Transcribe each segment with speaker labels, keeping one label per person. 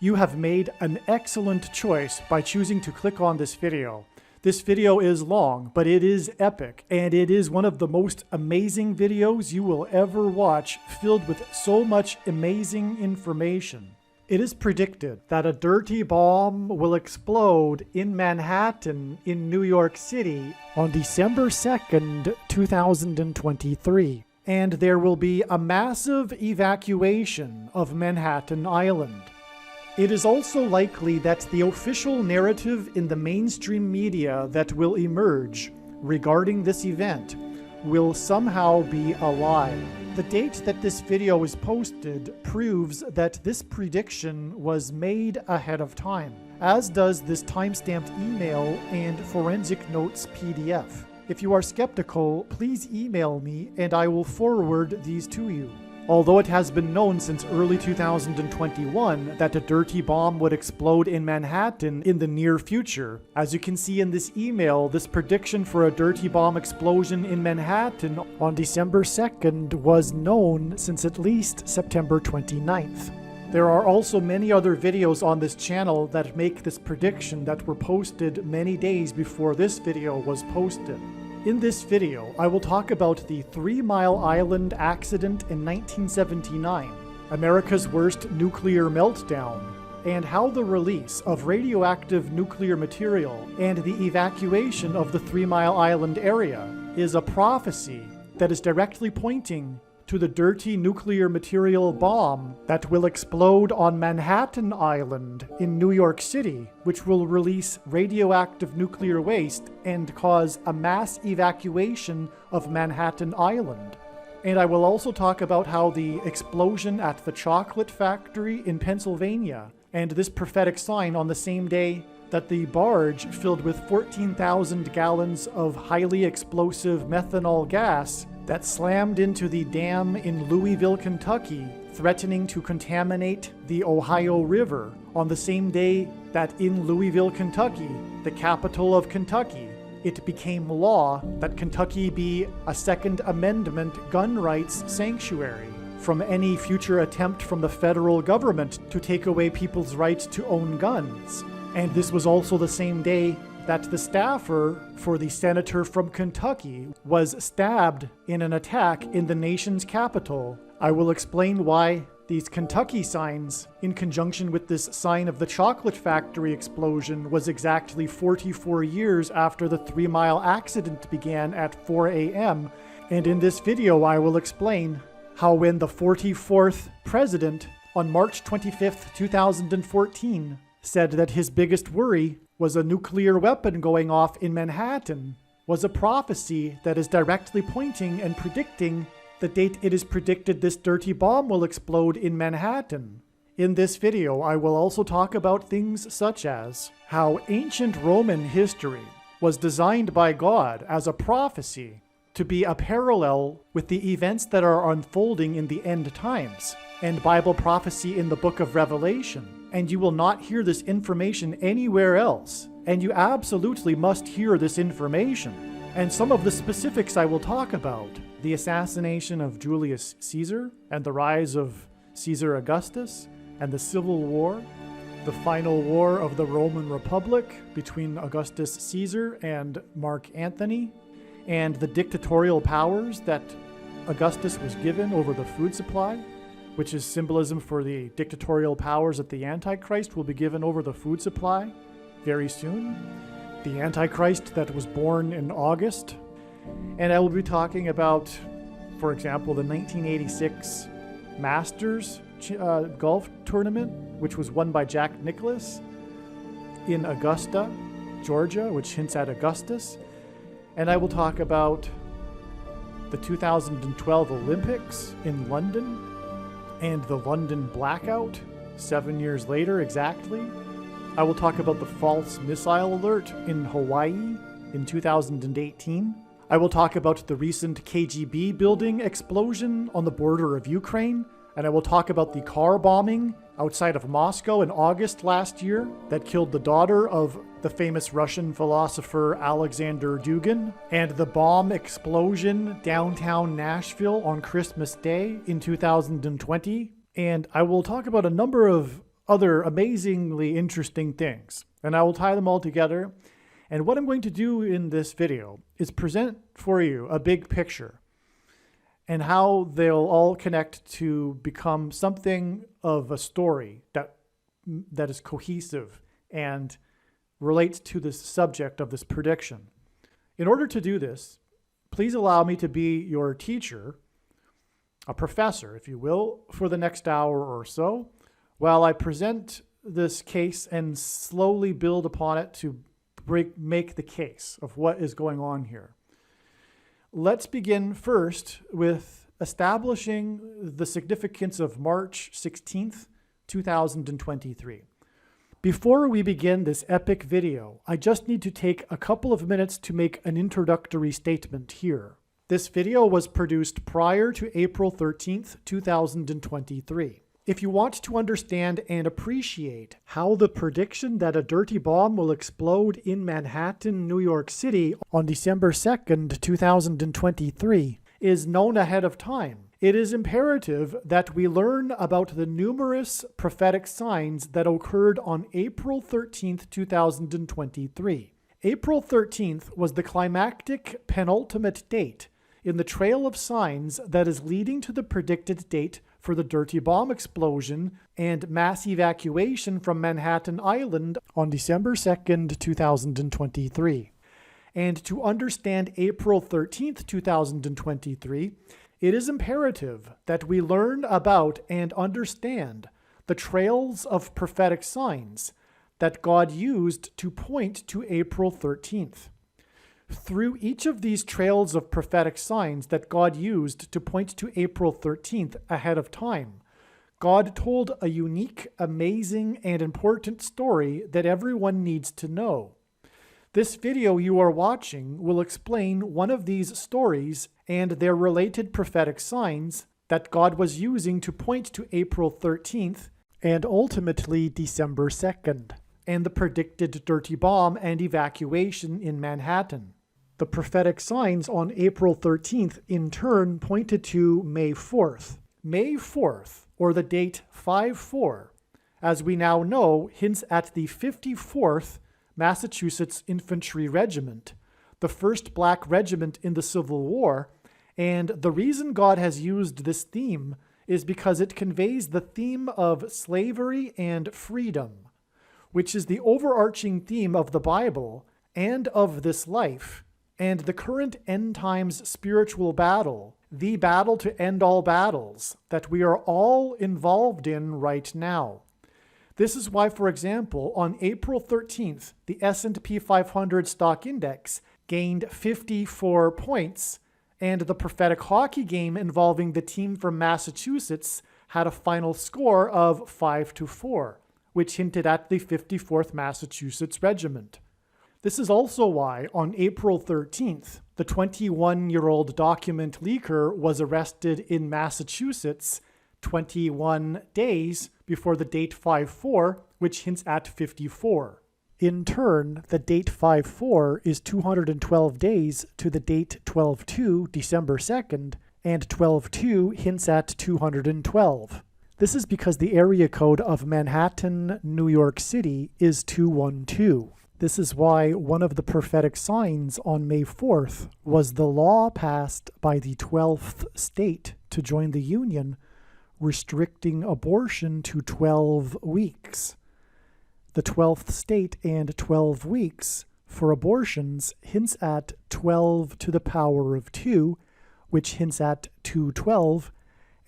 Speaker 1: You have made an excellent choice by choosing to click on this video. This video is long, but it is epic, and it is one of the most amazing videos you will ever watch, filled with so much amazing information. It is predicted that a dirty bomb will explode in Manhattan in New York City on December 2nd, 2023. And there will be a massive evacuation of Manhattan Island. It is also likely that the official narrative in the mainstream media that will emerge regarding this event will somehow be a lie. The date that this video is posted proves that this prediction was made ahead of time, as does this timestamped email and forensic notes PDF. If you are skeptical, please email me and I will forward these to you. Although it has been known since early 2021 that a dirty bomb would explode in Manhattan in the near future, as you can see in this email, this prediction for a dirty bomb explosion in Manhattan on December 2nd was known since at least September 29th. There are also many other videos on this channel that make this prediction that were posted many days before this video was posted. In this video, I will talk about the 3 Mile Island accident in 1979, America's worst nuclear meltdown, and how the release of radioactive nuclear material and the evacuation of the 3 Mile Island area is a prophecy that is directly pointing to the dirty nuclear material bomb that will explode on Manhattan Island in New York City, which will release radioactive nuclear waste and cause a mass evacuation of Manhattan Island. And I will also talk about how the explosion at the chocolate factory in Pennsylvania and this prophetic sign on the same day that the barge filled with 14,000 gallons of highly explosive methanol gas that slammed into the dam in Louisville, Kentucky, threatening to contaminate the Ohio River on the same day that in Louisville, Kentucky, the capital of Kentucky, it became law that Kentucky be a Second Amendment gun rights sanctuary from any future attempt from the federal government to take away people's right to own guns. And this was also the same day that the staffer for the senator from Kentucky was stabbed in an attack in the nation's capital. I will explain why these Kentucky signs, in conjunction with this sign of the chocolate factory explosion, was exactly 44 years after the 3 Mile accident began at 4 a.m. And in this video, I will explain how when the 44th president on March 25th, 2014, said that his biggest worry was a nuclear weapon going off in Manhattan, was a prophecy that is directly pointing and predicting the date it is predicted this dirty bomb will explode in Manhattan. In this video, I will also talk about things such as how ancient Roman history was designed by God as a prophecy to be a parallel with the events that are unfolding in the end times, and Bible prophecy in the book of Revelation. And you will not hear this information anywhere else. And you absolutely must hear this information. And some of the specifics I will talk about: the assassination of Julius Caesar, and the rise of Caesar Augustus, and the Civil War, the final war of the Roman Republic between Augustus Caesar and Mark Antony, and the dictatorial powers that Augustus was given over the food supply, which is symbolism for the dictatorial powers that the Antichrist will be given over the food supply very soon. The Antichrist that was born in August. And I will be talking about, for example, the 1986 Masters golf tournament, which was won by Jack Nicklaus in Augusta, Georgia, which hints at Augustus. And I will talk about the 2012 Olympics in London, and the London blackout 7 years later exactly. I will talk about the false missile alert in Hawaii in 2018. I will talk about the recent KGB building explosion on the border of Ukraine, and I will talk about the car bombing outside of Moscow in August last year that killed the daughter of the famous Russian philosopher Alexander Dugin, and the bomb explosion downtown Nashville on Christmas Day in 2020. And I will talk about a number of other amazingly interesting things. And I will tie them all together. And what I'm going to do in this video is present for you a big picture and how they'll all connect to become something of a story that is cohesive and relates to the subject of this prediction. In order to do this, please allow me to be your teacher, a professor, if you will, for the next hour or so, while I present this case and slowly build upon it to make the case of what is going on here. Let's begin first with establishing the significance of March 16th, 2023. Before we begin this epic video, I just need to take a couple of minutes to make an introductory statement here. This video was produced prior to April 13th, 2023. If you want to understand and appreciate how the prediction that a dirty bomb will explode in Manhattan, New York City on December 2nd, 2023 is known ahead of time, it is imperative that we learn about the numerous prophetic signs that occurred on April 13th, 2023. April 13th was the climactic penultimate date in the trail of signs that is leading to the predicted date for the dirty bomb explosion and mass evacuation from Manhattan Island on December 2nd, 2023. And to understand April 13th, 2023, it is imperative that we learn about and understand the trails of prophetic signs that God used to point to April 13th. Through each of these trails of prophetic signs that God used to point to April 13th ahead of time, God told a unique, amazing, and important story that everyone needs to know. This video you are watching will explain one of these stories and their related prophetic signs that God was using to point to April 13th and ultimately December 2nd, and the predicted dirty bomb and evacuation in Manhattan. The prophetic signs on April 13th in turn pointed to May 4th. May 4th, or the date 5-4, as we now know, hints at the 54th Massachusetts Infantry Regiment, the first black regiment in the Civil War, and the reason God has used this theme is because it conveys the theme of slavery and freedom, which is the overarching theme of the Bible and of this life, and the current end times spiritual battle, the battle to end all battles, that we are all involved in right now. This is why, for example, on April 13th, the S&P 500 stock index gained 54 points, and the prophetic hockey game involving the team from Massachusetts had a final score of 5-4, which hinted at the 54th Massachusetts Regiment. This is also why, on April 13th, the 21-year-old document leaker was arrested in Massachusetts 21 days before the date 5-4, which hints at 54. In turn, the date 5-4 is 212 days to the date 12-2, December 2nd, and 12-2 hints at 212. This is because the area code of Manhattan, New York City is 212. This is why one of the prophetic signs on May 4th was the law passed by the 12th state to join the Union, restricting abortion to 12 weeks. The 12th state and 12 weeks for abortions hints at 12 to the power of 2, which hints at 212,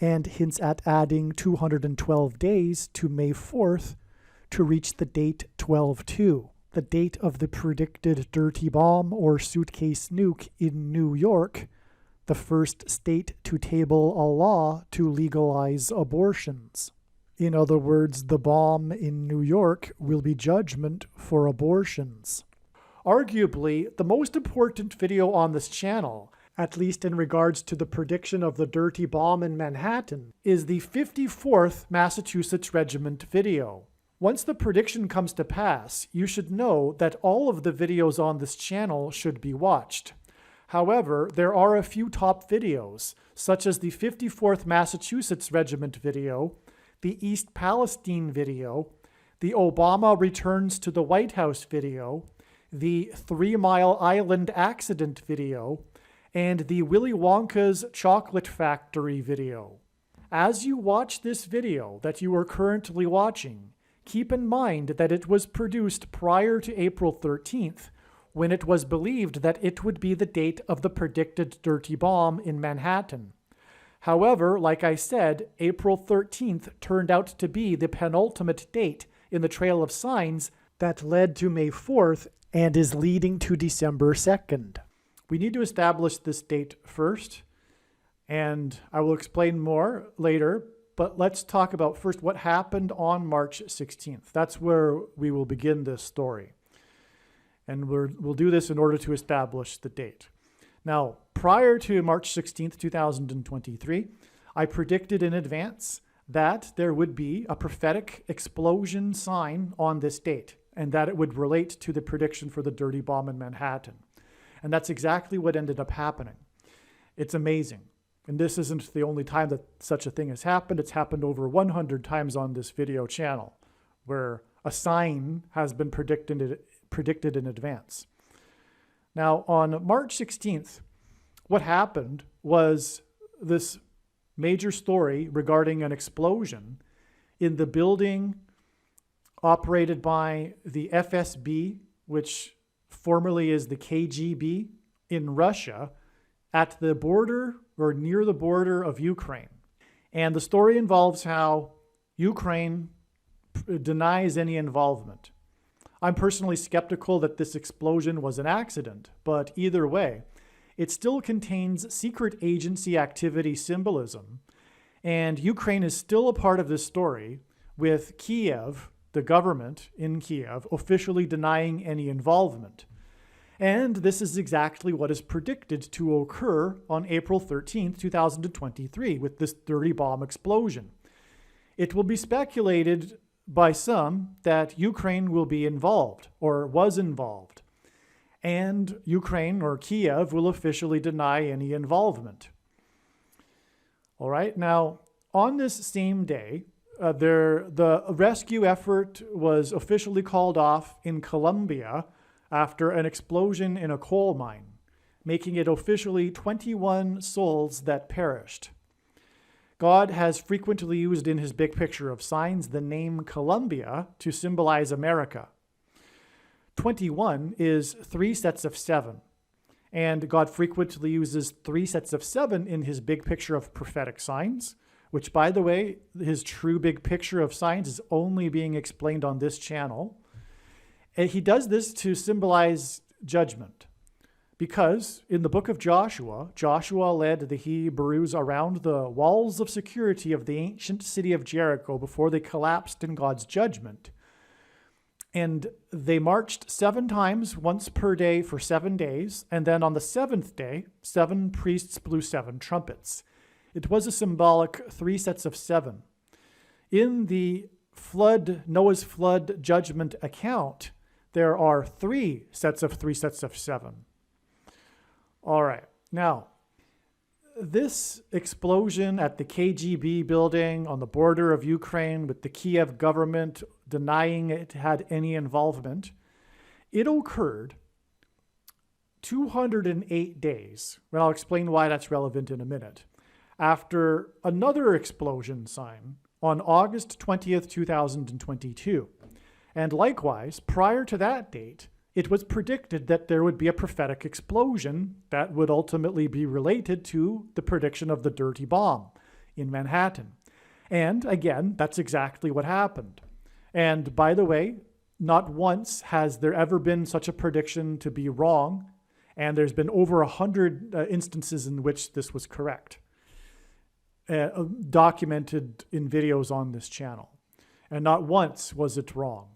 Speaker 1: and hints at adding 212 days to May 4th to reach the date 12-2. The date of the predicted dirty bomb or suitcase nuke in New York, the first state to table a law to legalize abortions. In other words, the bomb in New York will be judgment for abortions. Arguably, the most important video on this channel, at least in regards to the prediction of the dirty bomb in Manhattan, is the 54th Massachusetts Regiment video. Once the prediction comes to pass, you should know that all of the videos on this channel should be watched. However, there are a few top videos, such as the 54th Massachusetts Regiment video, the East Palestine video, the Obama returns to the White House video, the 3 Mile Island accident video, and the Willy Wonka's Chocolate Factory video. As you watch this video that you are currently watching, keep in mind that it was produced prior to April 13th, when it was believed that it would be the date of the predicted dirty bomb in Manhattan. However, like I said, April 13th turned out to be the penultimate date in the trail of signs that led to May 4th and is leading to December 2nd. We need to establish this date first, and I will explain more later, but let's talk about first what happened on March 16th. That's where we will begin this story. And we'll do this in order to establish the date. Now, prior to March 16th, 2023, I predicted in advance that there would be a prophetic explosion sign on this date, and that it would relate to the prediction for the dirty bomb in Manhattan. And that's exactly what ended up happening. It's amazing. And this isn't the only time that such a thing has happened. It's happened over 100 times on this video channel, where a sign has been predicted in advance. Now, on March 16th, what happened was this major story regarding an explosion in the building operated by the FSB, which formerly is the KGB, in Russia, at the border or near the border of Ukraine. And the story involves how Ukraine denies any involvement. I'm personally skeptical that this explosion was an accident, but either way, it still contains secret agency activity symbolism, and Ukraine is still a part of this story, with Kiev, the government in Kiev, officially denying any involvement. And this is exactly what is predicted to occur on April 13th, 2023, with this dirty bomb explosion. It will be speculated by some that Ukraine will be involved or was involved, and Ukraine or Kiev will officially deny any involvement. All right, now on this same day, the rescue effort was officially called off in Colombia after an explosion in a coal mine, making it officially 21 souls that perished. God has frequently used in his big picture of signs the name Colombia to symbolize America. 21 is 3 sets of 7, and God frequently uses 3 sets of 7 in his big picture of prophetic signs, which, by the way, his true big picture of signs is only being explained on this channel. And he does this to symbolize judgment. Because in the book of Joshua, Joshua led the Hebrews around the walls of security of the ancient city of Jericho before they collapsed in God's judgment. And they marched 7 times, once per day for 7 days. And then on the 7th day, 7 priests blew 7 trumpets. It was a symbolic 3 sets of 7. In the Noah's flood judgment account, there are 3 sets of 3 sets of 7. All right. Now, this explosion at the KGB building on the border of Ukraine with the Kiev government denying it had any involvement, it occurred 208 days, and I'll explain why that's relevant in a minute, after another explosion sign on August 20th, 2022. And likewise, prior to that date, it was predicted that there would be a prophetic explosion that would ultimately be related to the prediction of the dirty bomb in Manhattan. And again, that's exactly what happened. And by the way, not once has there ever been such a prediction to be wrong, and there's been over 100 instances in which this was correct, documented in videos on this channel. And not once was it wrong.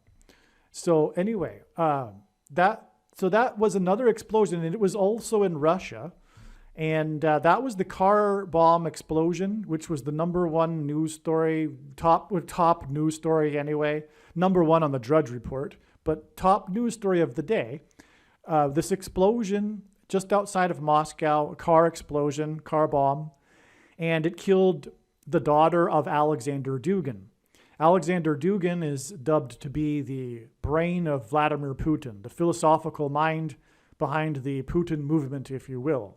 Speaker 1: So anyway, that was another explosion, and it was also in Russia. And that was the car bomb explosion, which was the #1 news story, top news story anyway, #1 on the Drudge Report, but top news story of the day. This explosion just outside of Moscow, a car explosion, car bomb, and it killed the daughter of Alexander Dugin. Alexander Dugin is dubbed to be the brain of Vladimir Putin, the philosophical mind behind the Putin movement, if you will.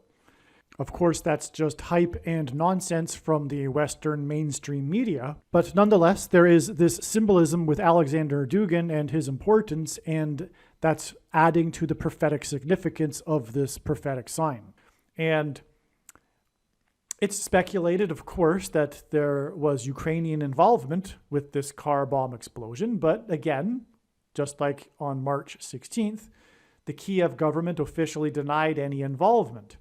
Speaker 1: Of course, that's just hype and nonsense from the Western mainstream media, but nonetheless, there is this symbolism with Alexander Dugin and his importance, and that's adding to the prophetic significance of this prophetic sign. And it's speculated, of course, that there was Ukrainian involvement with this car bomb explosion, but again, just like on March 16th, the Kiev government officially denied any involvement.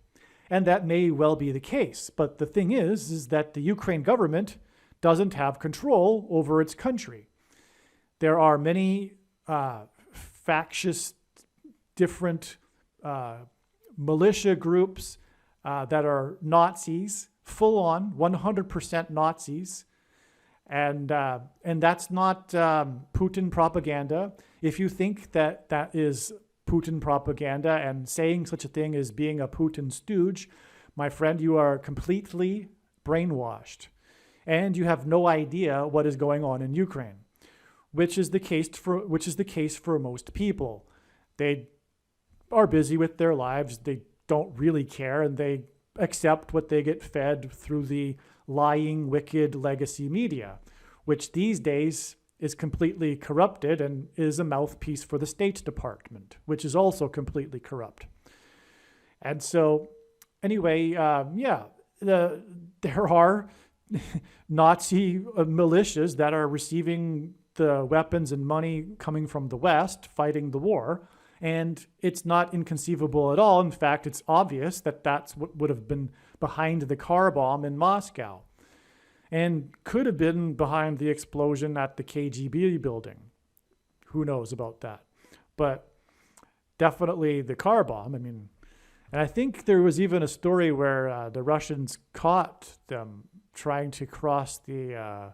Speaker 1: And that may well be the case. But the thing is that the Ukraine government doesn't have control over its country. There are many factious, different militia groups that are Nazis, full-on, 100% Nazis. And that's not Putin propaganda. If you think that that is Putin propaganda and saying such a thing as being a Putin stooge, my friend, you are completely brainwashed. And you have no idea what is going on in Ukraine, which is the case for most people. They are busy with their lives. They don't really care, and they accept what they get fed through the lying, wicked legacy media, which these days is completely corrupted and is a mouthpiece for the State Department, which is also completely corrupt. And so, anyway, there are Nazi militias that are receiving the weapons and money coming from the West, fighting the war, and it's not inconceivable at all. In fact, it's obvious that that's what would have been behind the car bomb in Moscow, and could have been behind the explosion at the KGB building. Who knows about that? But definitely the car bomb. I mean, and I think there was even a story where the Russians caught them trying to cross the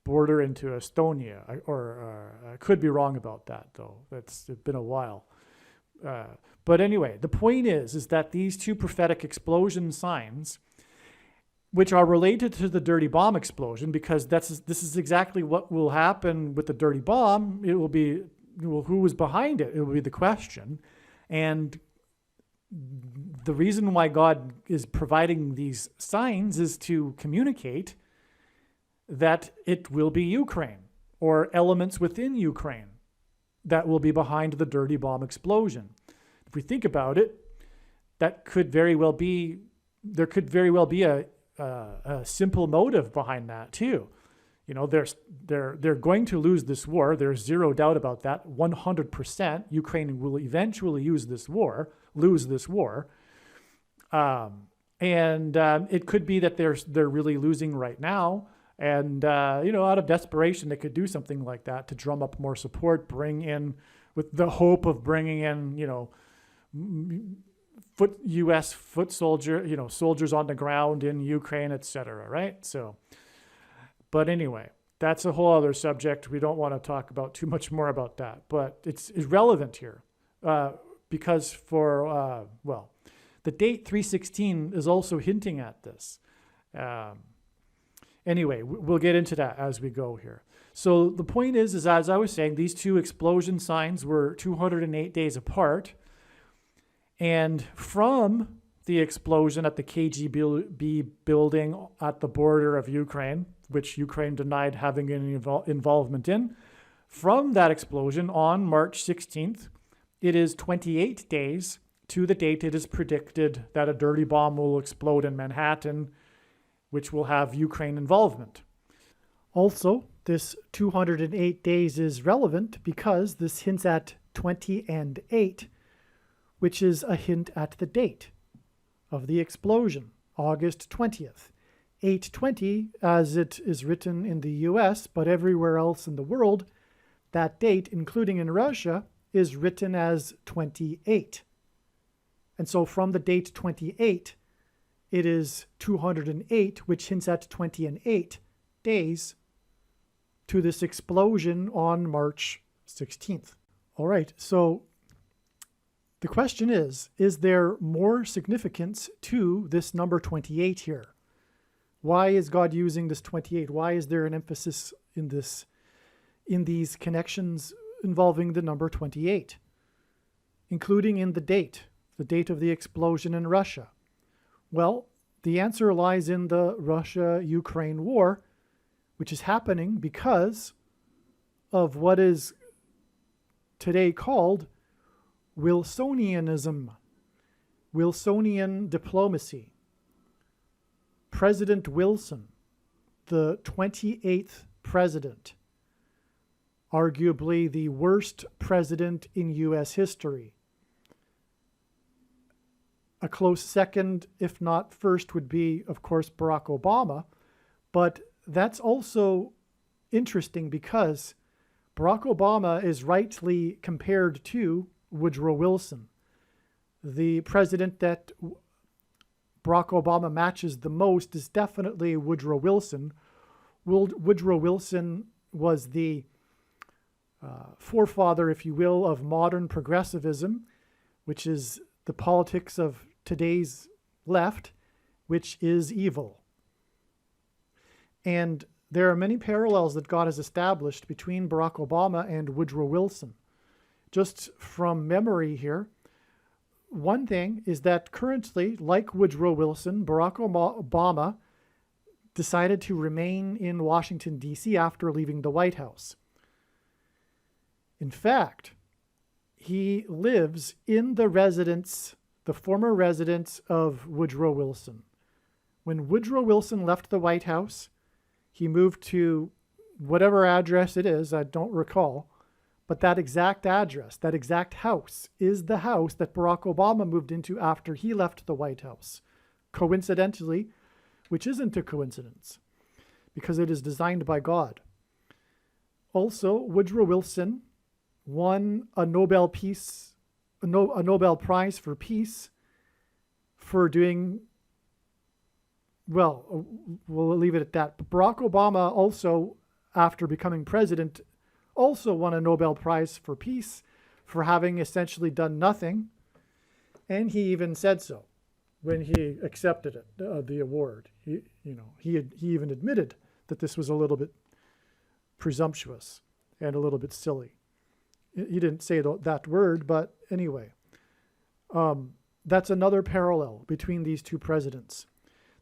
Speaker 1: border into Estonia. I could be wrong about that, though. It's been a while. But anyway, the point is that these two prophetic explosion signs, which are related to the dirty bomb explosion, because this is exactly what will happen with the dirty bomb. It will be, who was behind it? It will be the question. And the reason why God is providing these signs is to communicate that it will be Ukraine or elements within Ukraine that will be behind the dirty bomb explosion. If we think about it, that could very well be, there could very well be a simple motive behind that too. You know, they're going to lose this war. There's zero doubt about that. 100%, Ukraine will eventually lose this war. It could be that they're really losing right now, and out of desperation, they could do something like that to drum up more support, bring in, with the hope of bringing in, U.S. foot soldier, soldiers on the ground in Ukraine, etc. Right? So, but anyway, that's a whole other subject. We don't want to talk about too much more about that, but it's relevant here because for the date 316 is also hinting at this. Anyway, we'll get into that as we go here. So the point is as I was saying, these two explosion signs were 208 days apart. And from the explosion at the KGB building at the border of Ukraine, which Ukraine denied having any involvement in, from that explosion on March 16th, it is 28 days to the date it is predicted that a dirty bomb will explode in Manhattan, which will have Ukraine involvement. Also, this 208 days is relevant because this hints at 20 and 8, which is a hint at the date of the explosion, August 20th. 8/20, as it is written in the US, but everywhere else in the world, that date, including in Russia, is written as 28. And so from the date 28, it is 208, which hints at 20 and 8 days to this explosion on March 16th. All right, so the question is there more significance to this number 28 here? Why is God using this 28? Why is there an emphasis in this in these connections involving the number 28, including in the date of the explosion in Russia? Well, the answer lies in the Russia-Ukraine war, which is happening because of what is today called Wilsonianism, Wilsonian diplomacy. President Wilson, the 28th president, arguably the worst president in U.S. history. A close second, if not first, would be, of course, Barack Obama. But that's also interesting because Barack Obama is rightly compared to Woodrow Wilson. The president that Barack Obama matches the most is definitely Woodrow Wilson. Woodrow Wilson was the forefather, if you will, of modern progressivism, which is the politics of today's left, which is evil. And there are many parallels that God has established between Barack Obama and Woodrow Wilson. Just from memory here, one thing is that currently, like Woodrow Wilson, Barack Obama decided to remain in Washington, D.C. after leaving the White House. In fact, he lives in the residence, the former residence of Woodrow Wilson. When Woodrow Wilson left the White House, he moved to whatever address it is, I don't recall, but that exact address, that exact house, is the house that Barack Obama moved into after he left the White House. Coincidentally, which isn't a coincidence, because it is designed by God. Also, Woodrow Wilson won a Nobel Prize for Peace for doing, well, we'll leave it at that. But Barack Obama also, after becoming president, also won a Nobel Prize for Peace for having essentially done nothing. And he even said so when he accepted it, the award. He even admitted that this was a little bit presumptuous and a little bit silly. He didn't say that word, but anyway, that's another parallel between these two presidents.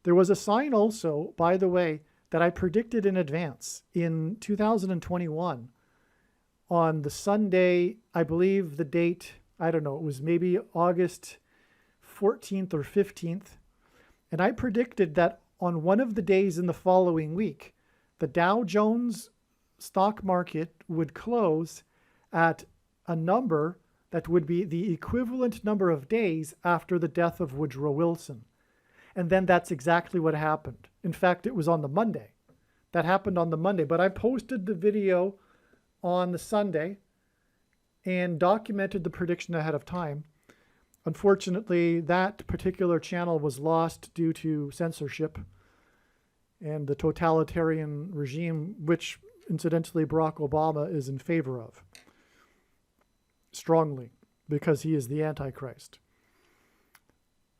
Speaker 1: There was a sign also, by the way, that I predicted in advance in 2021 on the Sunday, I believe the date, I don't know, it was maybe August 14th or 15th. And I predicted that on one of the days in the following week, the Dow Jones stock market would close at a number that would be the equivalent number of days after the death of Woodrow Wilson. And then that's exactly what happened. In fact, it was on the Monday. That happened on the Monday. But I posted the video on the Sunday and documented the prediction ahead of time. Unfortunately, that particular channel was lost due to censorship and the totalitarian regime, which incidentally Barack Obama is in favor of strongly because he is the Antichrist.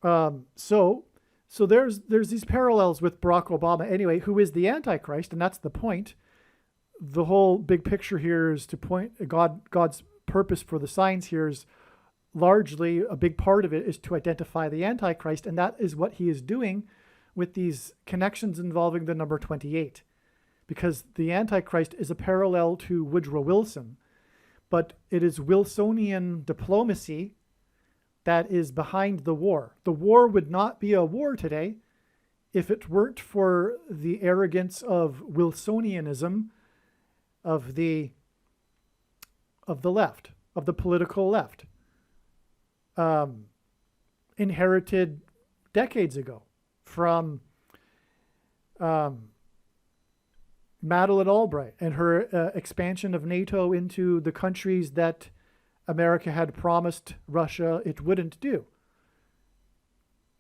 Speaker 1: So there's these parallels with Barack Obama anyway, who is the Antichrist, and that's the point. The whole big picture here is to point God's purpose for the signs here is largely a big part of it is to identify the Antichrist, and that is what he is doing with these connections involving the number 28, because the Antichrist is a parallel to Woodrow Wilson, but it is Wilsonian diplomacy that is behind the war. The war would not be a war today if it weren't for the arrogance of Wilsonianism of the left, of the political left, inherited decades ago from Madeleine Albright and her expansion of NATO into the countries that America had promised Russia it wouldn't do.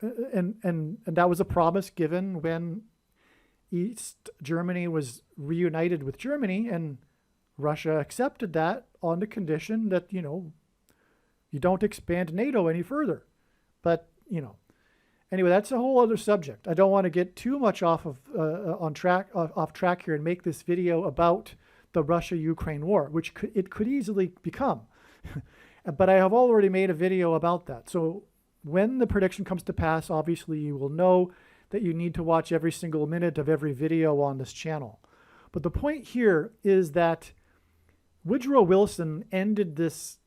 Speaker 1: And that was a promise given when East Germany was reunited with Germany, and Russia accepted that on the condition that, you don't expand NATO any further. But, anyway, that's a whole other subject. I don't want to get too much off track here and make this video about the Russia-Ukraine war, which it could easily become. But I have already made a video about that. So when the prediction comes to pass, obviously you will know that you need to watch every single minute of every video on this channel. But the point here is that Woodrow Wilson ended this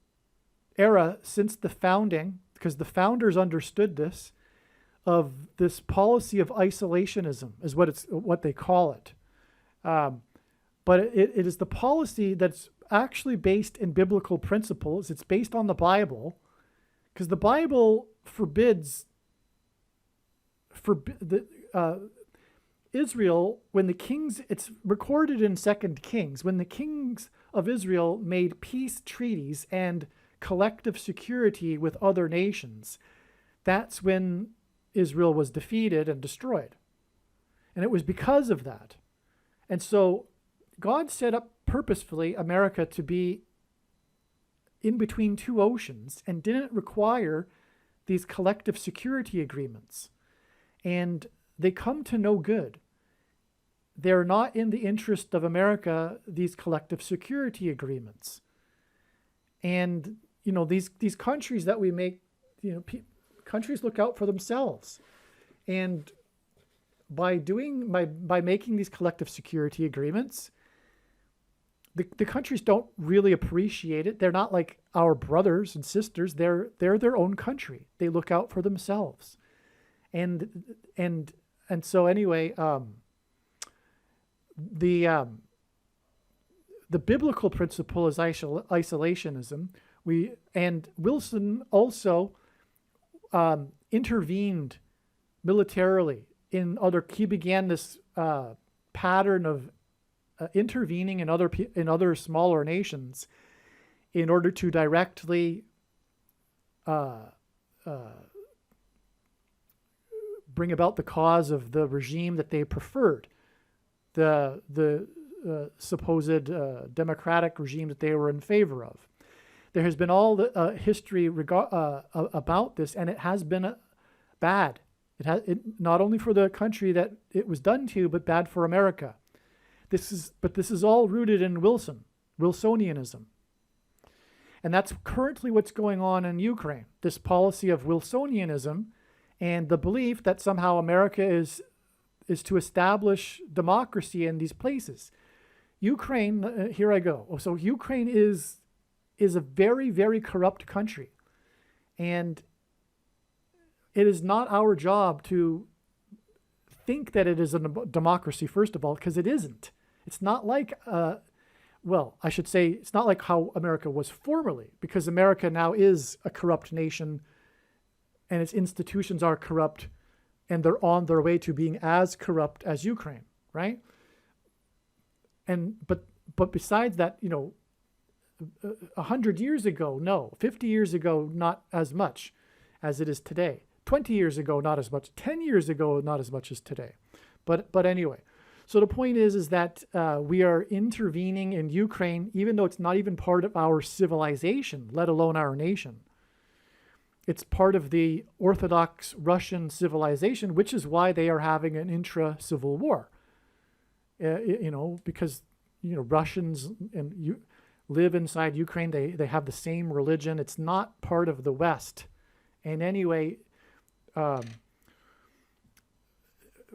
Speaker 1: era since the founding, because the founders understood this, of this policy of isolationism is what they call it. But it is the policy that's actually based in biblical principles. It's based on the Bible, because the Bible forbids Israel, when the kings, it's recorded in 2 Kings, when the kings of Israel made peace treaties and collective security with other nations, that's when Israel was defeated and destroyed. And it was because of that. And so God set up purposefully America to be in between two oceans and didn't require these collective security agreements. And they come to no good. They're not in the interest of America, these collective security agreements. And, you know, these countries that we make, you know, countries look out for themselves. And by making these collective security agreements, the countries don't really appreciate it. They're not like our brothers and sisters. They're their own country. They look out for themselves. And so anyway, the biblical principle is isolationism. And Wilson also intervened militarily in he began this pattern of intervening in other smaller nations in order to directly bring about the cause of the regime that they preferred, the supposed democratic regime that they were in favor of. There has been all the history about this, and it has been bad. It not only for the country that it was done to, but bad for America. This is all rooted in Wilsonianism. And that's currently what's going on in Ukraine, this policy of Wilsonianism and the belief that somehow America is to establish democracy in these places. Ukraine, here I go. So Ukraine is a very, very corrupt country. And it is not our job to think that it is a democracy, first of all, because it isn't. It's not like, I should say, it's not like how America was formerly, because America now is a corrupt nation and its institutions are corrupt and they're on their way to being as corrupt as Ukraine, right? But besides that, 100 years ago, no. 50 years ago, not as much as it is today. 20 years ago, not as much. 10 years ago, not as much as today. But anyway, so the point is that we are intervening in Ukraine, even though it's not even part of our civilization, let alone our nation. It's part of the Orthodox Russian civilization, which is why they are having an intra-civil war. Because Russians and live inside Ukraine. They have the same religion. It's not part of the West. And anyway,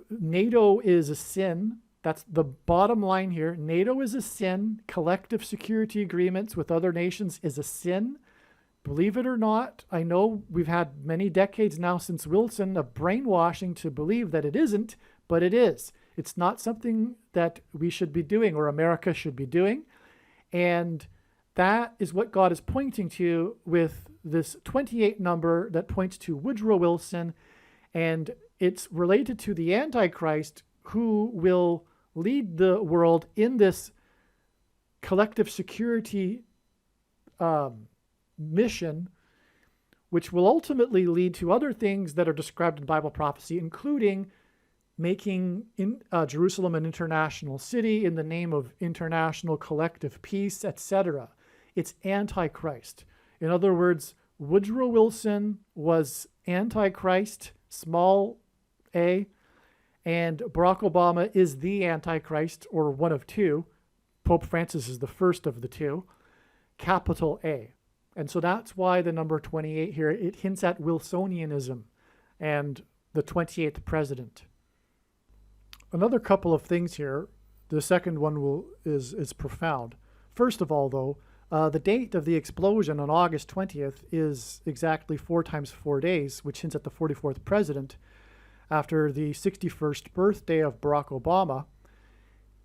Speaker 1: NATO is a sin. That's the bottom line here. NATO is a sin. Collective security agreements with other nations is a sin. Believe it or not, I know we've had many decades now since Wilson of brainwashing to believe that it isn't, but it is. It's not something that we should be doing or America should be doing. And that is what God is pointing to with this 28 number that points to Woodrow Wilson. And it's related to the Antichrist, who will lead the world in this collective security mission, which will ultimately lead to other things that are described in Bible prophecy, including making Jerusalem an international city in the name of international collective peace, etc. It's Antichrist. In other words, Woodrow Wilson was Antichrist, small a, and Barack Obama is the Antichrist, or one of two, Pope Francis is the first of the two, capital A. And so that's why the number 28 here, it hints at Wilsonianism and the 28th president. Another couple of things here. The second one is profound. First of all, though, the date of the explosion on August 20th is exactly 4 times 4 days, which hints at the 44th president, after the 61st birthday of Barack Obama,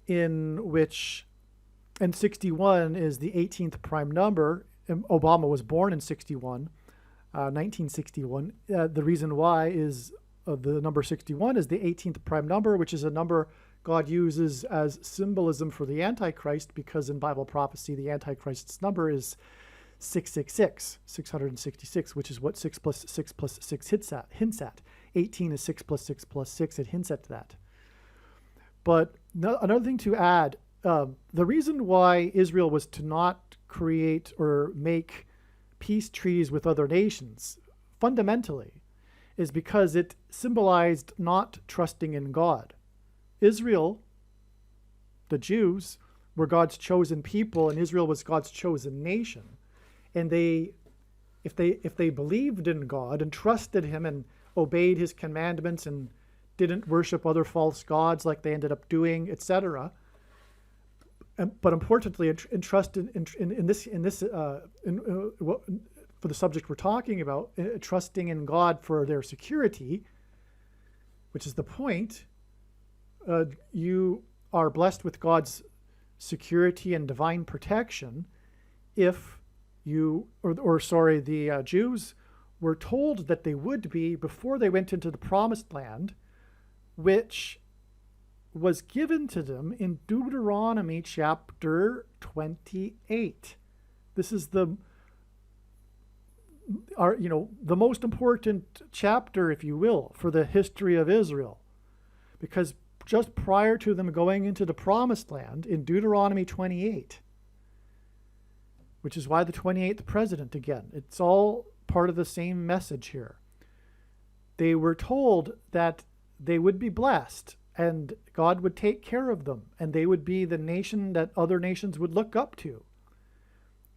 Speaker 1: in which, and 61 is the 18th prime number. Obama was born in 1961. The reason why is the number 61 is the 18th prime number, which is a number God uses as symbolism for the Antichrist, because in Bible prophecy, the Antichrist's number is 666, 666, which is what 6 plus 6 plus 6 hints at. 18 is 6 plus 6 plus 6. It hints at that. But another thing to add, the reason why Israel was to not create or make peace treaties with other nations, fundamentally, is because it symbolized not trusting in God. Israel, the Jews, were God's chosen people, and Israel was God's chosen nation. And if they believed in God and trusted him and obeyed his commandments and didn't worship other false gods like they ended up doing, etc. But importantly, for the subject we're talking about, trusting in God for their security, which is the point. You are blessed with God's security and divine protection if you, the Jews were told that they would be before they went into the promised land, which was given to them in Deuteronomy chapter 28. This is the most important chapter, if you will, for the history of Israel, because just prior to them going into the promised land in Deuteronomy 28, which is why the 28th president, again, it's all part of the same message here. They were told that they would be blessed and God would take care of them, and they would be the nation that other nations would look up to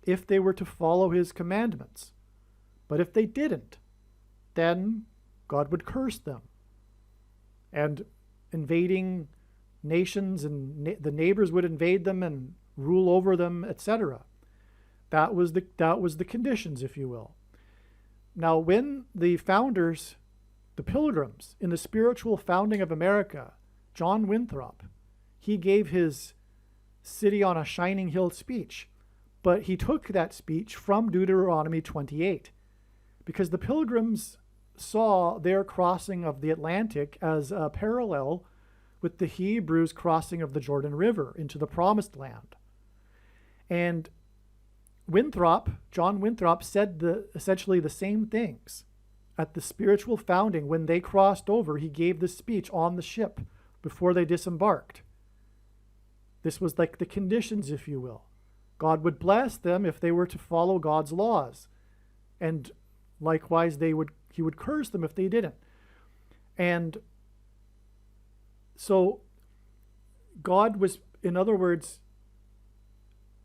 Speaker 1: if they were to follow his commandments. But if they didn't, then God would curse them. And invading nations and the neighbors would invade them and rule over them, etc. That was the conditions, if you will. Now, when the founders, the Pilgrims, in the spiritual founding of America, John Winthrop, he gave his City on a Shining Hill speech, but he took that speech from Deuteronomy 28, because the Pilgrims saw their crossing of the Atlantic as a parallel with the Hebrews' crossing of the Jordan River into the Promised Land. And John Winthrop said essentially the same things. At the spiritual founding, when they crossed over, he gave this speech on the ship before they disembarked. This was like the conditions, if you will. God would bless them if they were to follow God's laws. And likewise, he would curse them if they didn't. And so God was, in other words,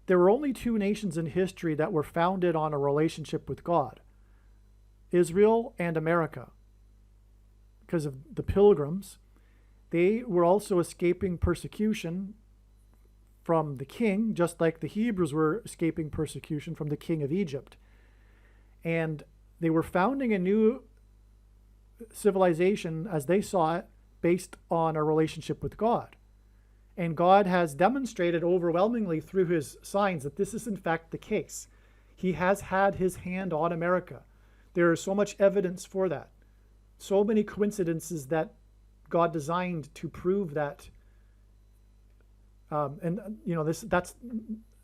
Speaker 1: there were only 2 nations in history that were founded on a relationship with God: Israel and America. Because of the Pilgrims, they were also escaping persecution from the king, just like the Hebrews were escaping persecution from the king of Egypt. And they were founding a new civilization, as they saw it, based on a relationship with God. And God has demonstrated overwhelmingly through his signs that this is in fact the case. He has had his hand on America. There is so much evidence for that. So many coincidences that God designed to prove that.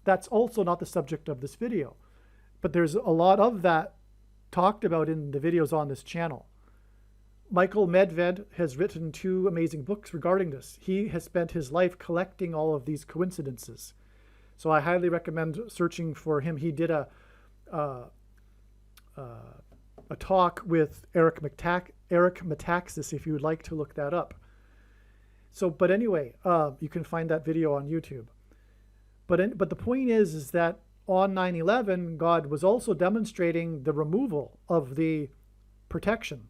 Speaker 1: That's also not the subject of this video. But there's a lot of that talked about in the videos on this channel. Michael Medved has written 2 amazing books regarding this. He has spent his life collecting all of these coincidences. So I highly recommend searching for him. He did a talk with Eric Metaxas, if you would like to look that up. So, but anyway, you can find that video on YouTube. But the point is that on 9/11, God was also demonstrating the removal of the protection,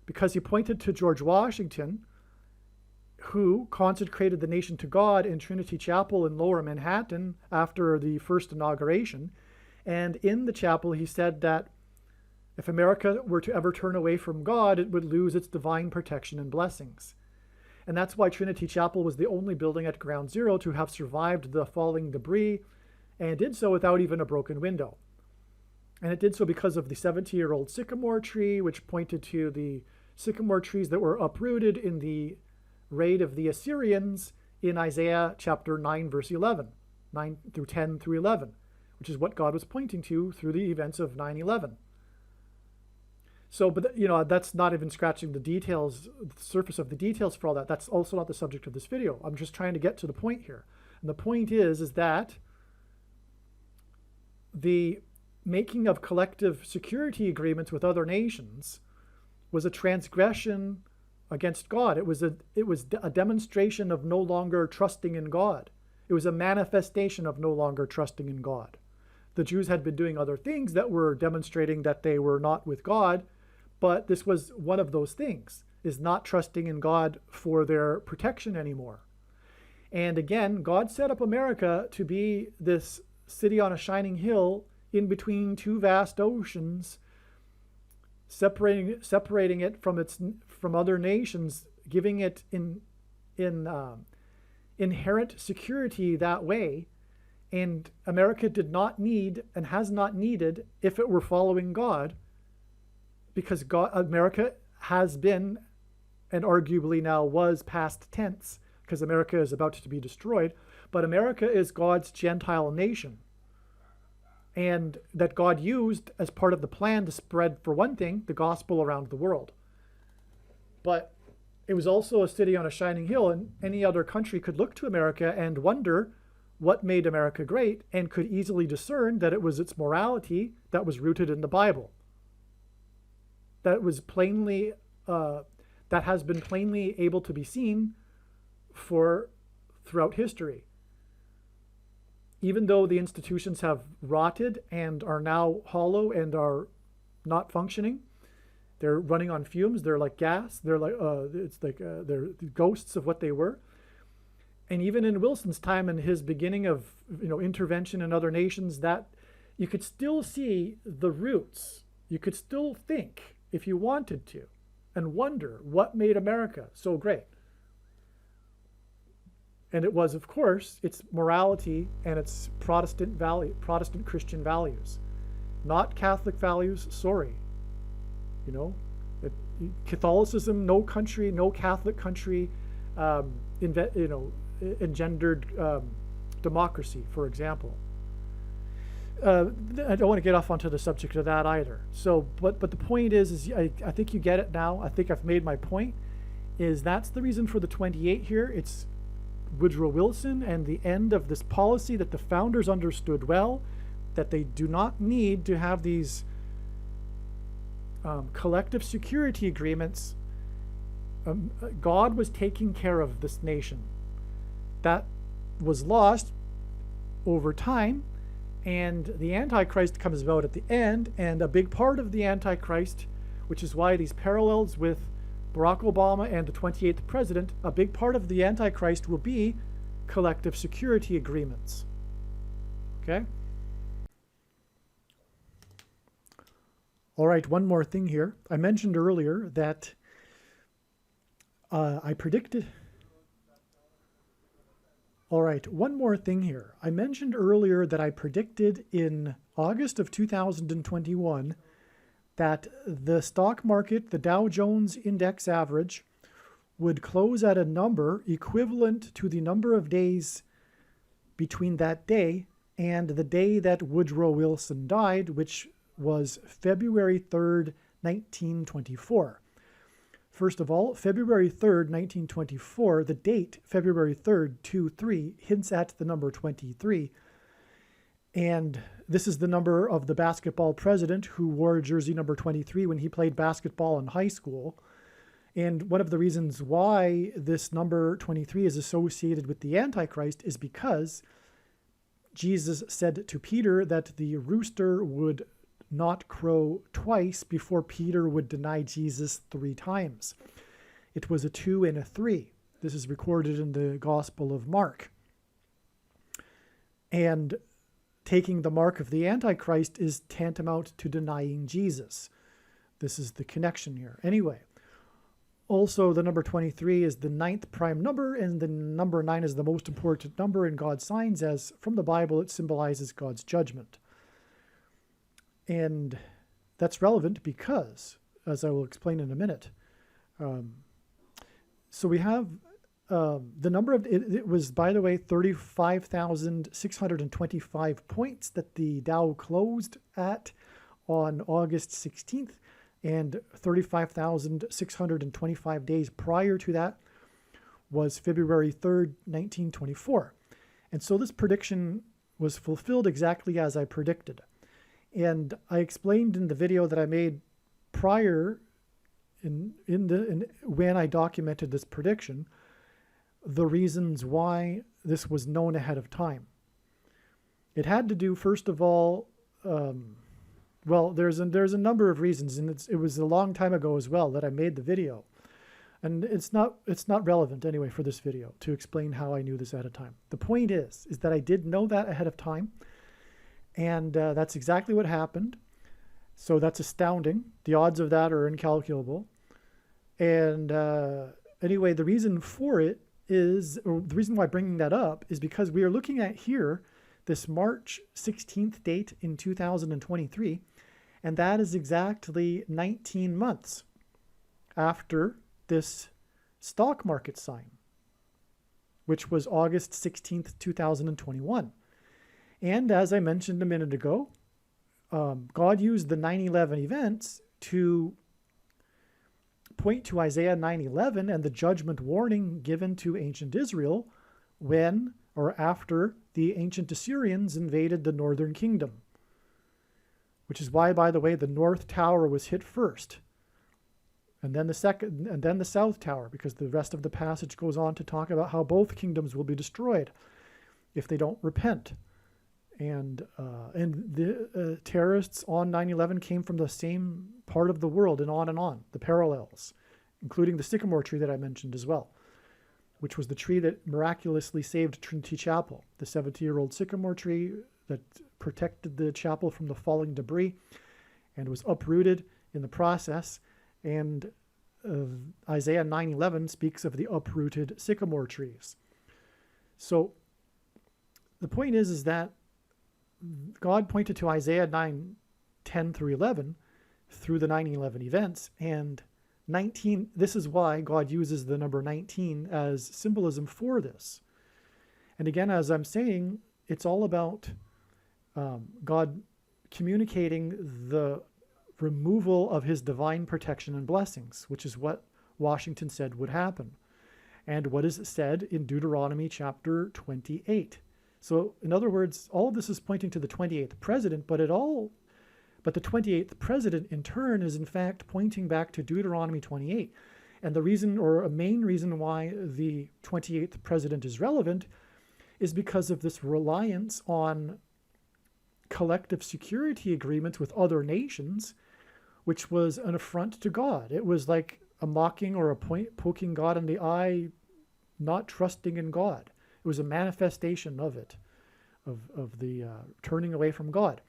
Speaker 1: because he pointed to George Washington, who consecrated the nation to God in Trinity Chapel in Lower Manhattan after the first inauguration. And in the chapel, he said that if America were to ever turn away from God, it would lose its divine protection and blessings. And that's why Trinity Chapel was the only building at Ground Zero to have survived the falling debris, and did so without even a broken window. And it did so because of the 70-year-old sycamore tree, which pointed to the sycamore trees that were uprooted in the raid of the Assyrians in Isaiah chapter 9, verse 11, 9 through 10 through 11, which is what God was pointing to through the events of 9/11. So, but that's not even scratching the details, the surface of the details for all that. That's also not the subject of this video. I'm just trying to get to the point here. And the point is that the making of collective security agreements with other nations was a transgression against God. It was a demonstration of no longer trusting in God. It was a manifestation of no longer trusting in God. The Jews had been doing other things that were demonstrating that they were not with God, but this was one of those things, is not trusting in God for their protection anymore. And again, God set up America to be this city on a shining hill in between two vast oceans, separating it from other nations, giving it inherent security that way. And America did not need and has not needed, if it were following God, because America has been, and arguably now was past tense, because America is about to be destroyed, but America is God's Gentile nation. And that God used as part of the plan to spread, for one thing, the gospel around the world. But it was also a city on a shining hill, and any other country could look to America and wonder what made America great, and could easily discern that it was its morality that was rooted in the Bible. That was plainly, that has been plainly able to be seen throughout history. Even though the institutions have rotted and are now hollow and are not functioning, they're running on fumes. They're like gas. They're like they're the ghosts of what they were. And even in Wilson's time and his beginning of intervention in other nations, that you could still see the roots. You could still think, if you wanted to, and wonder what made America so great. And it was, of course, its morality and its Protestant Christian values, not Catholic values. Sorry, Catholicism, no Catholic country, engendered democracy, for example. I don't want to get off onto the subject of that either. So, but the point is I think you get it now. I think I've made my point. Is that's the reason for the 28 here. It's Woodrow Wilson and the end of this policy that the founders understood well, that they do not need to have these collective security agreements. God was taking care of this nation. That was lost over time, and the Antichrist comes about at the end, and a big part of the Antichrist, which is why these parallels with Barack Obama and the 28th president, a big part of the Antichrist will be collective security agreements. Okay? All right, one more thing here. I mentioned earlier that I predicted... All right, one more thing here. I mentioned earlier that I predicted in August of 2021 that the stock market, the Dow Jones Index average, would close at a number equivalent to the number of days between that day and the day that Woodrow Wilson died, which was February 3rd, 1924. First of all, February 3rd, 1924, the date, February 3rd, 23, hints at the number 23. And this is the number of the basketball president who wore jersey number 23 when he played basketball in high school. And one of the reasons why this number 23 is associated with the Antichrist is because Jesus said to Peter that the rooster would not crow twice before Peter would deny Jesus 3 times. It was a 2 and a 3. This is recorded in the Gospel of Mark. And taking the mark of the Antichrist is tantamount to denying Jesus. This is the connection here. Anyway, also the number 23 is the 9th prime number, and the number 9 is the most important number in God's signs, as from the Bible it symbolizes God's judgment. And that's relevant because, as I will explain in a minute, so we have the number of, it was, by the way, 35,625 points that the Dow closed at on August 16th, and 35,625 days prior to that was February 3rd, 1924. And so this prediction was fulfilled exactly as I predicted. And I explained in the video that I made prior, when I documented this prediction, the reasons why this was known ahead of time. It had to do, first of all, well, there's a number of reasons, and it was a long time ago as well that I made the video, and it's not relevant anyway for this video to explain how I knew this ahead of time. The point is that I did know that ahead of time. And that's exactly what happened. So that's astounding. The odds of that are incalculable. And anyway, the reason for it is, or the reason why I'm bringing that up is because we are looking at here this March 16th date in 2023. And that is exactly 19 months after this stock market sign, which was August 16th, 2021. And as I mentioned a minute ago, God used the 9/11 events to point to Isaiah 9:11 and the judgment warning given to ancient Israel when or after the ancient Assyrians invaded the northern kingdom. Which is why, by the way, the North Tower was hit first, and then the second, and then the South Tower, because the rest of the passage goes on to talk about how both kingdoms will be destroyed if they don't repent. And the terrorists on 9/11 came from the same part of the world, and on, the parallels, including the sycamore tree that I mentioned as well, which was the tree that miraculously saved Trinity Chapel, the 70-year-old sycamore tree that protected the chapel from the falling debris and was uprooted in the process. And Isaiah 9:11 speaks of the uprooted sycamore trees. So the point is that God pointed to Isaiah 9:10 through 11 through the 9/11 events, and 19. This is why God uses the number 19 as symbolism for this. And again, as I'm saying, it's all about God communicating the removal of his divine protection and blessings, which is what Washington said would happen, and what is said in Deuteronomy chapter 28. So in other words, all of this is pointing to the 28th president, but the 28th president in turn is in fact pointing back to Deuteronomy 28. And the reason, or a main reason, why the 28th president is relevant is because of this reliance on collective security agreements with other nations, which was an affront to God. It was like a mocking or a poking God in the eye, not trusting in God. It was a manifestation of it, of the turning away from God.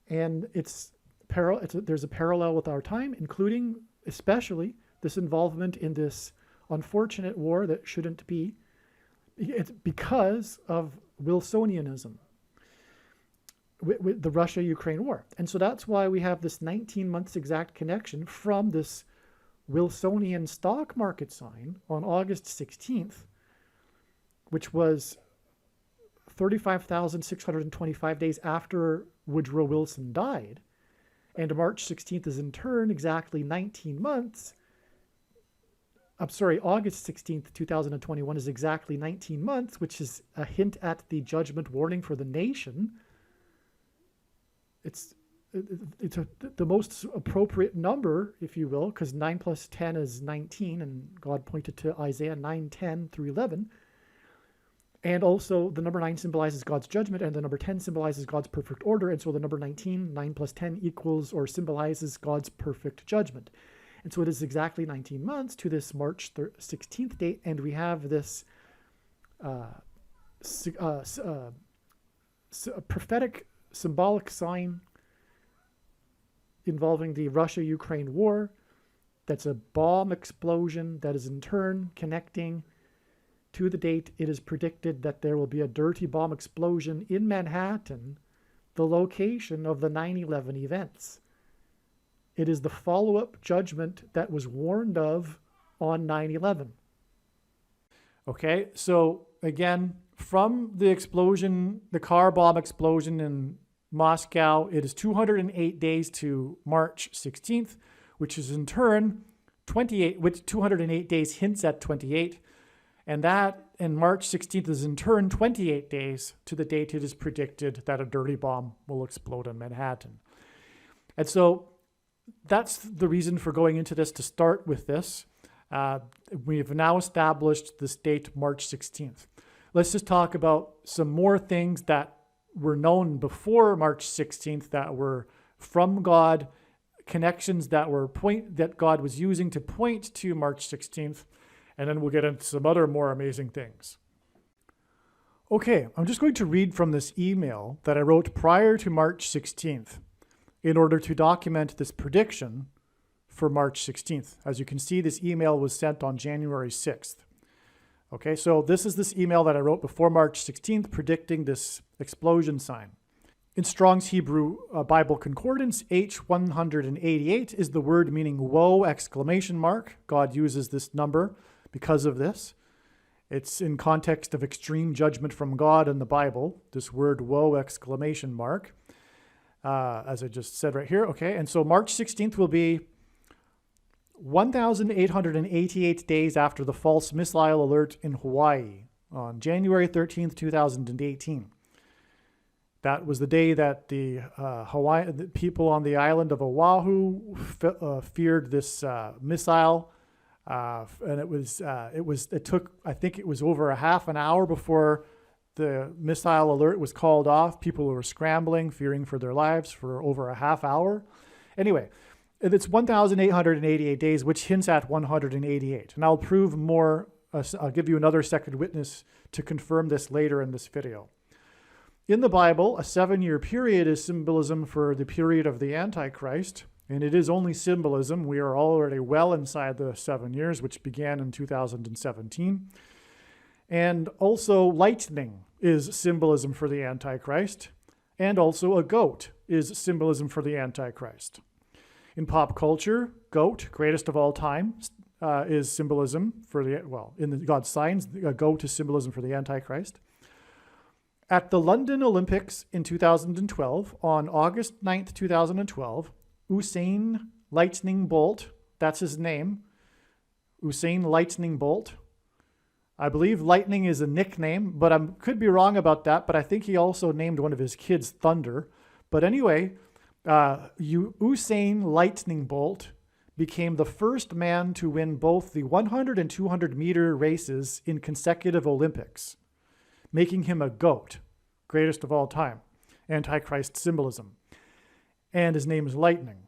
Speaker 1: And there's a parallel with our time, including especially this involvement in this unfortunate war that shouldn't be. It's because of Wilsonianism, with the Russia-Ukraine war. And so that's why we have this 19 months exact connection from this Wilsonian stock market sign on August 16th, which was 35,625 days after Woodrow Wilson died. And March 16th is in turn exactly 19 months. I'm sorry, August 16th, 2021 is exactly 19 months, which is a hint at the judgment warning for the nation. It's the most appropriate number, if you will, because 9 plus 10 is 19, and God pointed to Isaiah 9:10 through 11. And also the number 9 symbolizes God's judgment, and the number 10 symbolizes God's perfect order. And so the number 19, 9 plus 10 equals or symbolizes God's perfect judgment. And so it is exactly 19 months to this March 16th date. And we have this prophetic symbolic sign involving the Russia-Ukraine war. That's a bomb explosion that is in turn connecting to the date it is predicted that there will be a dirty bomb explosion in Manhattan, the location of the 9/11 events. It is the follow-up judgment that was warned of on 9/11. Okay, so again, from the explosion, the car bomb explosion in Moscow, it is 208 days to March 16th, which is in turn 28, which 208 days hints at 28. And that, and March 16th is in turn 28 days to the date it is predicted that a dirty bomb will explode in Manhattan. And so that's the reason for going into this, to start with this. We've now established this date, March 16th. Let's just talk about some more things that were known before March 16th that were from God, connections that God was using to point to March 16th. And then we'll get into some other more amazing things. Okay, I'm just going to read from this email that I wrote prior to March 16th in order to document this prediction for March 16th. As you can see, this email was sent on January 6th. Okay, so this is this email that I wrote before March 16th predicting this explosion sign. In Strong's Hebrew Bible Concordance, H188 is the word meaning woe, exclamation mark. God uses this number because of this. It's in context of extreme judgment from God in the Bible, this word woe, exclamation mark, as I just said right here. Okay, and so March 16th will be 1,888 days after the false missile alert in Hawaii on January 13th, 2018. That was the day that the people on the island of Oahu feared this missile. And it took, I think it was over a half an hour before the missile alert was called off. People were scrambling, fearing for their lives for over a half hour. Anyway, it's 1,888 days, which hints at 188. And I'll prove more. I'll give you another second witness to confirm this later in this video. In the Bible, a 7-year period is symbolism for the period of the Antichrist. And it is only symbolism. We are already well inside the 7 years, which began in 2017. And also lightning is symbolism for the Antichrist. And also a goat is symbolism for the Antichrist. In pop culture, goat, greatest of all time, is symbolism for in God's signs, a goat is symbolism for the Antichrist. At the London Olympics in 2012, on August 9th, 2012, Usain Lightning Bolt, that's his name, Usain Lightning Bolt. I believe Lightning is a nickname, but I could be wrong about that, but I think he also named one of his kids Thunder. But anyway, Usain Lightning Bolt became the first man to win both the 100 and 200 meter races in consecutive Olympics, making him a GOAT, greatest of all time, Antichrist symbolism. And his name is Lightning.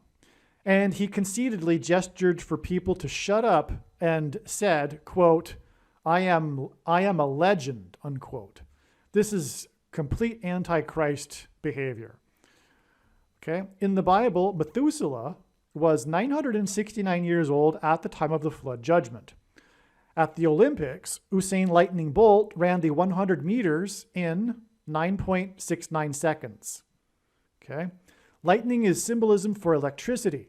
Speaker 1: And he conceitedly gestured for people to shut up and said, quote, I am a legend, unquote. This is complete Antichrist behavior. Okay. In the Bible, Methuselah was 969 years old at the time of the flood judgment. At the Olympics, Usain Lightning Bolt ran the 100 meters in 9.69 seconds. Okay. Lightning is symbolism for electricity.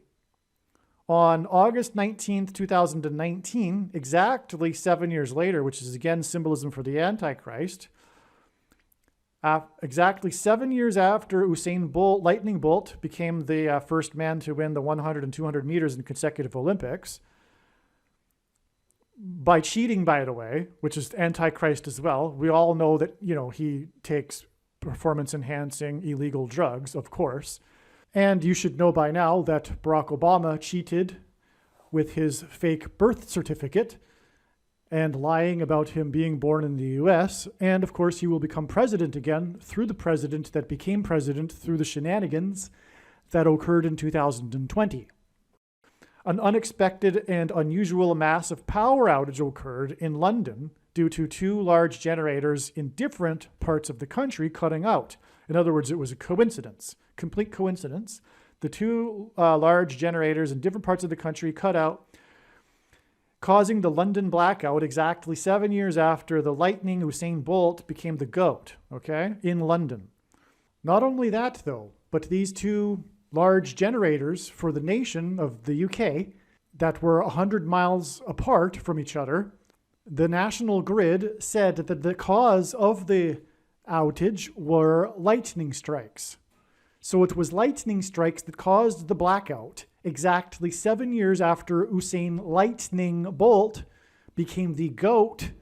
Speaker 1: On August 19th, 2019, exactly 7 years later, which is again symbolism for the Antichrist, exactly 7 years after Usain Bolt, Lightning Bolt, became the first man to win the 100 and 200 meters in consecutive Olympics, by cheating, by the way, which is Antichrist as well. We all know that, he takes performance-enhancing illegal drugs, of course. And you should know by now that Barack Obama cheated with his fake birth certificate and lying about him being born in the US. And of course, he will become president again through the president that became president through the shenanigans that occurred in 2020. An unexpected and unusual massive power outage occurred in London due to two large generators in different parts of the country cutting out. In other words, it was a coincidence, complete coincidence. The two large generators in different parts of the country cut out, causing the London blackout exactly 7 years after the lightning Usain Bolt became the GOAT, okay, in London. Not only that, though, but these two large generators for the nation of the UK that were 100 miles apart from each other, the National Grid said that the cause of the outage were lightning strikes. So it was lightning strikes that caused the blackout exactly 7 years after Usain Lightning Bolt became the GOAT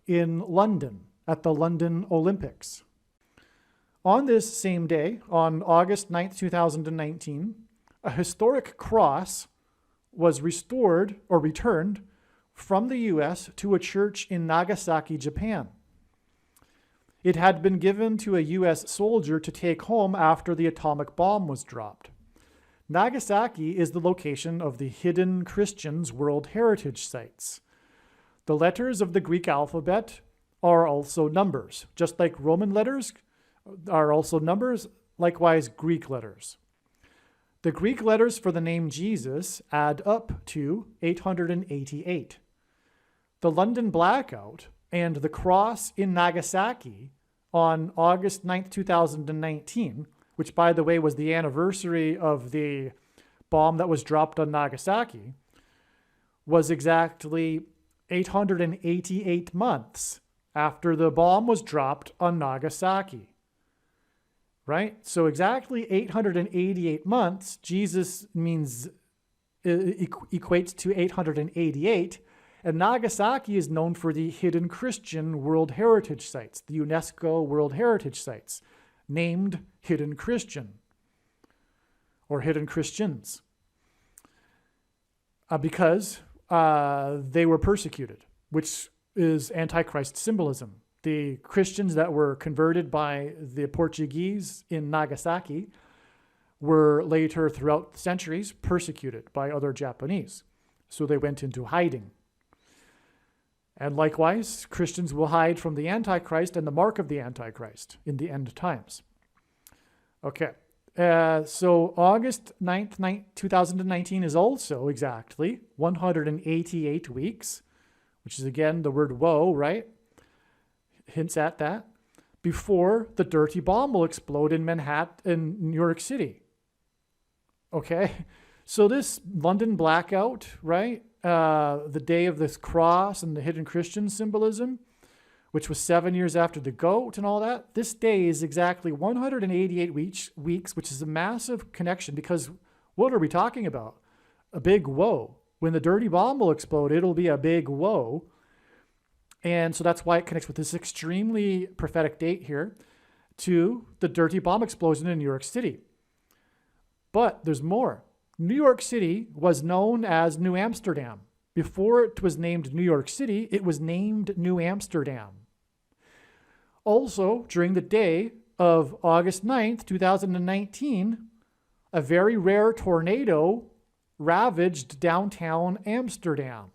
Speaker 1: in London at the London Olympics. On this same day, on August 9th, 2019, a historic cross was restored or returned from the US to a church in Nagasaki, Japan. It had been given to a US soldier to take home after the atomic bomb was dropped. Nagasaki is the location of the Hidden Christians World Heritage Sites. The letters of the Greek alphabet are also numbers. Just like Roman letters are also numbers, likewise Greek letters. The Greek letters for the name Jesus add up to 888. The London blackout and the cross in Nagasaki on August 9th, 2019, which, by the way, was the anniversary of the bomb that was dropped on Nagasaki, was exactly 888 months after the bomb was dropped on Nagasaki. Right? So exactly 888 months, Jesus means equates to 888, and Nagasaki is known for the Hidden Christian World Heritage Sites, the UNESCO World Heritage Sites, named Hidden Christian or Hidden Christians because they were persecuted, which is Antichrist symbolism. The Christians that were converted by the Portuguese in Nagasaki were later, throughout the centuries, persecuted by other Japanese. So they went into hiding. And likewise, Christians will hide from the Antichrist and the mark of the Antichrist in the end times. Okay, so August 9th, 2019 is also exactly 188 weeks, which is again the word woe, right? Hints at that, before the dirty bomb will explode in Manhattan, in New York City. Okay, so this London blackout, right? The day of this cross and the Hidden Christian symbolism, which was 7 years after the GOAT and all that, this day is exactly 188 weeks, which is a massive connection because what are we talking about? A big woe. When the dirty bomb will explode, it'll be a big woe. And so that's why it connects with this extremely prophetic date here to the dirty bomb explosion in New York City. But there's more. New York City was known as New Amsterdam. Before it was named New York City, it was named New Amsterdam. Also, during the day of August 9th, 2019, a very rare tornado ravaged downtown Amsterdam.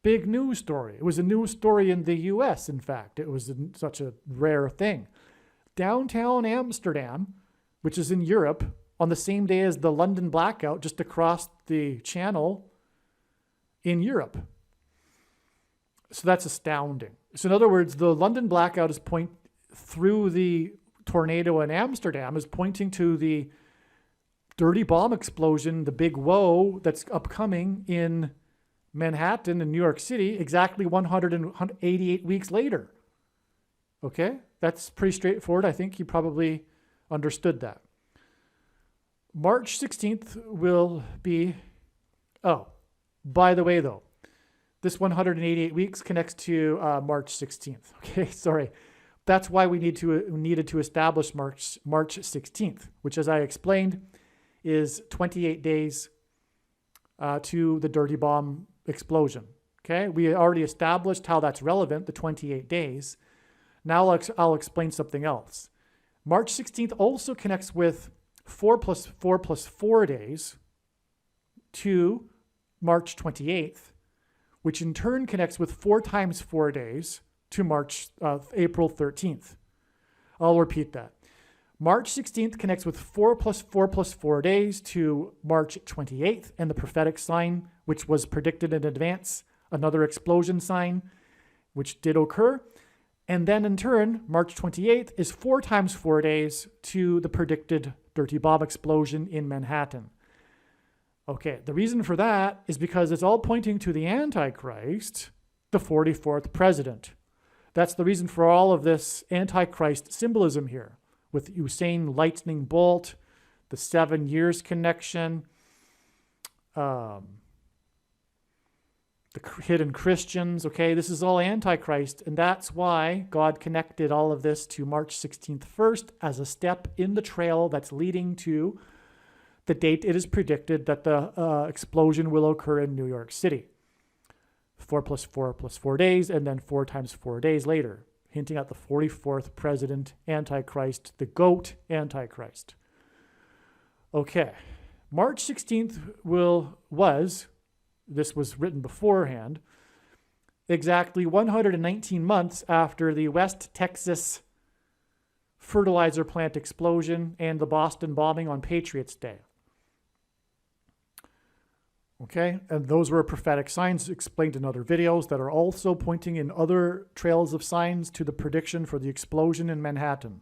Speaker 1: Big news story. It was a news story in the US, in fact. It was such a rare thing. Downtown Amsterdam, which is in Europe, on the same day as the London blackout, just across the channel in Europe. So that's astounding. So in other words, the London blackout is through the tornado in Amsterdam is pointing to the dirty bomb explosion, the big woe that's upcoming in Manhattan and New York City exactly 188 weeks later. Okay? That's pretty straightforward. I think you probably understood that. March 16th will be... Oh, by the way, though, this 188 weeks connects to March 16th. Okay, sorry. That's why we needed to establish March 16th, which, as I explained, is 28 days to the dirty bomb explosion. Okay, we already established how that's relevant, the 28 days. Now I'll explain something else. March 16th also connects with 4 plus 4 plus 4 days to March 28th, which in turn connects with 4 times 4 days to April 13th. I'll repeat that. March 16th connects with 4 plus 4 plus 4 days to March 28th and the prophetic sign, which was predicted in advance, another explosion sign, which did occur. And then in turn, March 28th is 4 times 4 days to the predicted dirty bomb explosion in Manhattan. Okay, the reason for that is because it's all pointing to the Antichrist, the 44th president. That's the reason for all of this Antichrist symbolism here, with Usain lightning bolt, the 7 years connection, the hidden Christians. Okay, this is all Antichrist, and that's why God connected all of this to March 16th first as a step in the trail that's leading to the date it is predicted that the explosion will occur in New York City. 4 plus 4 plus 4 days, and then 4 times 4 days later, hinting at the 44th president, Antichrist, the GOAT Antichrist. Okay, March 16th this was written beforehand, exactly 119 months after the West Texas fertilizer plant explosion and the Boston bombing on Patriots' Day. Okay, and those were prophetic signs explained in other videos that are also pointing in other trails of signs to the prediction for the explosion in Manhattan.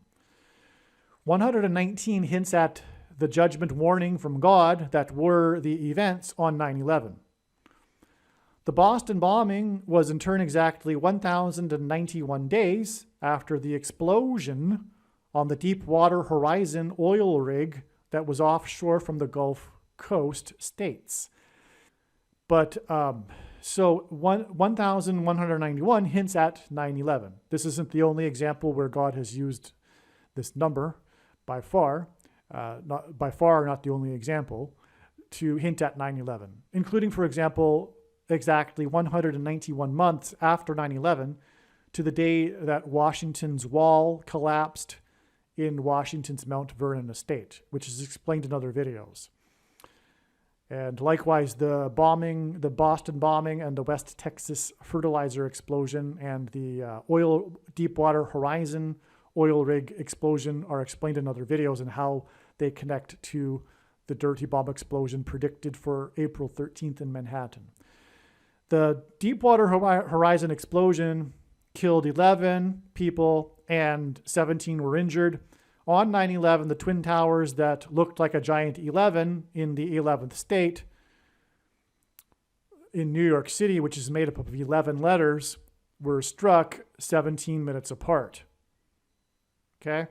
Speaker 1: 119 hints at the judgment warning from God that were the events on 9/11. The Boston bombing was in turn exactly 1,091 days after the explosion on the Deepwater Horizon oil rig that was offshore from the Gulf Coast states. But so 1,191 hints at 9/11. This isn't the only example where God has used this number by far, not the only example, to hint at 9/11, including, for example, exactly 191 months after 9/11 to the day that Washington's wall collapsed in Washington's Mount Vernon estate, which is explained in other videos. And likewise, the Boston bombing and the West Texas fertilizer explosion and the Deepwater Horizon oil rig explosion are explained in other videos and how they connect to the dirty bomb explosion predicted for April 13th in Manhattan. The Deepwater Horizon explosion killed 11 people and 17 were injured. On 9/11, the Twin Towers that looked like a giant 11 in the 11th state in New York City, which is made up of 11 letters, were struck 17 minutes apart. Okay?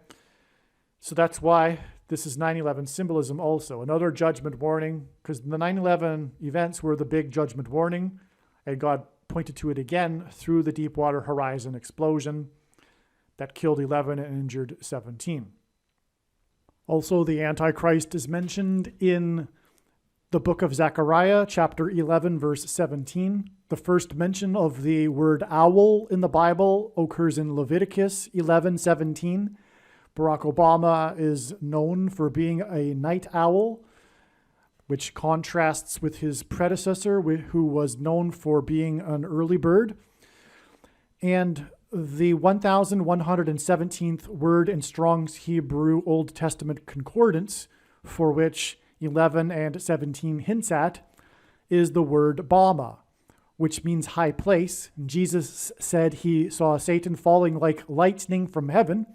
Speaker 1: So that's why this is 9/11 symbolism also. Another judgment warning, because the 9/11 events were the big judgment warning, and God pointed to it again through the Deepwater Horizon explosion that killed 11 and injured 17. Also, the Antichrist is mentioned in the book of Zechariah, chapter 11, verse 17. The first mention of the word owl in the Bible occurs in Leviticus 11:17. Barack Obama is known for being a night owl, which contrasts with his predecessor, who was known for being an early bird. And the 1117th word in Strong's Hebrew Old Testament Concordance, for which 11 and 17 hints at, is the word Bama, which means high place. Jesus said he saw Satan falling like lightning from heaven,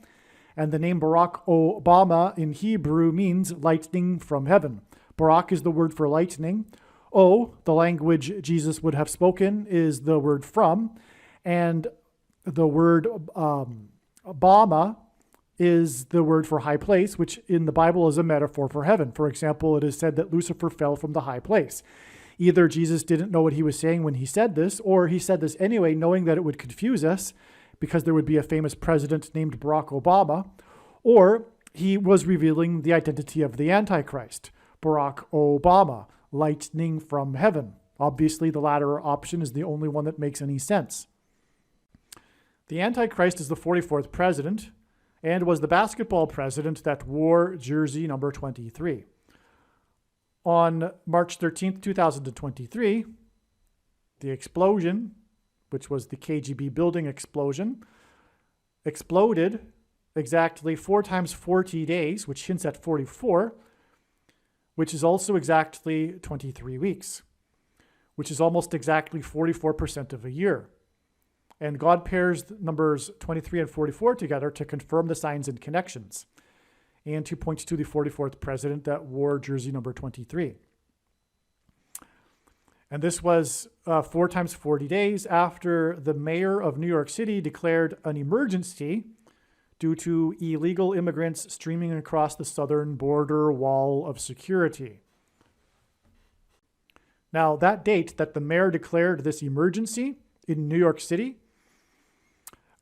Speaker 1: and the name Barack Obama in Hebrew means lightning from heaven. Barak is the word for lightning. O, the language Jesus would have spoken, is the word from, and the word Bama is the word for high place, which in the Bible is a metaphor for heaven. For example, it is said that Lucifer fell from the high place. Either Jesus didn't know what he was saying when he said this, or he said this anyway, knowing that it would confuse us because there would be a famous president named Barack Obama, or he was revealing the identity of the Antichrist, Barack Obama, lightning from heaven. Obviously, the latter option is the only one that makes any sense. The Antichrist is the 44th president and was the basketball president that wore jersey number 23. On March 13th, 2023, the explosion, which was the KGB building explosion, exploded exactly 4 times 40 days, which hints at 44, which is also exactly 23 weeks, which is almost exactly 44% of a year. And God pairs numbers 23 and 44 together to confirm the signs and connections, and to point to the 44th president that wore jersey number 23. And this was 4 times 40 days after the mayor of New York City declared an emergency due to illegal immigrants streaming across the southern border wall of security. Now, that date that the mayor declared this emergency in New York City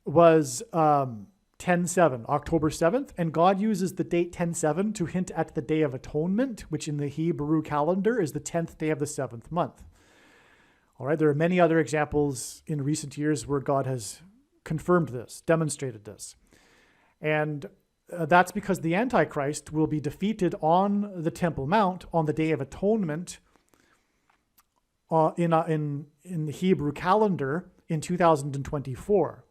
Speaker 1: was 10/7, October 7th, and God uses the date 10/7 to hint at the Day of Atonement, which in the Hebrew calendar is the 10th day of the 7th month. All right, there are many other examples in recent years where God has confirmed this, demonstrated this. And that's because the Antichrist will be defeated on the Temple Mount on the Day of Atonement in the Hebrew calendar in 2024,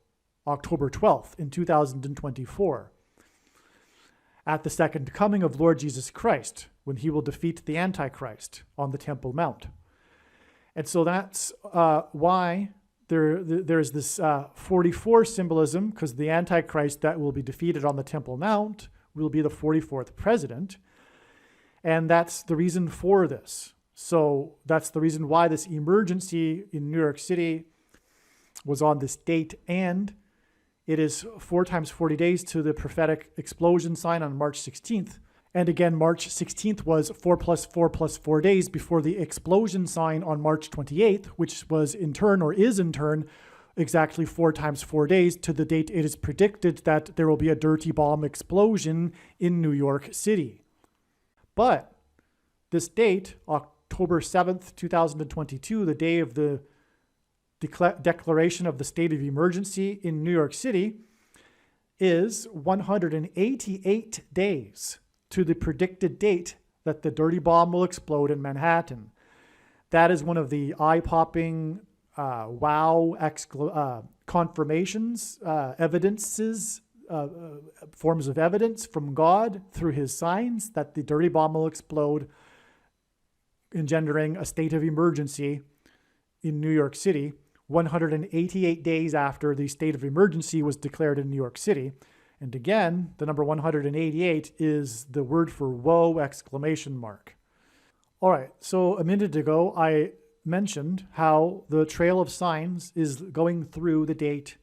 Speaker 1: October 12th in 2024, at the second coming of Lord Jesus Christ, when he will defeat the Antichrist on the Temple Mount. And so that's why there's this 44 symbolism, because the Antichrist that will be defeated on the Temple Mount will be the 44th president. And that's the reason for this. So that's the reason why this emergency in New York City was on this date. And it is 4 times 40 days to the prophetic explosion sign on March 16th. And again, March 16th was 4 plus 4 plus 4 days before the explosion sign on March 28th, which was in turn, or is in turn, exactly 4 times 4 days to the date it is predicted that there will be a dirty bomb explosion in New York City. But this date, October 7th, 2022, the day of the declaration of the state of emergency in New York City, is 188 days to the predicted date that the dirty bomb will explode in Manhattan. That is one of the eye-popping confirmations, evidences, forms of evidence from God through his signs that the dirty bomb will explode, engendering a state of emergency in New York City, 188 days after the state of emergency was declared in New York City. And again, the number 188 is the word for woe, exclamation mark. All right, so a minute ago, I mentioned how the trail of signs is going through the date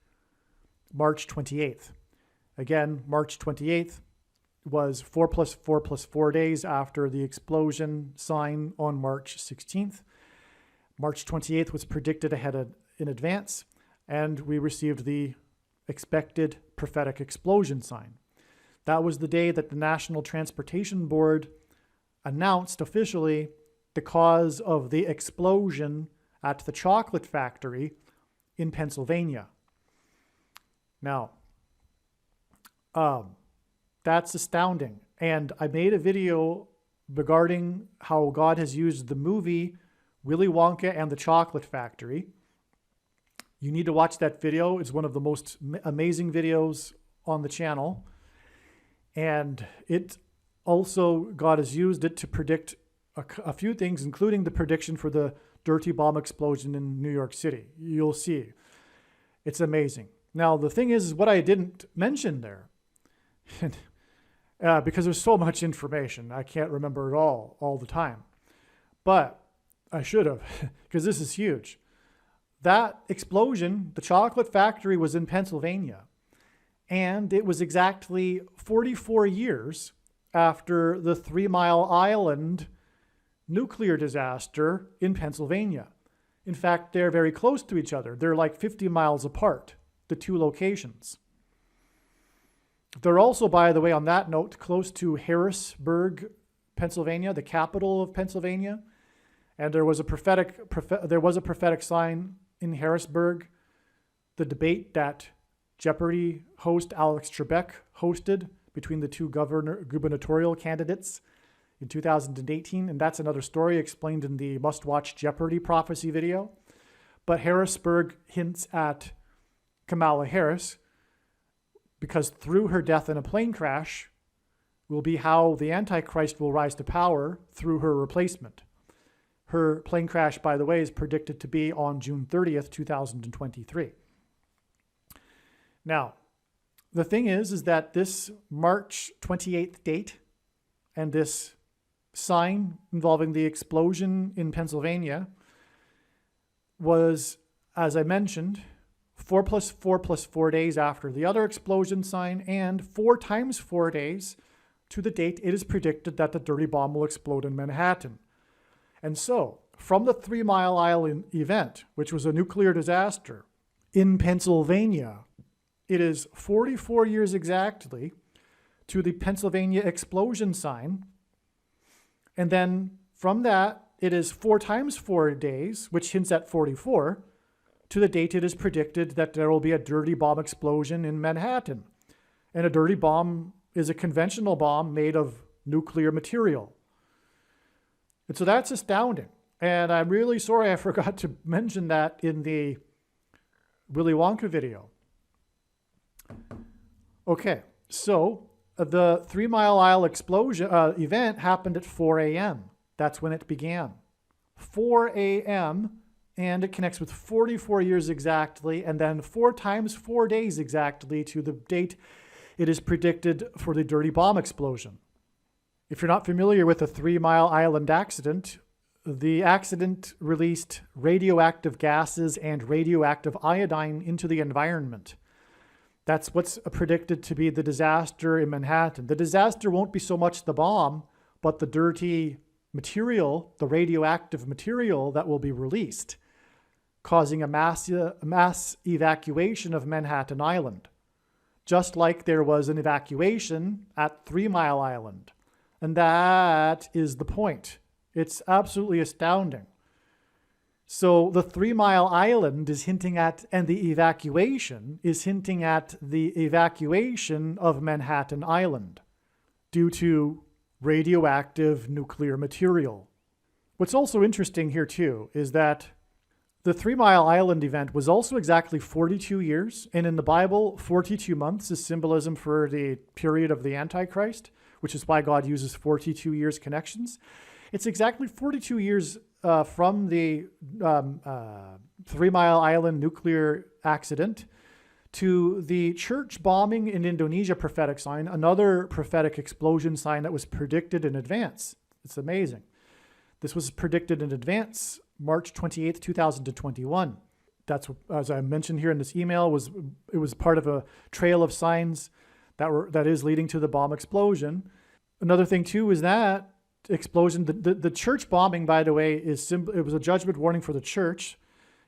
Speaker 1: March 28th. Again, March 28th was 4 plus 4 plus 4 days after the explosion sign on March 16th. March 28th was predicted in advance, and we received the expected prophetic explosion sign. That was the day that the National Transportation Board announced officially the cause of the explosion at the chocolate factory in Pennsylvania. Now, that's astounding. And I made a video regarding how God has used the movie Willy Wonka and the Chocolate Factory. You need to watch that video. It's one of the most amazing videos on the channel. And it also, God has used it to predict a few things, including the prediction for the dirty bomb explosion in New York City. You'll see. It's amazing. Now, the thing is what I didn't mention there, because there's so much information, I can't remember it all the time. But I should have, because this is huge. That explosion, the chocolate factory, was in Pennsylvania. And it was exactly 44 years after the 3 Mile Island nuclear disaster in Pennsylvania. In fact, they're very close to each other. They're like 50 miles apart, the two locations. They're also, by the way, on that note, close to Harrisburg, Pennsylvania, the capital of Pennsylvania. And there was a prophetic sign in Harrisburg, the debate that Jeopardy host Alex Trebek hosted between the two gubernatorial candidates in 2018. And that's another story explained in the must-watch Jeopardy prophecy video. But Harrisburg hints at Kamala Harris because through her death in a plane crash will be how the Antichrist will rise to power through her replacement. Her plane crash, by the way, is predicted to be on June 30th, 2023. Now, the thing is that this March 28th date and this sign involving the explosion in Pennsylvania was, as I mentioned, 4 + 4 + 4 days after the other explosion sign and 4 times 4 days to the date it is predicted that the dirty bomb will explode in Manhattan. And so, from the 3 Mile Island event, which was a nuclear disaster in Pennsylvania, it is 44 years exactly to the Pennsylvania explosion sign. And then from that, it is 4 times 4 days, which hints at 44, to the date it is predicted that there will be a dirty bomb explosion in Manhattan. And a dirty bomb is a conventional bomb made of nuclear material. And so that's astounding. And I'm really sorry I forgot to mention that in the Willy Wonka video. Okay, so the 3 Mile Island explosion event happened at 4 a.m. That's when it began. 4 a.m., and it connects with 44 years exactly, and then 4 times 4 days exactly to the date it is predicted for the dirty bomb explosion. If you're not familiar with the 3 Mile Island accident, the accident released radioactive gases and radioactive iodine into the environment. That's what's predicted to be the disaster in Manhattan. The disaster won't be so much the bomb, but the dirty material, the radioactive material that will be released, causing a mass evacuation of Manhattan Island, just like there was an evacuation at 3 Mile Island. And that is the point. It's absolutely astounding. So the 3 Mile Island is hinting at, and the evacuation is hinting at the evacuation of Manhattan Island due to radioactive nuclear material. What's also interesting here too is that the 3 Mile Island event was also exactly 42 years, and in the Bible, 42 months is symbolism for the period of the Antichrist, which is why God uses 42 years connections. It's exactly 42 years from the 3 Mile Island nuclear accident to the church bombing in Indonesia prophetic sign, another prophetic explosion sign that was predicted in advance. It's amazing. This was predicted in advance, March 28th, 2021. That's, as I mentioned here in this email, it was part of a trail of signs that is leading to the bomb explosion. Another thing too is that explosion, the church bombing, by the way, it was a judgment warning for the church.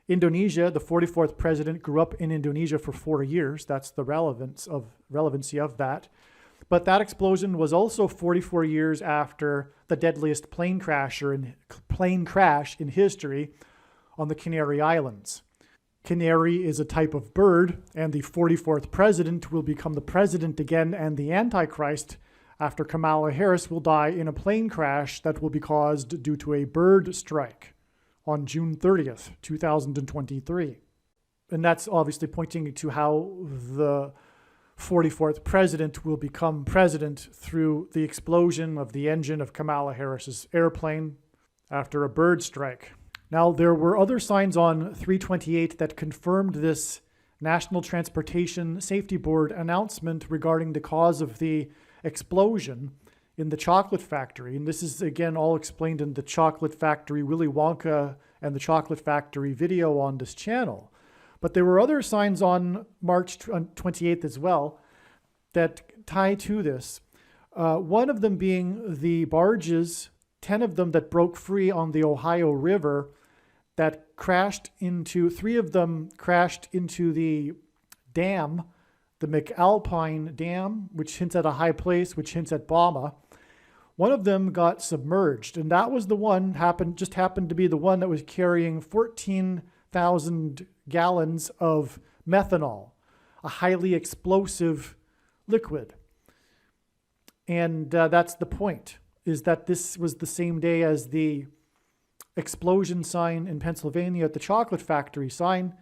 Speaker 1: Indonesia, the 44th president grew up in Indonesia for 4 years. That's the relevancy of that. But that explosion was also 44 years after the deadliest plane crash in history on the Canary Islands. Canary is a type of bird, and the 44th president will become the president again and the Antichrist after Kamala Harris will die in a plane crash that will be caused due to a bird strike on June 30th, 2023. And that's obviously pointing to how the 44th president will become president through the explosion of the engine of Kamala Harris's airplane after a bird strike. Now, there were other signs on 3/28 that confirmed this National Transportation Safety Board announcement regarding the cause of the explosion in the chocolate factory. And this is, again, all explained in the Chocolate Factory, Willy Wonka and the Chocolate Factory video on this channel. But there were other signs on March 28th as well that tie to this. One of them being the barges, 10 of them that broke free on the Ohio River that crashed into, 3 of them crashed into the dam, the McAlpine Dam, which hints at a high place, which hints at Bama. One of them got submerged, and that was the one happened to be the one that was carrying 14,000 gallons of methanol, a highly explosive liquid. And that's the point, is that this was the same day as the explosion sign in Pennsylvania at the chocolate factory sign.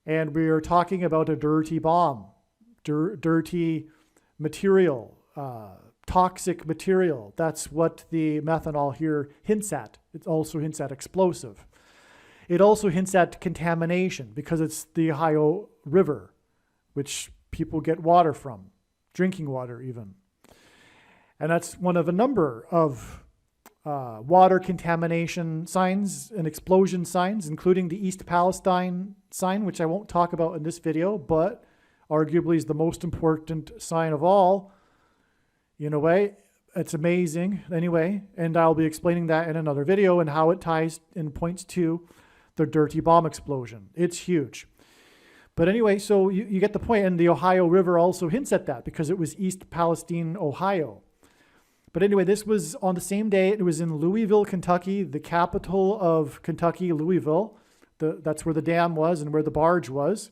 Speaker 1: And we are talking about a dirty bomb, dirty material, toxic material. That's what the methanol here hints at. It also hints at explosive. It also hints at contamination because it's the Ohio River, which people get water from, drinking water even. And that's one of a number of water contamination signs and explosion signs, including the East Palestine sign, which I won't talk about in this video, but arguably is the most important sign of all. In a way, it's amazing anyway, and I'll be explaining that in another video and how it ties and points to the dirty bomb explosion. It's huge. But anyway, so you get the point, and the Ohio River also hints at that because it was East Palestine, Ohio. But anyway, this was on the same day. It was in Louisville, Kentucky, the capital of Kentucky, Louisville. That's where the dam was and where the barge was.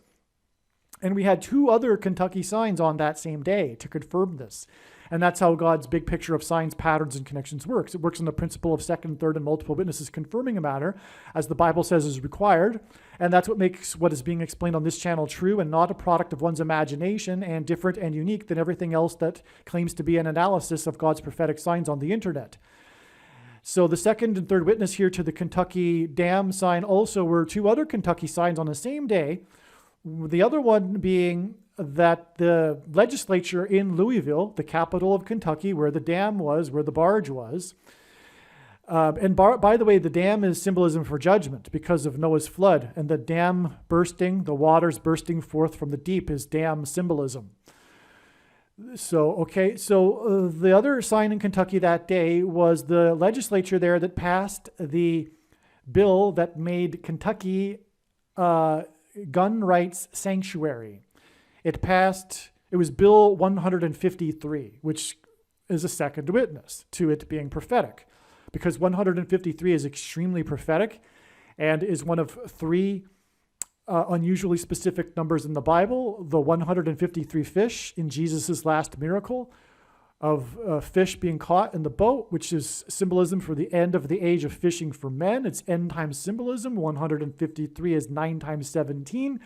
Speaker 1: And we had two other Kentucky signs on that same day to confirm this. And that's how God's big picture of signs, patterns, and connections works. It works on the principle of second, third, and multiple witnesses confirming a matter, as the Bible says is required. And that's what makes what is being explained on this channel true and not a product of one's imagination and different and unique than everything else that claims to be an analysis of God's prophetic signs on the internet. So the second and third witness here to the Kentucky dam sign also were two other Kentucky signs on the same day. The other one being that the legislature in Louisville, the capital of Kentucky, where the dam was, where the barge was, by the way, the dam is symbolism for judgment because of Noah's flood, and the dam bursting, the waters bursting forth from the deep is dam symbolism. So the other sign in Kentucky that day was the legislature there that passed the bill that made Kentucky gun rights sanctuary. It was Bill 153, which is a second witness to it being prophetic, because 153 is extremely prophetic and is one of three unusually specific numbers in the Bible. The 153 fish in Jesus' last miracle of fish being caught in the boat, which is symbolism for the end of the age of fishing for men. It's end time symbolism. 153 is 9 times 17.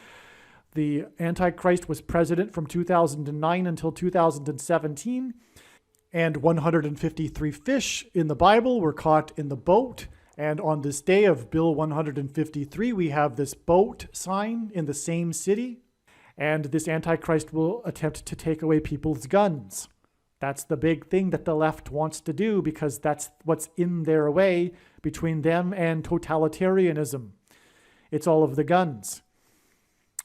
Speaker 1: The Antichrist was president from 2009 until 2017. And 153 fish in the Bible were caught in the boat. And on this day of Bill 153, we have this boat sign in the same city. And this Antichrist will attempt to take away people's guns. That's the big thing that the left wants to do, because that's what's in their way between them and totalitarianism. It's all of the guns.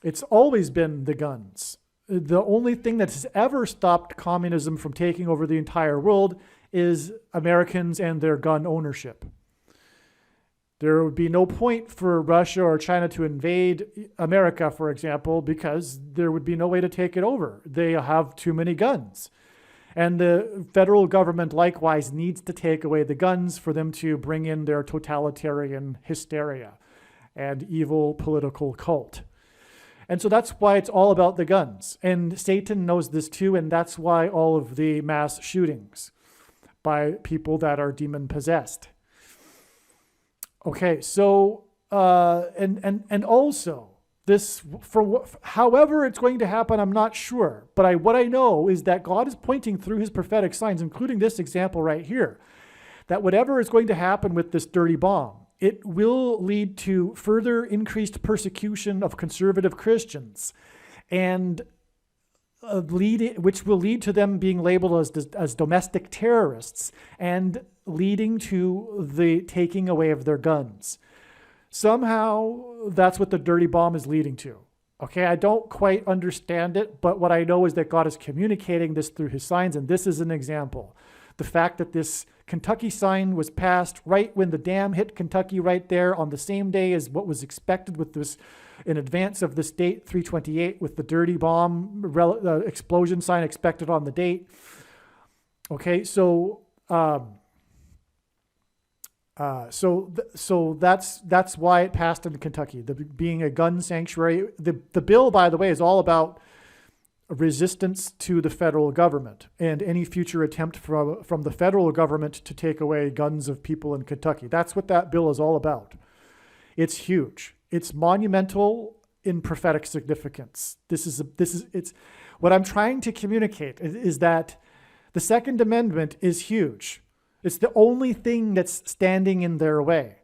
Speaker 1: It's always been the guns. The only thing that has ever stopped communism from taking over the entire world is Americans and their gun ownership. There would be no point for Russia or China to invade America, for example, because there would be no way to take it over. They have too many guns. And the federal government likewise needs to take away the guns for them to bring in their totalitarian hysteria and evil political cult. And so that's why it's all about the guns. And Satan knows this too, and that's why all of the mass shootings by people that are demon-possessed. Okay, so, and also, this, however it's going to happen, I'm not sure. But what I know is that God is pointing through his prophetic signs, including this example right here, that whatever is going to happen with this dirty bomb, it will lead to further increased persecution of conservative Christians, and which will lead to them being labeled as domestic terrorists and leading to the taking away of their guns. Somehow, that's what the dirty bomb is leading to. Okay, I don't quite understand it, but what I know is that God is communicating this through his signs, and this is an example. The fact that this Kentucky sign was passed right when the dam hit Kentucky, right there on the same day as what was expected with this, in advance of this date, 328, with the dirty bomb explosion sign expected on the date. Okay, so So that's why it passed in Kentucky. Being a gun sanctuary. The bill, by the way, is all about resistance to the federal government and any future attempt from the federal government to take away guns of people in Kentucky. That's what that bill is all about. It's huge. It's monumental in prophetic significance. It's what I'm trying to communicate is that the Second Amendment is huge. It's the only thing that's standing in their way.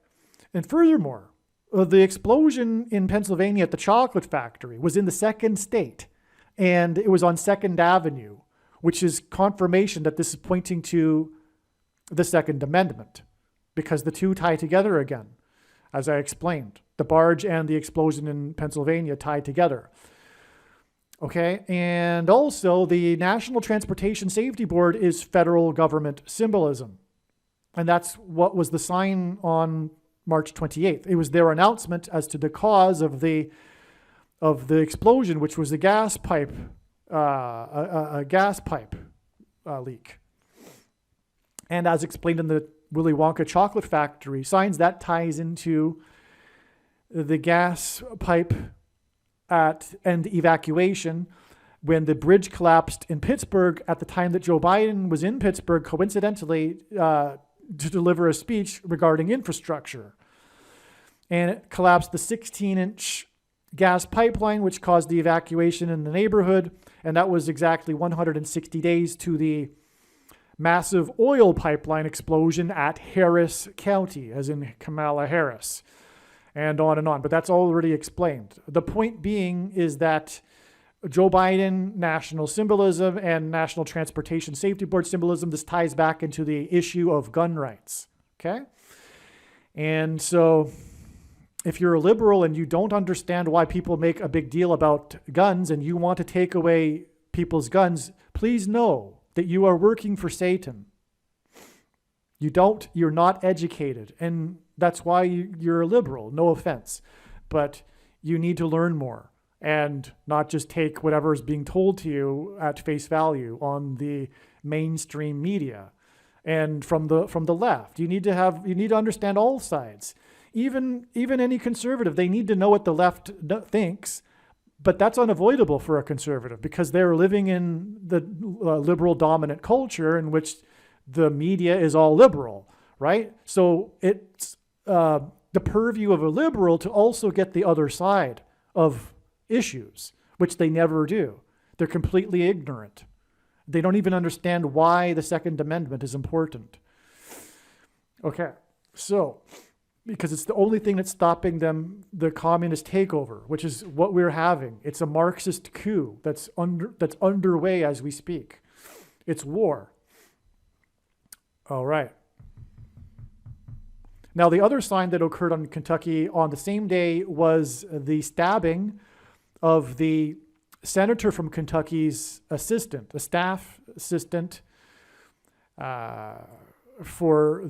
Speaker 1: And furthermore, the explosion in Pennsylvania at the chocolate factory was in the second state, and it was on 2nd Avenue, which is confirmation that this is pointing to the Second Amendment, because the two tie together again, as I explained. The barge and the explosion in Pennsylvania tie together. Okay, and also the National Transportation Safety Board is federal government symbolism. And that's what was the sign on March 28th. It was their announcement as to the cause of the explosion, which was a gas pipe leak. And as explained in the Willy Wonka chocolate factory signs, that ties into the gas pipe and evacuation when the bridge collapsed in Pittsburgh at the time that Joe Biden was in Pittsburgh, coincidentally, to deliver a speech regarding infrastructure. And it collapsed the 16-inch gas pipeline, which caused the evacuation in the neighborhood. And that was exactly 160 days to the massive oil pipeline explosion at Harris County, as in Kamala Harris, and on and on. But that's already explained. The point being is that Joe Biden, national symbolism, and National Transportation Safety Board symbolism, this ties back into the issue of gun rights, okay? And so if you're a liberal and you don't understand why people make a big deal about guns and you want to take away people's guns, please know that you are working for Satan. You're not educated, and that's why you're a liberal, no offense, but you need to learn more and not just take whatever is being told to you at face value on the mainstream media and from the left. You need to understand all sides. Even any conservative, they need to know what the left thinks, but that's unavoidable for a conservative because they're living in the liberal dominant culture in which the media is all liberal, right? So it's the purview of a liberal to also get the other side of issues, which they never do. They're completely ignorant. They don't even understand why the Second Amendment is important. Okay, so because it's the only thing that's stopping them, the communist takeover, which is what we're having. It's a Marxist coup that's underway as we speak. It's war. All right. Now, the other sign that occurred in Kentucky on the same day was the stabbing of the senator from Kentucky's assistant, a staff assistant for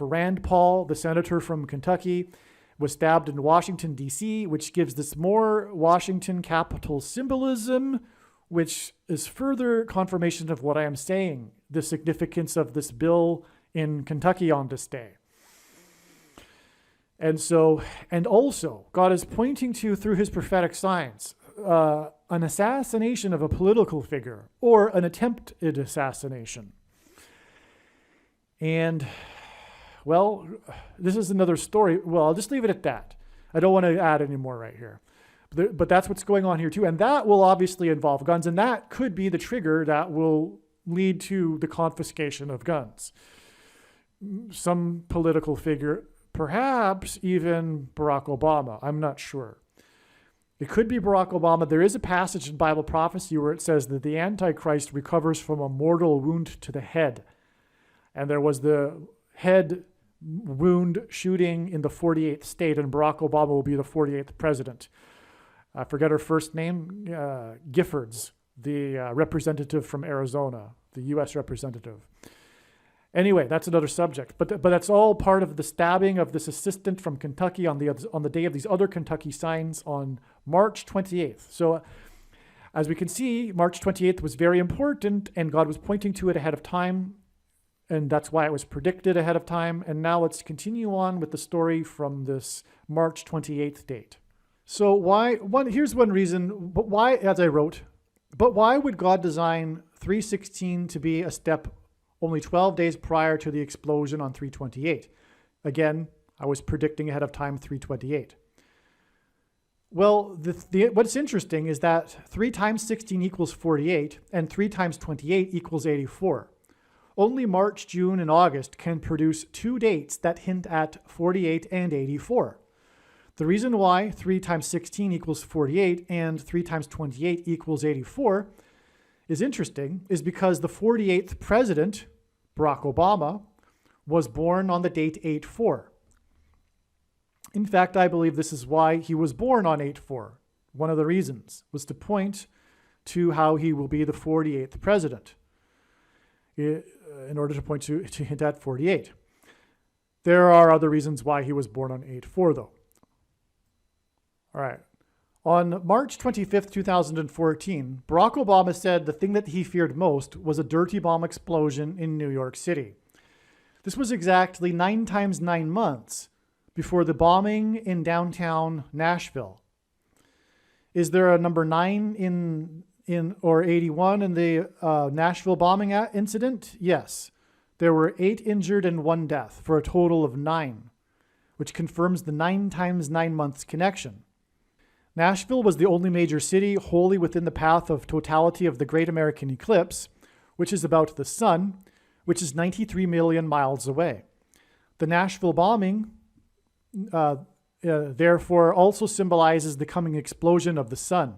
Speaker 1: Rand Paul, the senator from Kentucky, was stabbed in Washington, D.C., which gives this more Washington Capitol symbolism, which is further confirmation of what I am saying, the significance of this bill in Kentucky on this day. And also, God is pointing to, through his prophetic signs, an assassination of a political figure or an attempted assassination. And, well, this is another story. Well, I'll just leave it at that. I don't want to add any more right here. But that's what's going on here too. And that will obviously involve guns. And that could be the trigger that will lead to the confiscation of guns. Some political figure, perhaps even Barack Obama. I'm not sure. It could be Barack Obama. There is a passage in Bible prophecy where it says that the Antichrist recovers from a mortal wound to the head. And there was the head wound shooting in the 48th state, and Barack Obama will be the 48th president. I forget her first name, Giffords, the representative from Arizona, the U.S. representative. Anyway, that's another subject. But that's all part of the stabbing of this assistant from Kentucky on the day of these other Kentucky signs on March 28th. So as we can see, March 28th was very important, and God was pointing to it ahead of time. and that's why it was predicted ahead of time. And now let's continue on with the story from this March 28th date. So here's one reason, but why, as I wrote, but why would God design 316 to be a step only 12 days prior to the explosion on 328? Again, I was predicting ahead of time 328. Well, what's interesting is that 3 times 16 equals 48, and 3 times 28 equals 84. Only March, June, and August can produce 2 dates that hint at 48 and 84. The reason why 3 times 16 equals 48 and 3 times 28 equals 84 is interesting, is because the 48th president, Barack Obama, was born on the date 8/4. In fact, I believe this is why he was born on 8/4. One of the reasons was to point to how he will be the 48th president, in order to point to hint at 48. There are other reasons why he was born on 8/4, though. All right. On March 25th, 2014, Barack Obama said the thing that he feared most was a dirty bomb explosion in New York City. This was exactly 9 times 9 months before the bombing in downtown Nashville. Is there a number 9 or 81 in the Nashville bombing incident? Yes. There were 8 injured and 1 death for a total of 9, which confirms the 9 times 9 months connection. Nashville was the only major city wholly within the path of totality of the Great American Eclipse, which is about the sun, which is 93 million miles away. The Nashville bombing therefore also symbolizes the coming explosion of the sun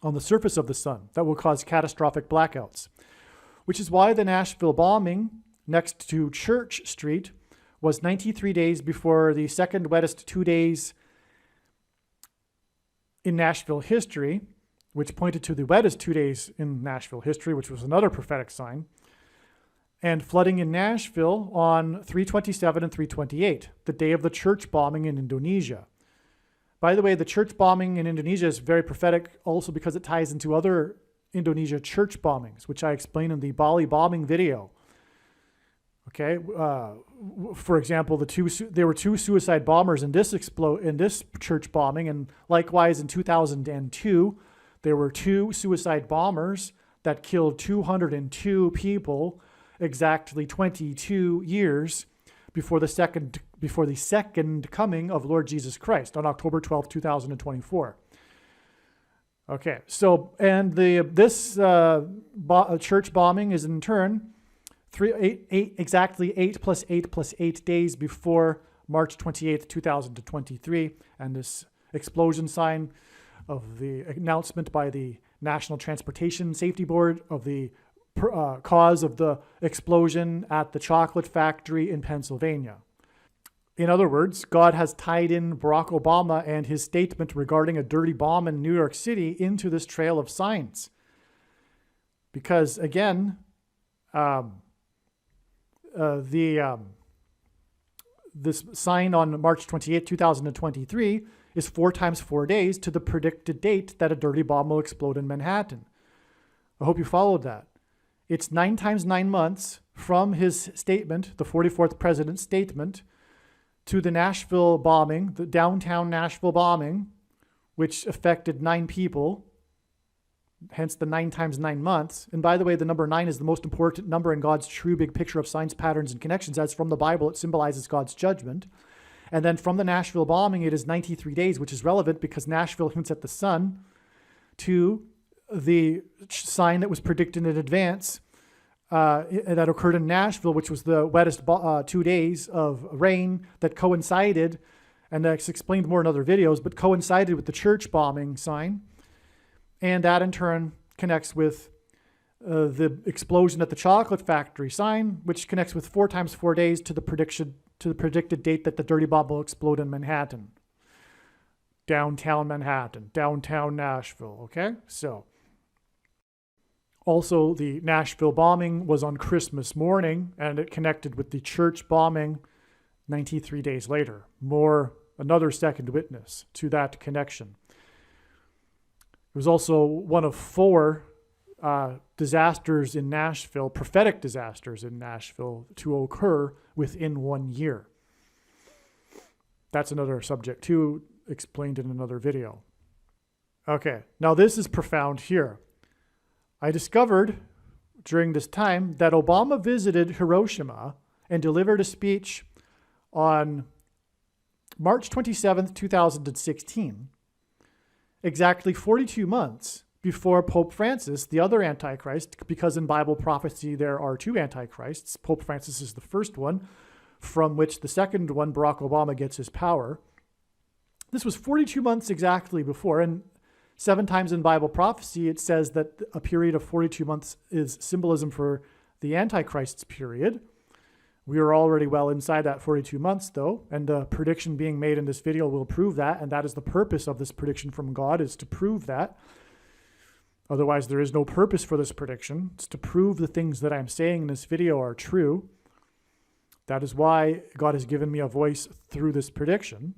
Speaker 1: on the surface of the sun that will cause catastrophic blackouts, which is why the Nashville bombing next to Church Street was 93 days before the second wettest 2 days in Nashville history, which pointed to the wettest 2 days in Nashville history, which was another prophetic sign, and flooding in Nashville on 327 and 328, the day of the church bombing in Indonesia. By the way, the church bombing in Indonesia is very prophetic also because it ties into other Indonesia church bombings, which I explained in the Bali bombing video. Okay, for example, there were 2 suicide bombers in this church bombing, and likewise in 2002, there were 2 suicide bombers that killed 202 people exactly 22 years before the second coming of Lord Jesus Christ on October 12, 2024. Okay, so and this church bombing is in turn exactly 8 plus 8 plus 8 days before March 28th, 2023, and this explosion sign of the announcement by the National Transportation Safety Board of the cause of the explosion at the chocolate factory in Pennsylvania. In other words, God has tied in Barack Obama and his statement regarding a dirty bomb in New York City into this trail of signs. Because again, this sign on March 28, 2023 is 4 times 4 days to the predicted date that a dirty bomb will explode in Manhattan. I hope you followed that. It's 9 times 9 months from his statement, the 44th president's statement, to the Nashville bombing, the downtown Nashville bombing, which affected 9 people, hence the 9 times 9 months. And by the way, the number 9 is the most important number in God's true big picture of signs, patterns, and connections. As from the Bible, it symbolizes God's judgment. And then from the Nashville bombing, it is 93 days, which is relevant because Nashville hints at the sun, to the sign that was predicted in advance that occurred in Nashville, which was the wettest 2 days of rain that coincided, and that's explained more in other videos, but coincided with the church bombing sign. And that in turn connects with the explosion at the chocolate factory sign, which connects with 4 times 4 days to the predicted date that the dirty bomb will explode in Manhattan. Downtown Manhattan, downtown Nashville, okay? So, also the Nashville bombing was on Christmas morning, and it connected with the church bombing 93 days later. Another second witness to that connection. It was also one of 4 disasters in Nashville, prophetic disasters in Nashville, to occur within 1 year. That's another subject too, explained in another video. Okay, now this is profound here. I discovered during this time that Obama visited Hiroshima and delivered a speech on March 27th, 2016, exactly 42 months before Pope Francis, the other Antichrist, because in Bible prophecy there are two Antichrists. Pope Francis is the first one, from which the second one, Barack Obama, gets his power. This was 42 months exactly before, and 7 times in Bible prophecy it says that a period of 42 months is symbolism for the Antichrist's period. We are already well inside that 42 months, though, and the prediction being made in this video will prove that, and that is the purpose of this prediction from God, is to prove that. Otherwise, there is no purpose for this prediction. It's to prove the things that I'm saying in this video are true. That is why God has given me a voice through this prediction.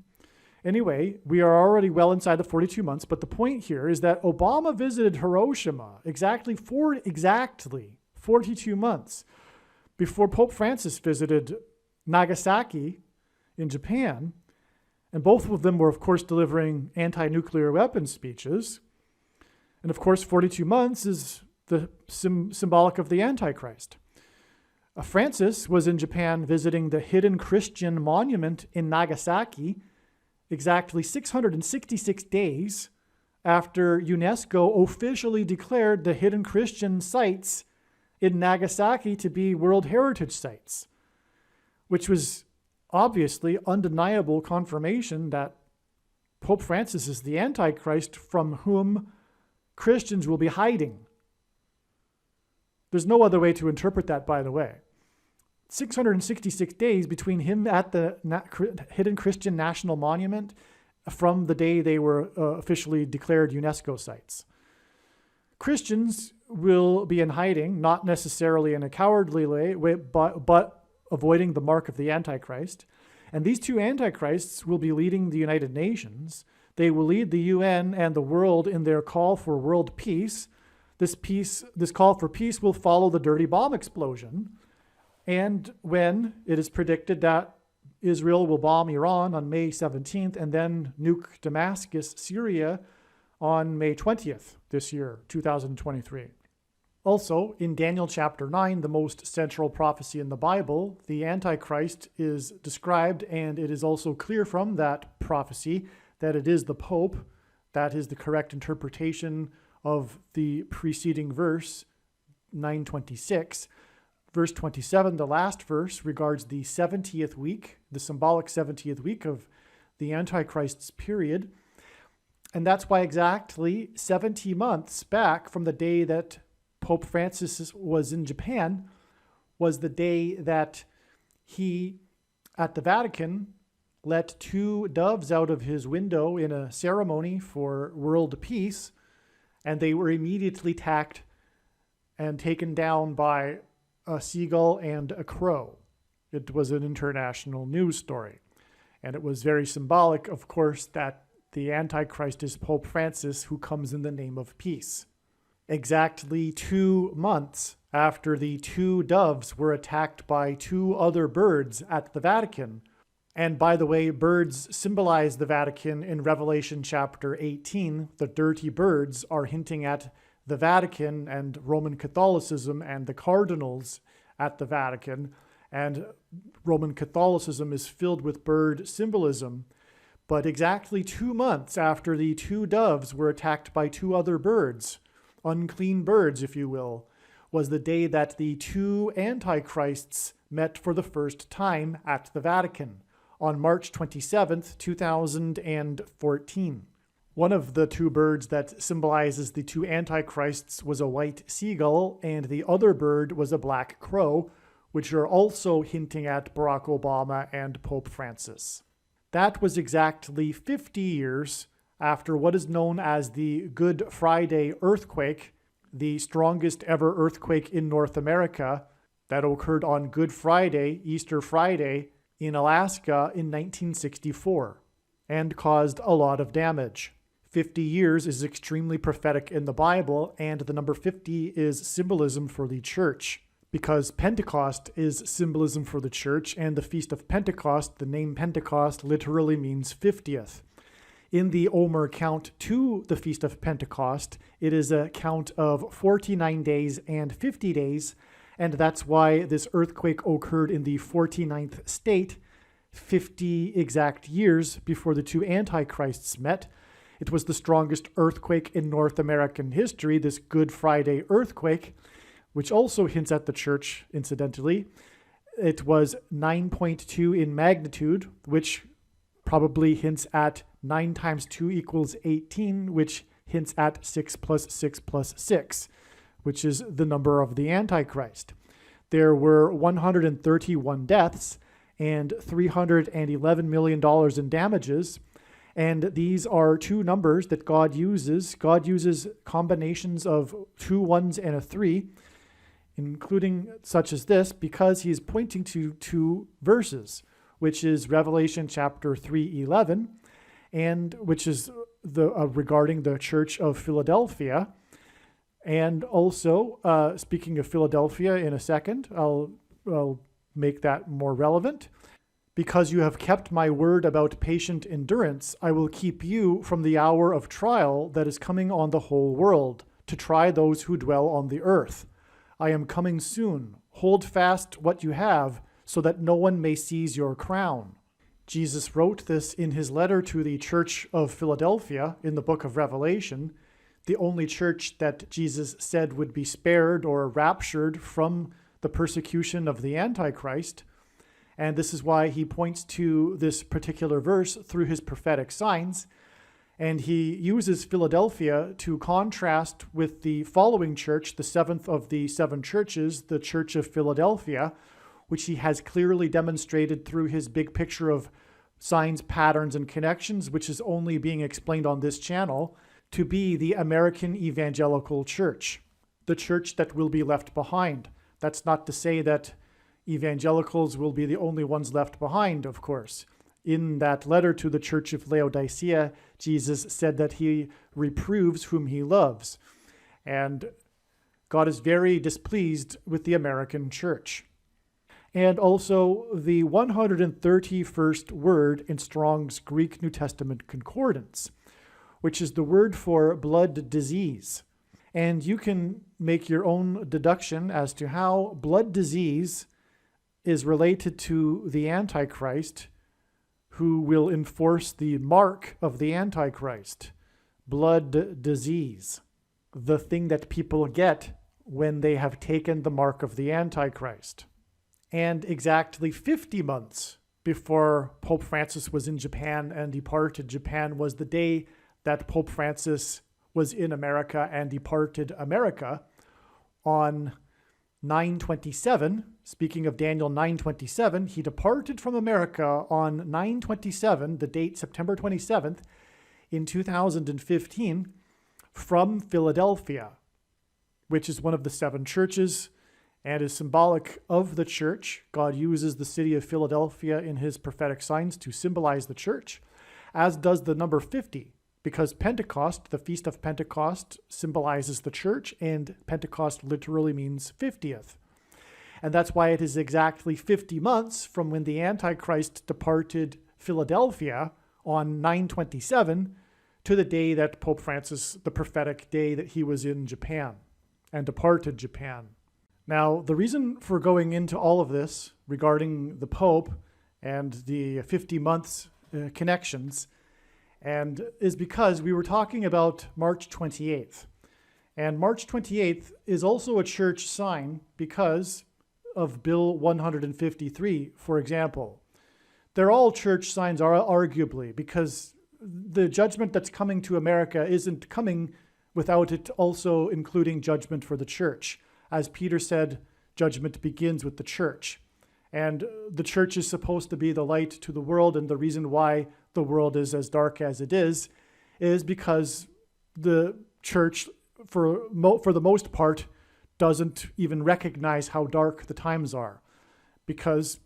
Speaker 1: Anyway, we are already well inside the 42 months, but the point here is that Obama visited Hiroshima exactly 42 months before Pope Francis visited Nagasaki in Japan, and both of them were, of course, delivering anti-nuclear weapons speeches. And of course, 42 months is the symbolic of the Antichrist. Francis was in Japan visiting the hidden Christian monument in Nagasaki exactly 666 days after UNESCO officially declared the hidden Christian sites in Nagasaki to be World Heritage Sites, which was obviously undeniable confirmation that Pope Francis is the Antichrist from whom Christians will be hiding. There's no other way to interpret that, by the way. 666 days between him at the Hidden Christian National Monument from the day they were officially declared UNESCO sites. Christians will be in hiding, not necessarily in a cowardly way, but avoiding the mark of the Antichrist. And these two Antichrists will be leading the United Nations. They will lead the UN and the world in their call for world peace. This call for peace will follow the dirty bomb explosion. And when it is predicted that Israel will bomb Iran on May 17th and then nuke Damascus, Syria on May 20th this year, 2023. Also, in Daniel chapter 9, the most central prophecy in the Bible, the Antichrist is described, and it is also clear from that prophecy that it is the Pope. That is the correct interpretation of the preceding verse, 9:26. Verse 27, the last verse, regards the 70th week, the symbolic 70th week of the Antichrist's period. And that's why exactly 70 months back from the day that Pope Francis was in Japan was the day that he, at the Vatican, let 2 doves out of his window in a ceremony for world peace, and they were immediately attacked and taken down by a seagull and a crow. It was an international news story. And it was very symbolic, of course, that the Antichrist is Pope Francis, who comes in the name of peace. Exactly 2 months after the 2 doves were attacked by 2 other birds at the Vatican. And by the way, birds symbolize the Vatican in Revelation chapter 18. The dirty birds are hinting at the Vatican and Roman Catholicism and the cardinals at the Vatican. And Roman Catholicism is filled with bird symbolism. But exactly 2 months after the 2 doves were attacked by 2 other birds, unclean birds, if you will, was the day that the 2 Antichrists met for the first time at the Vatican on March 27th, 2014. One of the 2 birds that symbolizes the 2 Antichrists was a white seagull, and the other bird was a black crow, which are also hinting at Barack Obama and Pope Francis. That was exactly 50 years after what is known as the Good Friday earthquake, the strongest ever earthquake in North America that occurred on Good Friday, Easter Friday, in Alaska in 1964 and caused a lot of damage. 50 years is extremely prophetic in the Bible, and the number 50 is symbolism for the church, because Pentecost is symbolism for the church, and the Feast of Pentecost, the name Pentecost, literally means 50th. In the Omer count to the Feast of Pentecost, it is a count of 49 days and 50 days, and that's why this earthquake occurred in the 49th state, 50 exact years before the two antichrists met. It was the strongest earthquake in North American history, this Good Friday earthquake, which also hints at the church, incidentally. It was 9.2 in magnitude, which probably hints at 9 times 2 equals 18, which hints at 6 plus 6 plus 6, which is the number of the Antichrist. There were 131 deaths and $311 million in damages. And these are two numbers that God uses. God uses combinations of 2 1s and a 3, including such as this, because he is pointing to 2 verses, which is Revelation chapter 3:11, and which is regarding the Church of Philadelphia. And also, speaking of Philadelphia in a second, I'll make that more relevant. Because you have kept my word about patient endurance, I will keep you from the hour of trial that is coming on the whole world, to try those who dwell on the earth. I am coming soon. Hold fast what you have, so that no one may seize your crown. Jesus wrote this in his letter to the Church of Philadelphia in the book of Revelation, the only church that Jesus said would be spared or raptured from the persecution of the Antichrist. And this is why he points to this particular verse through his prophetic signs. And he uses Philadelphia to contrast with the following church, the 7th of the 7 churches, the Church of Philadelphia, which he has clearly demonstrated through his big picture of signs, patterns, and connections, which is only being explained on this channel, to be the American Evangelical Church, the church that will be left behind. That's not to say that evangelicals will be the only ones left behind, of course. In that letter to the Church of Laodicea, Jesus said that he reproves whom he loves. And God is very displeased with the American church. And also the 131st word in Strong's Greek New Testament Concordance, which is the word for blood disease. And you can make your own deduction as to how blood disease is related to the Antichrist, who will enforce the mark of the Antichrist, blood disease, the thing that people get when they have taken the mark of the Antichrist. And exactly 50 months before Pope Francis was in Japan and departed Japan was the day that Pope Francis was in America and departed America on 9/27. Speaking of Daniel 9/27, he departed from America on 9/27, the date September 27th, in 2015, from Philadelphia, which is one of the 7 churches and is symbolic of the church. God uses the city of Philadelphia in his prophetic signs to symbolize the church, as does the number 50, because Pentecost, the Feast of Pentecost, symbolizes the church, and Pentecost literally means 50th. And that's why it is exactly 50 months from when the Antichrist departed Philadelphia on 9/27 to the day that Pope Francis, the prophetic day that he was in Japan and departed Japan. Now, the reason for going into all of this regarding the Pope and the 50 months connections and is because we were talking about March 28th. And March 28th is also a church sign because of Bill 153, for example. They're all church signs, arguably, because the judgment that's coming to America isn't coming without it also including judgment for the church. As Peter said, judgment begins with the church. And the church is supposed to be the light to the world, and the reason why the world is as dark as it is because the church, for the most part, doesn't even recognize how dark the times are because,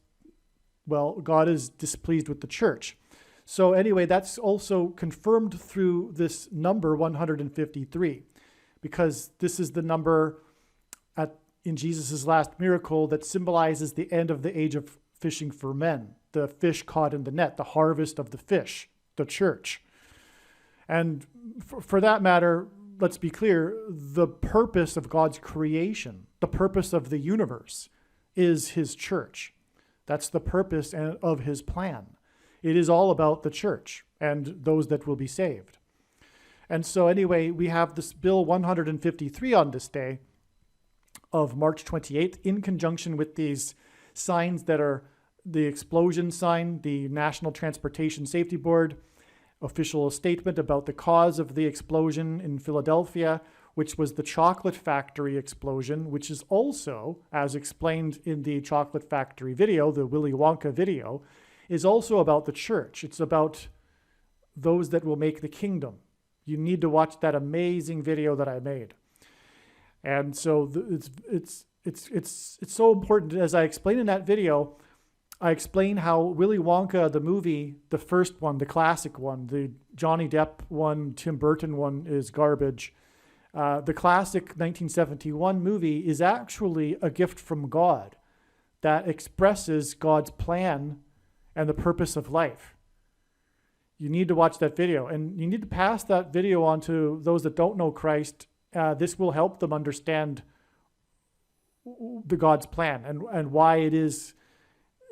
Speaker 1: well, God is displeased with the church. So anyway, that's also confirmed through this number 153, because this is the number in Jesus' last miracle that symbolizes the end of the age of fishing for men, the fish caught in the net, the harvest of the fish, the church. And for that matter, let's be clear, the purpose of God's creation, the purpose of the universe, is his church. That's the purpose of his plan. It is all about the church and those that will be saved. And so anyway, we have this Bill 153 on this day of March 28th, in conjunction with these signs that are the explosion sign, the National Transportation Safety Board official statement about the cause of the explosion in Philadelphia, which was the chocolate factory explosion, which is also, as explained in the chocolate factory video, the Willy Wonka video, is also about the church. It's about those that will make the kingdom. You need to watch that amazing video that I made. And so it's so important. As I explained in that video, I explain how Willy Wonka, the movie, the first one, the classic one, the Johnny Depp one, Tim Burton one is garbage. The classic 1971 movie is actually a gift from God that expresses God's plan and the purpose of life. You need to watch that video, and you need to pass that video on to those that don't know Christ. This will help them understand the God's plan and why it is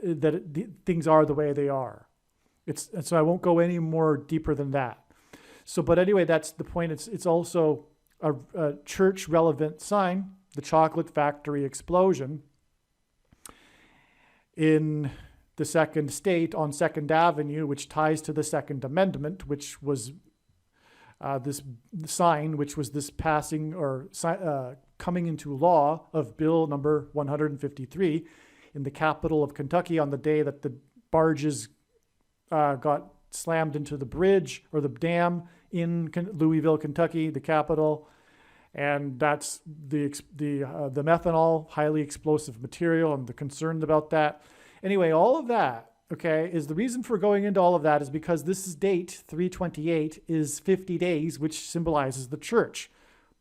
Speaker 1: that things are the way they are. And so I won't go any more deeper than that. So, but anyway, that's the point. It's also a church relevant sign, the chocolate factory explosion in the second state on 2nd Avenue, which ties to the Second Amendment, which was this sign, which was this passing or coming into law of Bill number 153 in the capital of Kentucky on the day that the barges got slammed into the bridge or the dam in Louisville, Kentucky, the capital. And that's the methanol, highly explosive material, and the concern about that. Anyway, all of that, okay, is the reason for going into all of that is because this is date 328 is 50 days, which symbolizes the church.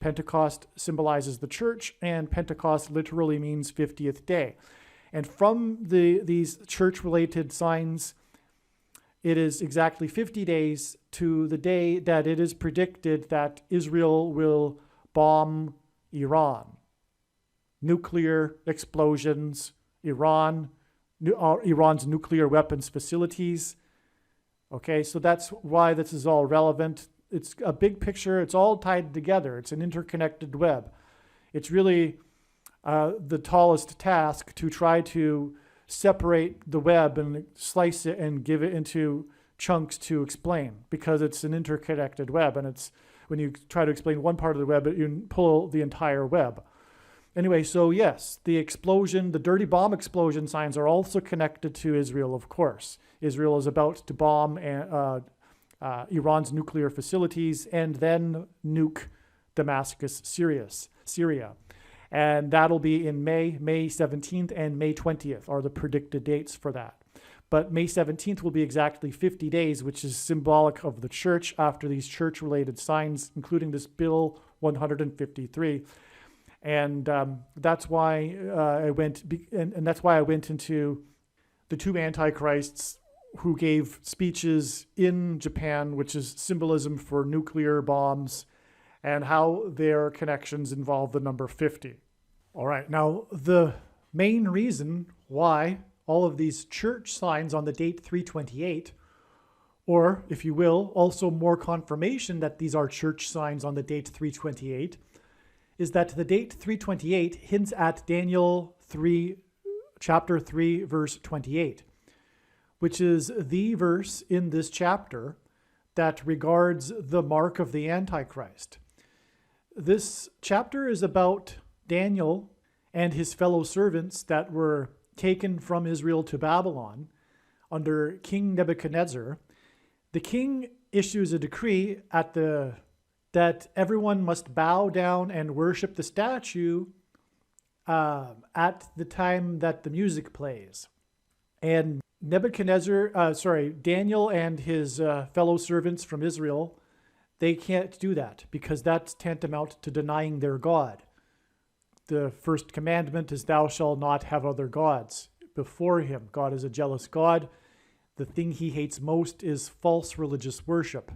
Speaker 1: Pentecost symbolizes the church, and Pentecost literally means 50th day. And from these church-related signs, it is exactly 50 days to the day that it is predicted that Israel will bomb Iran. Nuclear explosions, Iran's nuclear weapons facilities. Okay, so that's why this is all relevant. It's a big picture. It's all tied together. It's an interconnected web. It's really the tallest task to try to separate the web and slice it and give it into chunks to explain, because it's an interconnected web, and it's when you try to explain one part of the web, you pull the entire web. Anyway, so yes, the explosion, the dirty bomb explosion signs are also connected to Israel, of course. Israel is about to bomb Iran's nuclear facilities and then nuke Damascus, Syria. And that'll be in May 17th and May 20th are the predicted dates for that. But May 17th will be exactly 50 days, which is symbolic of the church after these church-related signs, including this Bill 153. And that's why I went into the two antichrists who gave speeches in Japan, which is symbolism for nuclear bombs, and how their connections involve the number 50. All right, now the main reason why all of these church signs on the date 328, or if you will, also more confirmation that these are church signs on the date 328, is that the date 328 hints at Daniel 3, chapter 3, verse 28, which is the verse in this chapter that regards the mark of the Antichrist. This chapter is about Daniel and his fellow servants that were taken from Israel to Babylon under King Nebuchadnezzar. The king issues a decree that everyone must bow down and worship the statue at the time that the music plays. And Daniel and his fellow servants from Israel, they can't do that because that's tantamount to denying their God. The first commandment is, thou shalt not have other gods before him. God is a jealous God. The thing he hates most is false religious worship.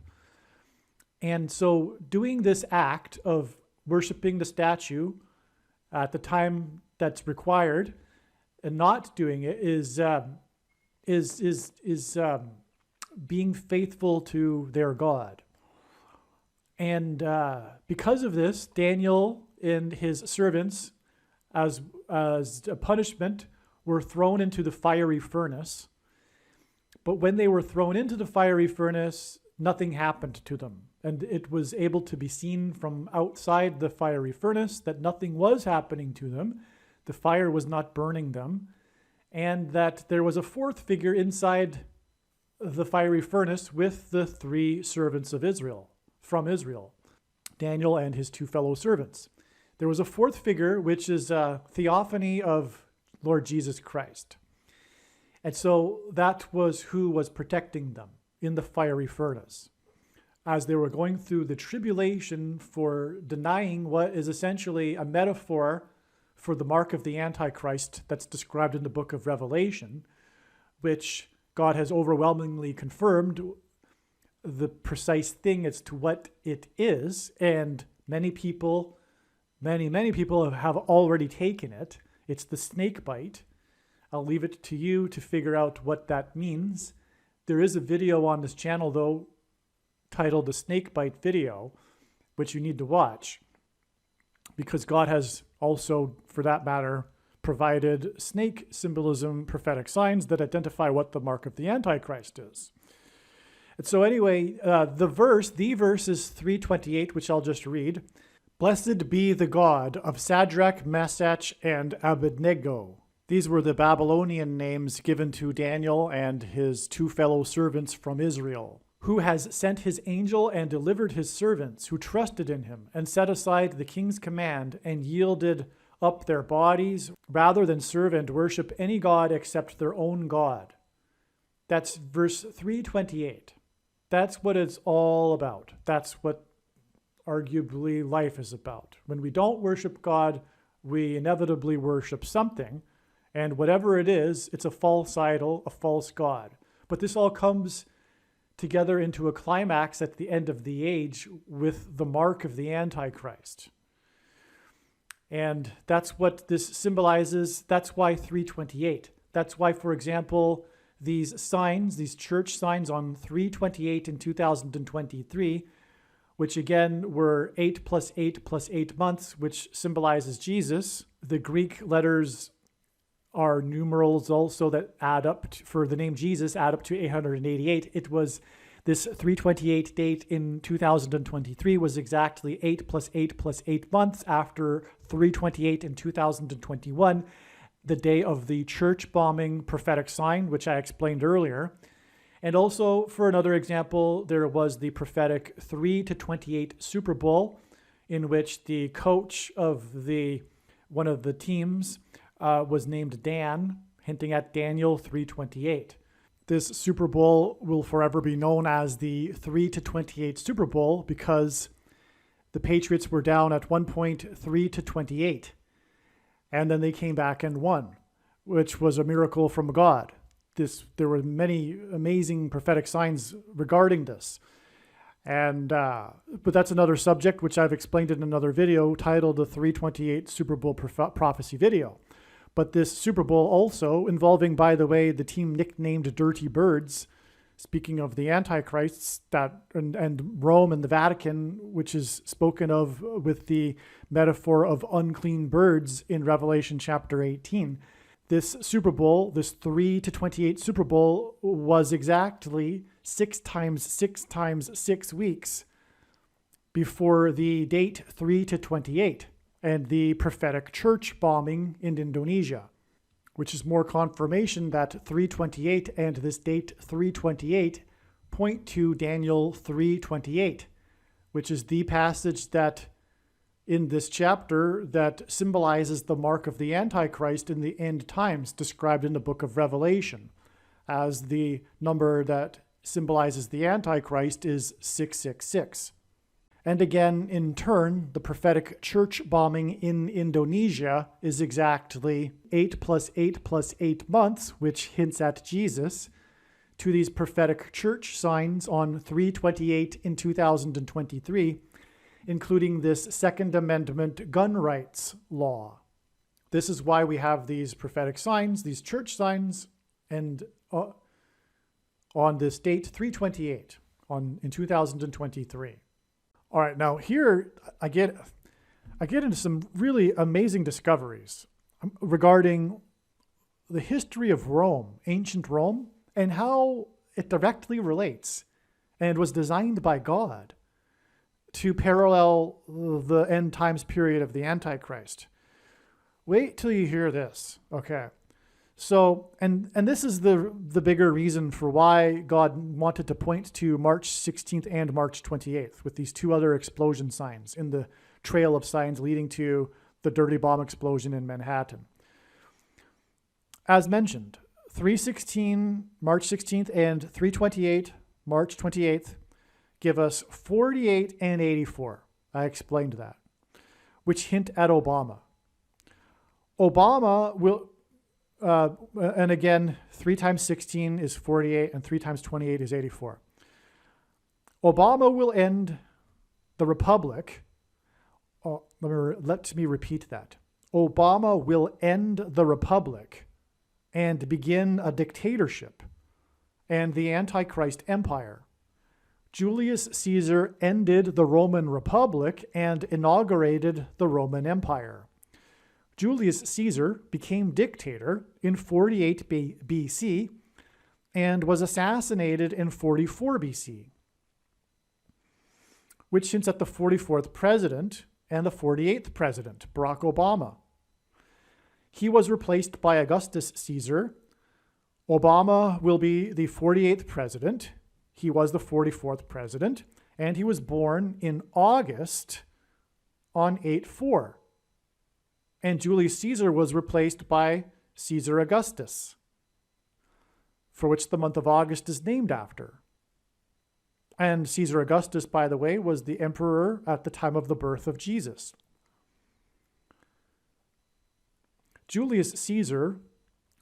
Speaker 1: And so doing this act of worshiping the statue at the time that's required and not doing it is being faithful to their God. And because of this, Daniel and his servants, as a punishment, were thrown into the fiery furnace. But when they were thrown into the fiery furnace, nothing happened to them. And it was able to be seen from outside the fiery furnace that nothing was happening to them. The fire was not burning them. And that there was a fourth figure inside the fiery furnace with the three servants of Israel, from Israel, Daniel and his two fellow servants. There was a fourth figure, which is a theophany of Lord Jesus Christ. And so that was who was protecting them in the fiery furnace as they were going through the tribulation for denying what is essentially a metaphor for the mark of the Antichrist that's described in the book of Revelation, which God has overwhelmingly confirmed the precise thing as to what it is. And many people have already taken it. It's the snake bite. I'll leave it to you to figure out what that means. There is a video on this channel, though, titled the Snake Bite Video, which you need to watch, because God has also, for that matter, provided snake symbolism, prophetic signs that identify what the mark of the Antichrist is. And so anyway, the verse is 3:28, which I'll just read. Blessed be the God of Shadrach, Meshach, and Abednego. These were the Babylonian names given to Daniel and his two fellow servants from Israel, who has sent his angel and delivered his servants who trusted in him and set aside the king's command and yielded up their bodies rather than serve and worship any god except their own God. That's verse 3:28. That's what it's all about. That's what arguably life is about. When we don't worship God, we inevitably worship something. And whatever it is, it's a false idol, a false god. But this all comes together into a climax at the end of the age with the mark of the Antichrist. And that's what this symbolizes. That's why 3:28. That's why, for example, these signs, these church signs on 3:28 in 2023, which again were 8 plus 8 plus 8 months, which symbolizes Jesus. The Greek letters are numerals also that add up for the name Jesus, add up to 888. It was this 328 date in 2023 was exactly 8 plus 8 plus 8 months after 328 in 2021, the day of the church bombing prophetic sign, which I explained earlier. And also, for another example, there was the prophetic 3-28 Super Bowl, in which the coach of one of the teams was named Dan, hinting at Daniel 3:28. This Super Bowl will forever be known as the 3-28 Super Bowl because the Patriots were down at one point 3-28, and then they came back and won, which was a miracle from God. There were many amazing prophetic signs regarding this. And but that's another subject, which I've explained in another video titled the 3:28 Super Bowl Prophecy Video. But this Super Bowl also involving, by the way, the team nicknamed Dirty Birds, speaking of the Antichrists, and Rome and the Vatican, which is spoken of with the metaphor of unclean birds in Revelation chapter 18. This Super Bowl, this 3-28 Super Bowl, was exactly 6 times 6 times 6 weeks before the date 3-28 and the prophetic church bombing in Indonesia, which is more confirmation that 3:28 and this date 3:28 point to Daniel 3:28, which is the passage that in this chapter that symbolizes the mark of the Antichrist in the end times described in the book of Revelation. as the number that symbolizes the Antichrist is 666. And again, in turn, the prophetic church bombing in Indonesia is exactly 8 plus 8 plus 8 months, which hints at Jesus, to these prophetic church signs on 3/28 in 2023, including this Second Amendment gun rights law. This is why we have these prophetic signs, these church signs, and on this date 3/28 in 2023. All right, now here I get into some really amazing discoveries regarding the history of Rome, ancient Rome, and how it directly relates and was designed by God to parallel the end times period of the Antichrist. Wait till you hear this, okay? So, and this is the bigger reason for why God wanted to point to March 16th and March 28th with these two other explosion signs in the trail of signs leading to the dirty bomb explosion in Manhattan. As mentioned, 3/16, March 16th, and 3/28, March 28th, give us 48 and 84. I explained that, which hint at Obama. Obama will... and again, 3 times 16 is 48, and 3 times 28 is 84. Obama will end the republic. Let me repeat that. Obama will end the republic and begin a dictatorship and the Antichrist empire. Julius Caesar ended the Roman Republic and inaugurated the Roman Empire. Julius Caesar became dictator in 48 BC and was assassinated in 44 BC, which hints at the 44th president and the 48th president, Barack Obama. He was replaced by Augustus Caesar. Obama will be the 48th president. He was the 44th president, and he was born in August on 8/4. And Julius Caesar was replaced by Caesar Augustus, for which the month of August is named after. And Caesar Augustus, by the way, was the emperor at the time of the birth of Jesus. Julius Caesar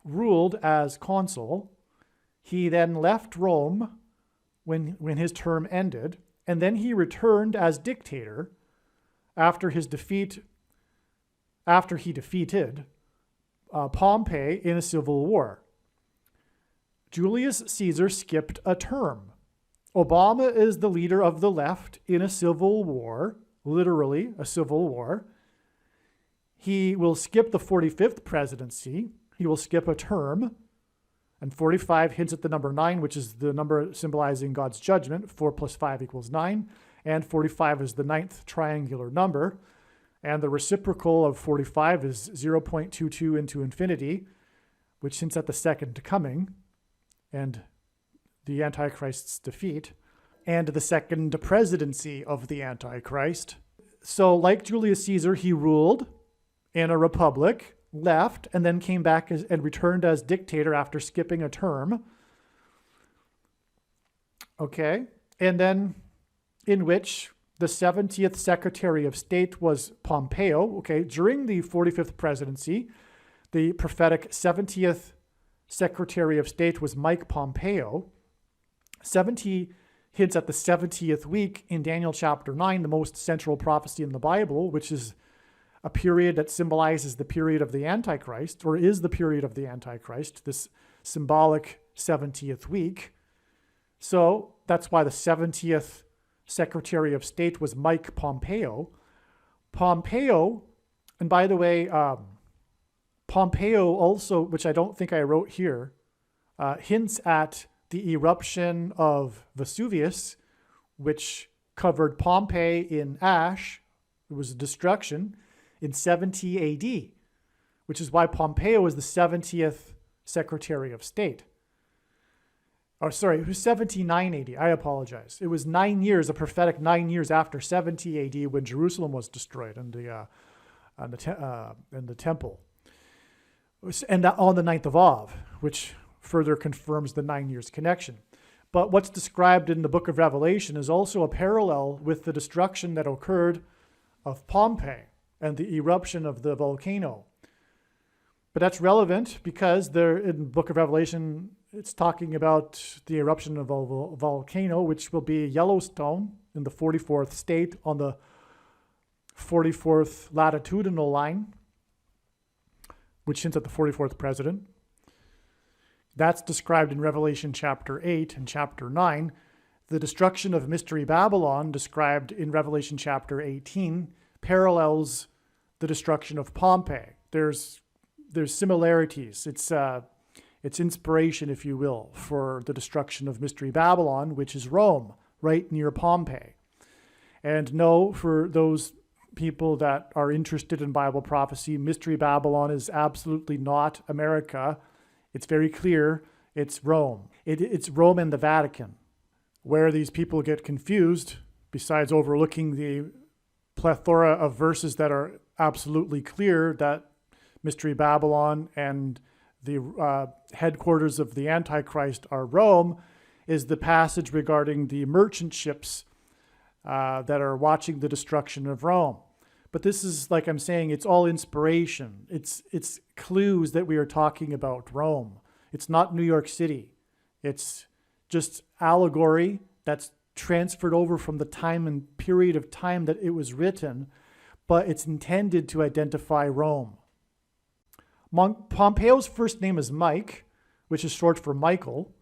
Speaker 1: ruled as consul. He then left Rome when his term ended, and then he returned as dictator after he defeated Pompey in a civil war. Julius Caesar skipped a term. Obama is the leader of the left in a civil war, literally a civil war. He will skip the 45th presidency. He will skip a term. And 45 hints at the number 9, which is the number symbolizing God's judgment. 4 plus 5 equals 9. And 45 is the 9th triangular number. And the reciprocal of 45 is 0.22 into infinity, which hints at the second coming and the Antichrist's defeat, and the second presidency of the Antichrist. So like Julius Caesar, he ruled in a republic, left, and then came back and returned as dictator after skipping a term. Okay, and then in which the 70th Secretary of State was Pompeo. Okay, during the 45th presidency, the prophetic 70th Secretary of State was Mike Pompeo. 70 hints at the 70th week in Daniel chapter 9, the most central prophecy in the Bible, which is a period that symbolizes the period of the Antichrist, or is the period of the Antichrist, this symbolic 70th week. So that's why the 70th Secretary of State was Mike Pompeo. Pompeo, and by the way, Pompeo also, which I don't think I wrote here, hints at the eruption of Vesuvius, which covered Pompeii in ash. It was a destruction in 70 AD, which is why Pompeo was the 70th Secretary of State. Oh, sorry, it was 79 AD. I apologize. It was 9 years, a prophetic 9 years after 70 AD when Jerusalem was destroyed and the temple. And on the 9th of Av, which further confirms the 9 years connection. But what's described in the book of Revelation is also a parallel with the destruction that occurred of Pompeii and the eruption of the volcano. But that's relevant because there in the book of Revelation, it's talking about the eruption of a volcano, which will be Yellowstone in the 44th state on the 44th latitudinal line, which hints at the 44th president. That's described in Revelation chapter 8 and chapter 9. The destruction of Mystery Babylon, described in Revelation chapter 18, parallels the destruction of Pompeii. There's similarities. It's inspiration, if you will, for the destruction of Mystery Babylon, which is Rome, right near Pompeii. And no, for those people that are interested in Bible prophecy, Mystery Babylon is absolutely not America. It's very clear. It's Rome. It's Rome and the Vatican. Where these people get confused, besides overlooking the plethora of verses that are absolutely clear that Mystery Babylon and the headquarters of the Antichrist are Rome, is the passage regarding the merchant ships that are watching the destruction of Rome. But this is, like I'm saying, it's all inspiration. It's clues that we are talking about Rome. It's not New York City. It's just allegory that's transferred over from the time and period of time that it was written, but it's intended to identify Rome. Pompeo's first name is Mike, which is short for Michael.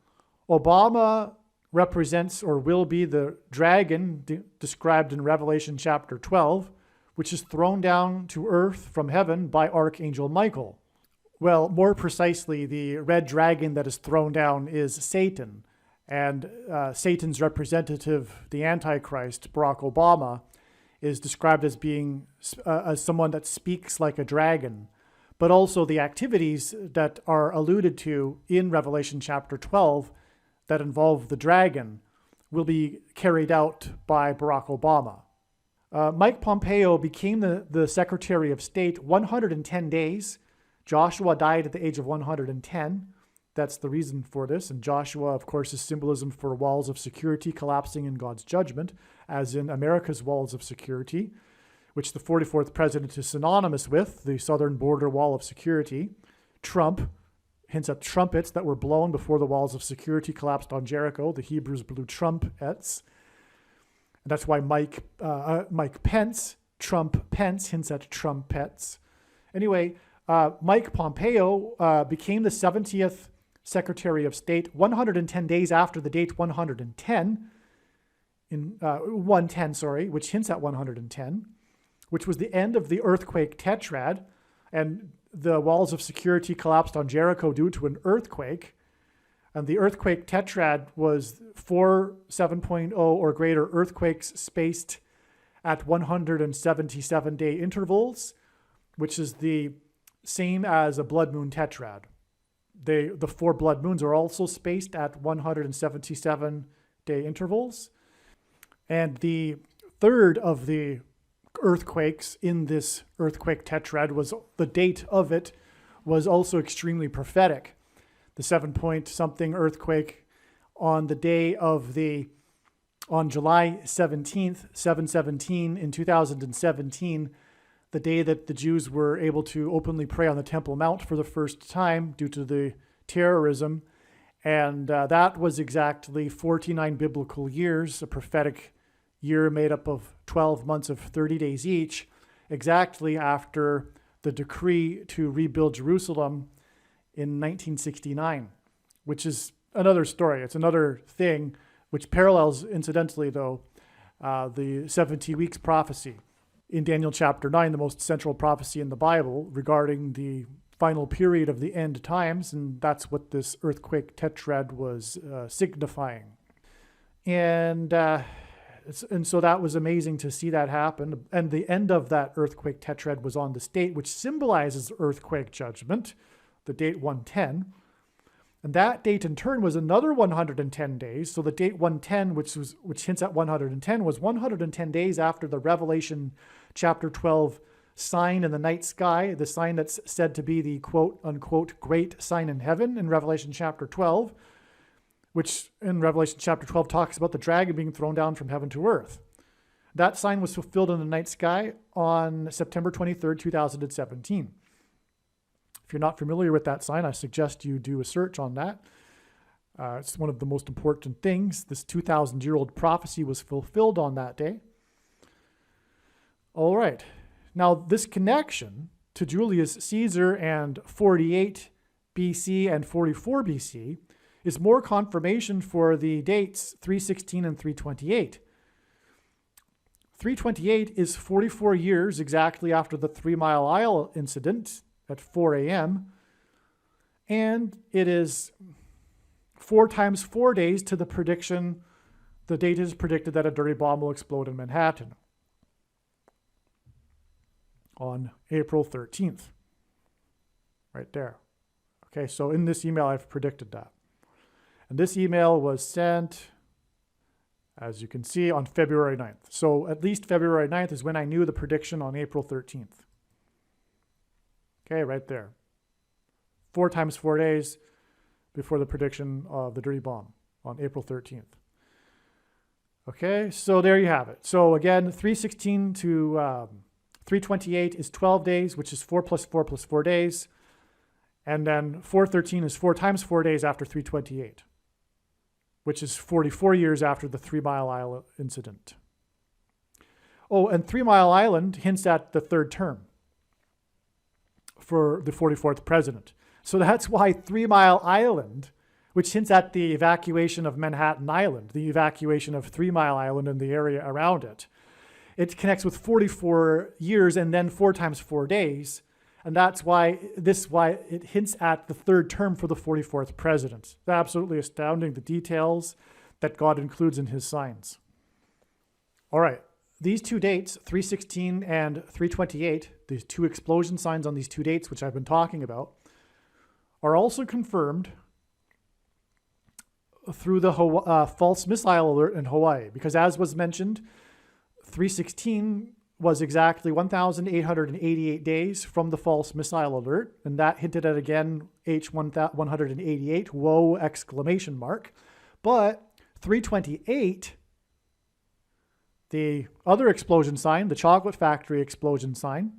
Speaker 1: Obama represents or will be the dragon described in Revelation chapter 12, which is thrown down to earth from heaven by Archangel Michael. Well, more precisely, the red dragon that is thrown down is Satan, and Satan's representative, the Antichrist, Barack Obama, is described as being as someone that speaks like a dragon. But also the activities that are alluded to in Revelation chapter 12 that involve the dragon will be carried out by Barack Obama. Mike Pompeo became the Secretary of State 110 days. Joshua died at the age of 110. That's the reason for this. And Joshua, of course, is symbolism for walls of security collapsing in God's judgment, as in America's walls of security, which the 44th president is synonymous with, the southern border wall of security. Trump hints at trumpets that were blown before the walls of security collapsed on Jericho. The Hebrews blew trumpets. And that's why Mike Pence, Trump Pence, hints at trumpets. Anyway, Mike Pompeo became the 70th Secretary of State 110 days after the date 110, which hints at 110, which was the end of the earthquake tetrad, and the walls of security collapsed on Jericho due to an earthquake. And the earthquake tetrad was 4 7.0 or greater earthquakes spaced at 177-day intervals, which is the same as a blood moon tetrad. The 4 blood moons are also spaced at 177-day intervals. And the third of the earthquakes in this earthquake tetrad was the date of it was also extremely prophetic. The 7-point-something earthquake on the day of on July 17th, 717 in 2017, the day that the Jews were able to openly pray on the Temple Mount for the first time due to the terrorism. And that was exactly 49 biblical years, a prophetic year made up of 12 months of 30 days each, exactly after the decree to rebuild Jerusalem in 1969, which is another story. It's another thing which parallels, incidentally, though, the 70 weeks prophecy in Daniel chapter 9, the most central prophecy in the Bible regarding the final period of the end times, and that's what this earthquake tetrad was signifying. And so that was amazing to see that happen. And the end of that earthquake tetrad was on the state, which symbolizes earthquake judgment, the date 110. And that date in turn was another 110 days. So the date 110, which hints at 110, was 110 days after the Revelation chapter 12 sign in the night sky, the sign that's said to be the quote unquote great sign in heaven in Revelation chapter 12, which in Revelation chapter 12 talks about the dragon being thrown down from heaven to earth. That sign was fulfilled in the night sky on September 23rd, 2017. If you're not familiar with that sign, I suggest you do a search on that. It's one of the most important things. This 2,000-year-old prophecy was fulfilled on that day. All right. Now, this connection to Julius Caesar and 48 BC and 44 BC is more confirmation for the dates 316 and 328. 328 is 44 years exactly after the 3 Mile Isle incident at 4 a.m. And it is 4 times 4 days to the prediction. The date is predicted that a dirty bomb will explode in Manhattan on April 13th. Right there. Okay, so in this email, I've predicted that. And this email was sent, as you can see, on February 9th. So at least February 9th is when I knew the prediction on April 13th. Okay, right there. 4 times 4 days before the prediction of the dirty bomb on April 13th. Okay, so there you have it. So again, 316 to 328 is 12 days, which is 4 plus 4 plus 4 days. And then 413 is 4 times 4 days after 328, which is 44 years after the 3 Mile Isle incident. Oh, and 3 Mile Island hints at the third term for the 44th president. So that's why 3 Mile Island, which hints at the evacuation of Manhattan Island, the evacuation of 3 Mile Island and the area around it, it connects with 44 years and then 4 times 4 days. And that's why it hints at the third term for the 44th president. It's absolutely astounding, the details that God includes in his signs. All right, these two dates, 316 and 328, these two explosion signs on these two dates, which I've been talking about, are also confirmed through the false missile alert in Hawaii. Because as was mentioned, 316 was exactly 1,888 days from the false missile alert. And that hinted at, again, H188, whoa, exclamation mark. But 328, the other explosion sign, the chocolate factory explosion sign,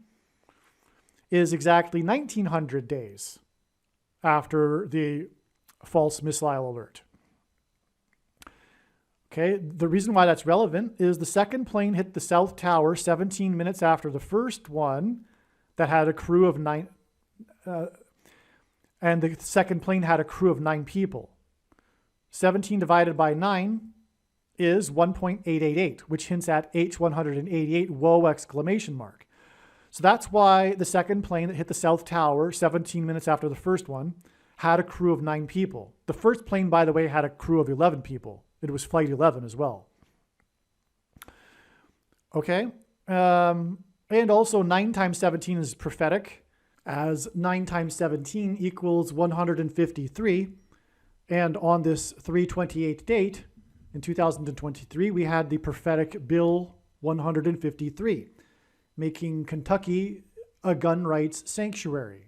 Speaker 1: is exactly 1,900 days after the false missile alert. Okay, the reason why that's relevant is the second plane hit the South Tower 17 minutes after the first one that had a crew of 9, and the second plane had a crew of 9 people. 17 divided by 9 is 1.888, which hints at H188, whoa, exclamation mark. So that's why the second plane that hit the South Tower 17 minutes after the first one had a crew of 9 people. The first plane, by the way, had a crew of 11 people. It was Flight 11 as well. Okay. And also 9 times 17 is prophetic, as 9 times 17 equals 153. And on this 328 date in 2023, we had the prophetic Bill 153, making Kentucky a gun rights sanctuary.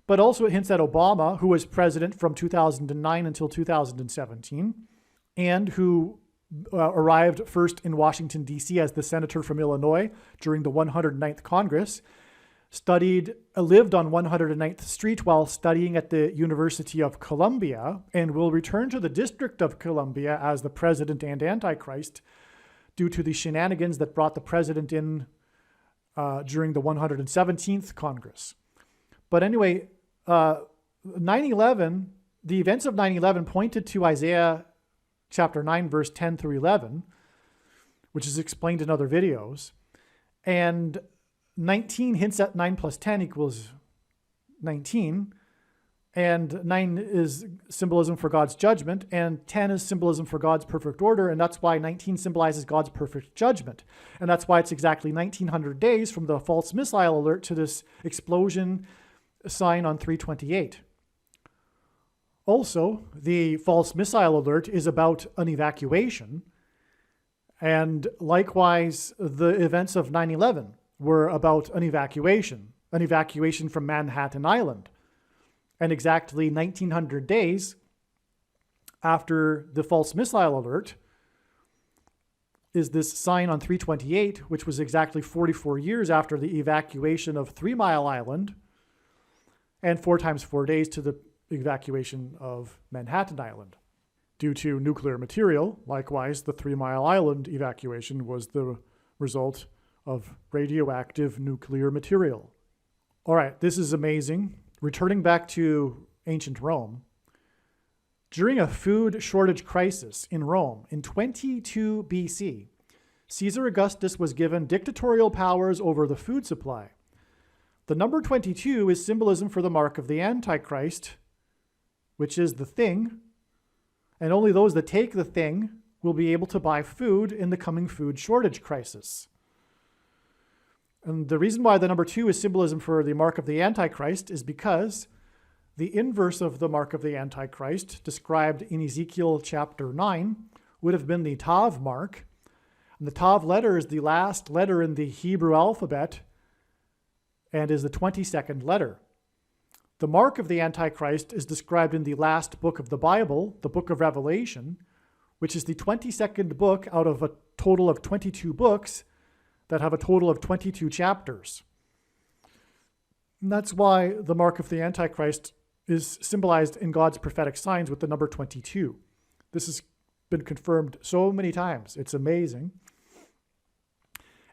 Speaker 1: But also it hints at Obama, who was president from 2009 until 2017, and who arrived first in Washington, D.C. as the senator from Illinois during the 109th Congress, lived on 109th Street while studying at the University of Columbia, and will return to the District of Columbia as the president and Antichrist due to the shenanigans that brought the president in during the 117th Congress. But anyway, 9/11, the events of 9/11 pointed to Isaiah chapter 9, verse 10 through 11, which is explained in other videos. And 19 hints at 9 plus 10 equals 19. And 9 is symbolism for God's judgment. And 10 is symbolism for God's perfect order. And that's why 19 symbolizes God's perfect judgment. And that's why it's exactly 1,900 days from the false missile alert to this explosion sign on 328. Also, the false missile alert is about an evacuation. And likewise, the events of 9/11 were about an evacuation from Manhattan Island. And exactly 1900 days after the false missile alert is this sign on 328, which was exactly 44 years after the evacuation of 3 Mile Island, and 4 times 4 days to the evacuation of Manhattan Island. Due to nuclear material, likewise, the 3 Mile Island evacuation was the result of radioactive nuclear material. All right, this is amazing. Returning back to ancient Rome, during a food shortage crisis in Rome in 22 BC, Caesar Augustus was given dictatorial powers over the food supply. The number 22 is symbolism for the mark of the Antichrist, which is the thing, and only those that take the thing will be able to buy food in the coming food shortage crisis. And the reason why the number 2 is symbolism for the mark of the Antichrist is because the inverse of the mark of the Antichrist, described in Ezekiel chapter 9, would have been the Tav mark. And the Tav letter is the last letter in the Hebrew alphabet and is the 22nd letter. The mark of the Antichrist is described in the last book of the Bible, the book of Revelation, which is the 22nd book out of a total of 22 books that have a total of 22 chapters. And that's why the mark of the Antichrist is symbolized in God's prophetic signs with the number 22. This has been confirmed so many times. It's amazing.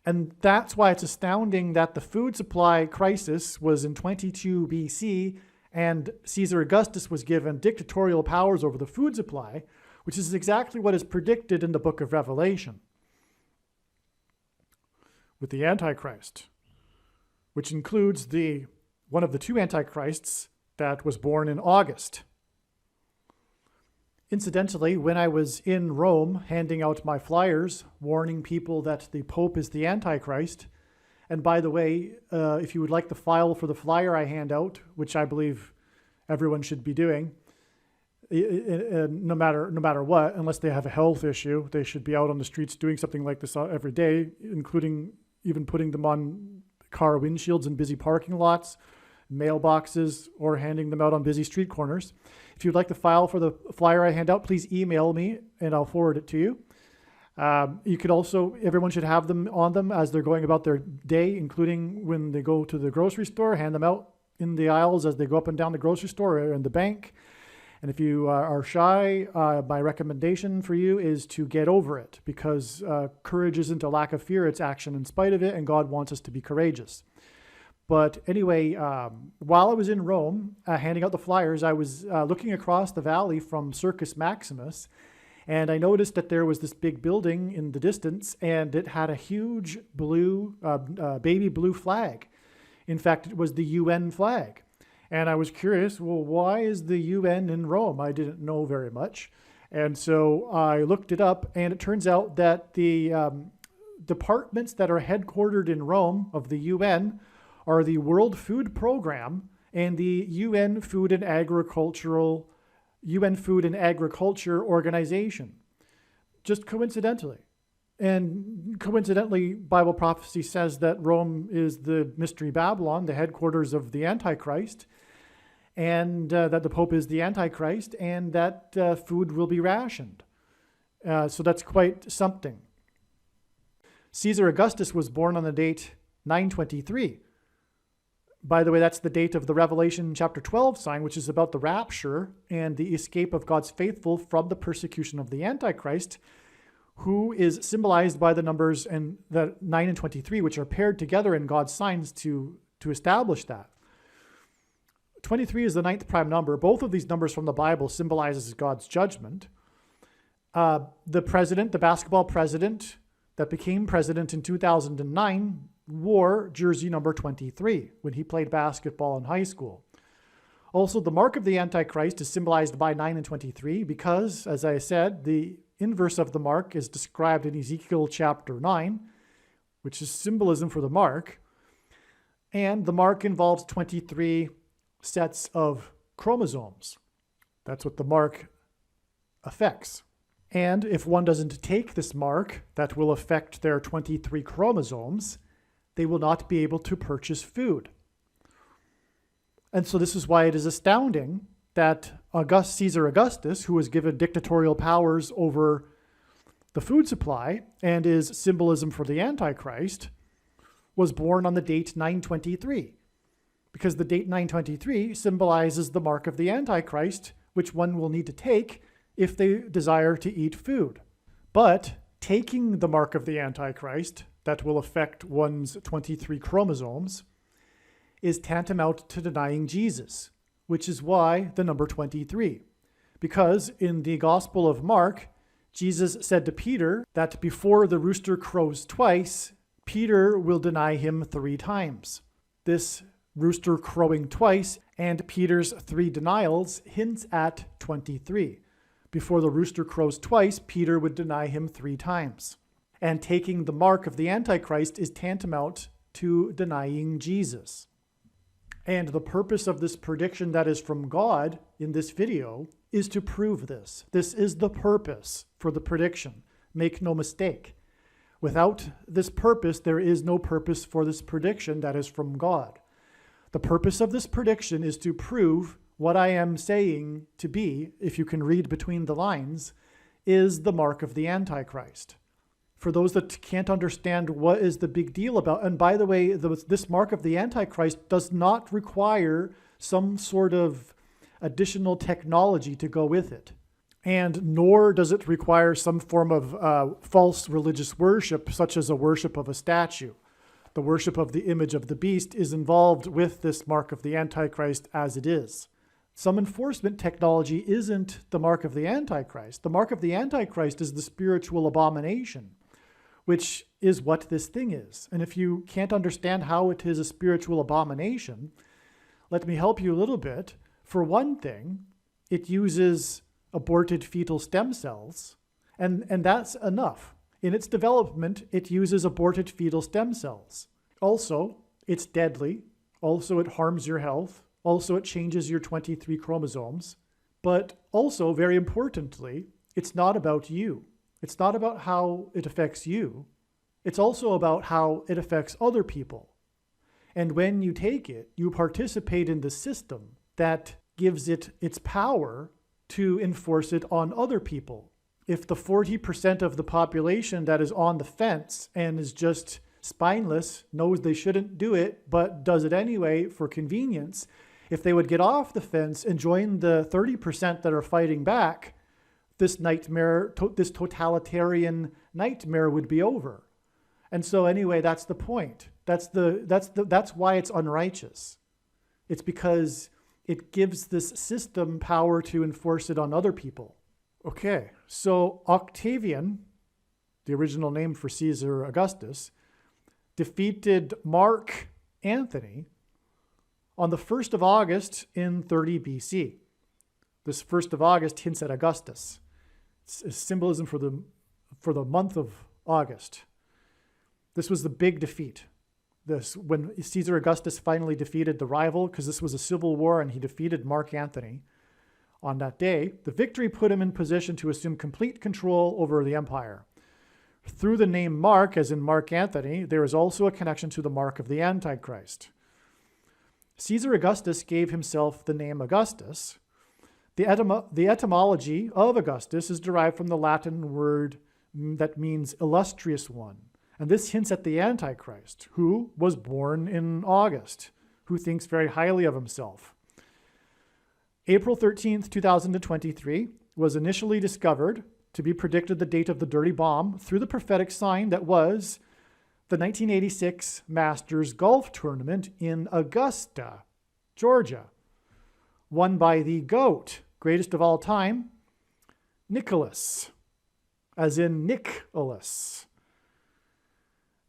Speaker 1: And that's why it's astounding that the food supply crisis was in 22 BC and Caesar Augustus was given dictatorial powers over the food supply, which is exactly what is predicted in the book of Revelation with the Antichrist, which includes one of the 2 Antichrists that was born in August. Incidentally, when I was in Rome handing out my flyers, warning people that the Pope is the Antichrist, and by the way, if you would like the file for the flyer I hand out, which I believe everyone should be doing, no matter what, unless they have a health issue, they should be out on the streets doing something like this every day, including even putting them on car windshields in busy parking lots, mailboxes, or handing them out on busy street corners. If you'd like the file for the flyer I hand out, please email me and I'll forward it to you. You could also, everyone should have them on them as they're going about their day, including when they go to the grocery store, hand them out in the aisles as they go up and down the grocery store or in the bank. And if you are shy, my recommendation for you is to get over it, because courage isn't a lack of fear, it's action in spite of it, and God wants us to be courageous. But anyway, while I was in Rome handing out the flyers, I was looking across the valley from Circus Maximus, and I noticed that there was this big building in the distance, and it had a huge blue, baby blue flag. In fact, it was the UN flag. And I was curious, well, why is the UN in Rome? I didn't know very much. And so I looked it up, and it turns out that the departments that are headquartered in Rome of the UN are the World Food Program and the UN Food and Agriculture Organization. Just coincidentally. And coincidentally, Bible prophecy says that Rome is the Mystery Babylon, the headquarters of the Antichrist, and that the Pope is the Antichrist, and that food will be rationed. So that's quite something. Caesar Augustus was born on the date 923. By the way, that's the date of the Revelation chapter 12 sign, which is about the rapture and the escape of God's faithful from the persecution of the Antichrist, who is symbolized by the numbers and the 9 and 23, which are paired together in God's signs to establish that. 23 is the 9th prime number. Both of these numbers from the Bible symbolizes God's judgment. The president, the basketball president that became president in 2009, wore jersey number 23 when he played basketball in high school. Also, the mark of the Antichrist is symbolized by 9 and 23 because, as I said, the inverse of the mark is described in Ezekiel chapter 9, which is symbolism for the mark. And the mark involves 23 sets of chromosomes. That's what the mark affects. And if one doesn't take this mark, that will affect their 23 chromosomes. they will not be able to purchase food. And so this is why it is astounding that Caesar Augustus, who was given dictatorial powers over the food supply and is symbolism for the Antichrist, was born on the date 923. Because the date 923 symbolizes the mark of the Antichrist, which one will need to take if they desire to eat food. But taking the mark of the Antichrist, that will affect one's 23 chromosomes, is tantamount to denying Jesus, which is why the number 23. Because in the Gospel of Mark, Jesus said to Peter that before the rooster crows twice, Peter will deny him 3 times. This rooster crowing twice and Peter's 3 denials hints at 23. Before the rooster crows twice, Peter would deny him 3 times. And taking the mark of the Antichrist is tantamount to denying Jesus. And the purpose of this prediction that is from God in this video is to prove this. This is the purpose for the prediction. Make no mistake. Without this purpose, there is no purpose for this prediction that is from God. The purpose of this prediction is to prove what I am saying to be, if you can read between the lines, is the mark of the Antichrist. For those that can't understand what is the big deal about, and by the way, this mark of the Antichrist does not require some sort of additional technology to go with it. And nor does it require some form of false religious worship, such as a worship of a statue. The worship of the image of the beast is involved with this mark of the Antichrist as it is. Some enforcement technology isn't the mark of the Antichrist. The mark of the Antichrist is the spiritual abomination, which is what this thing is. And if you can't understand how it is a spiritual abomination, let me help you a little bit. For one thing, it uses aborted fetal stem cells, and that's enough. In its development, it uses aborted fetal stem cells. Also, it's deadly. Also, it harms your health. Also, it changes your 23 chromosomes. But also, very importantly, it's not about you. It's not about how it affects you. It's also about how it affects other people. And when you take it, you participate in the system that gives it its power to enforce it on other people. If the 40% of the population that is on the fence and is just spineless, knows they shouldn't do it, but does it anyway for convenience, if they would get off the fence and join the 30% that are fighting back, this nightmare, this totalitarian nightmare would be over. And so anyway, that's the point. That's why it's unrighteous. It's because it gives this system power to enforce it on other people. Okay, so Octavian, the original name for Caesar Augustus, defeated Mark Antony on the 1st of August in 30 BC. This 1st of August hints at Augustus. It's symbolism for the month of August. This was the big defeat. When Caesar Augustus finally defeated the rival, because this was a civil war and he defeated Mark Antony on that day, the victory put him in position to assume complete control over the empire. Through the name Mark, as in Mark Antony, there is also a connection to the mark of the Antichrist. Caesar Augustus gave himself the name Augustus. The etymology of Augustus is derived from the Latin word that means illustrious one. And this hints at the Antichrist, who was born in August, who thinks very highly of himself. April 13th, 2023 was initially discovered to be predicted the date of the dirty bomb through the prophetic sign that was the 1986 Masters Golf Tournament in Augusta, Georgia, won by the GOAT, greatest of all time, Nicholas, as in Nicholas.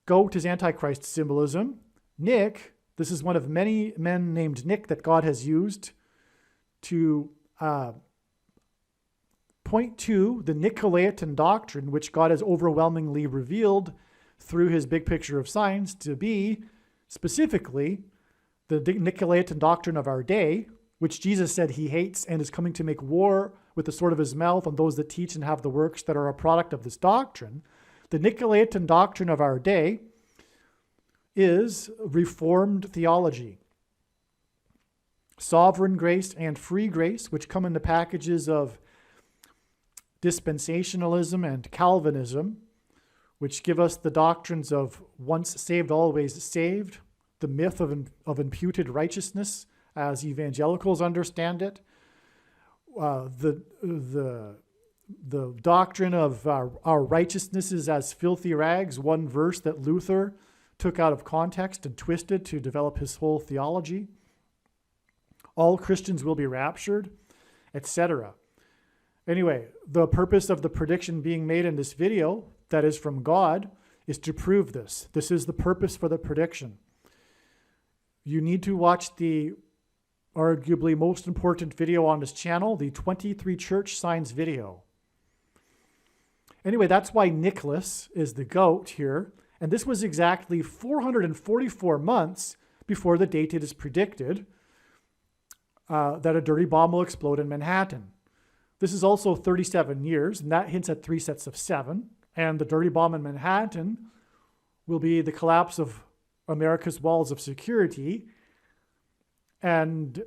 Speaker 1: Goat is Antichrist symbolism. Nick, this is one of many men named Nick that God has used to point to the Nicolaitan doctrine, which God has overwhelmingly revealed through his big picture of signs to be specifically the Nicolaitan doctrine of our day, which Jesus said he hates and is coming to make war with the sword of his mouth on those that teach and have the works that are a product of this doctrine. The Nicolaitan doctrine of our day is Reformed theology. Sovereign grace and free grace, which come in the packages of dispensationalism and Calvinism, which give us the doctrines of once saved, always saved, the myth of imputed righteousness as evangelicals understand it, the doctrine of our righteousnesses as filthy rags, one verse that Luther took out of context and twisted to develop his whole theology. All Christians will be raptured, etc. Anyway, the purpose of the prediction being made in this video, that is from God, is to prove this. This is the purpose for the prediction. You need to watch the arguably most important video on this channel, the 23 church signs video. Anyway, that's why Nicholas is the goat here. And this was exactly 444 months before the date it is predicted that a dirty bomb will explode in Manhattan. This is also 37 years, and that hints at 3 sets of 7. And the dirty bomb in Manhattan will be the collapse of America's walls of security. And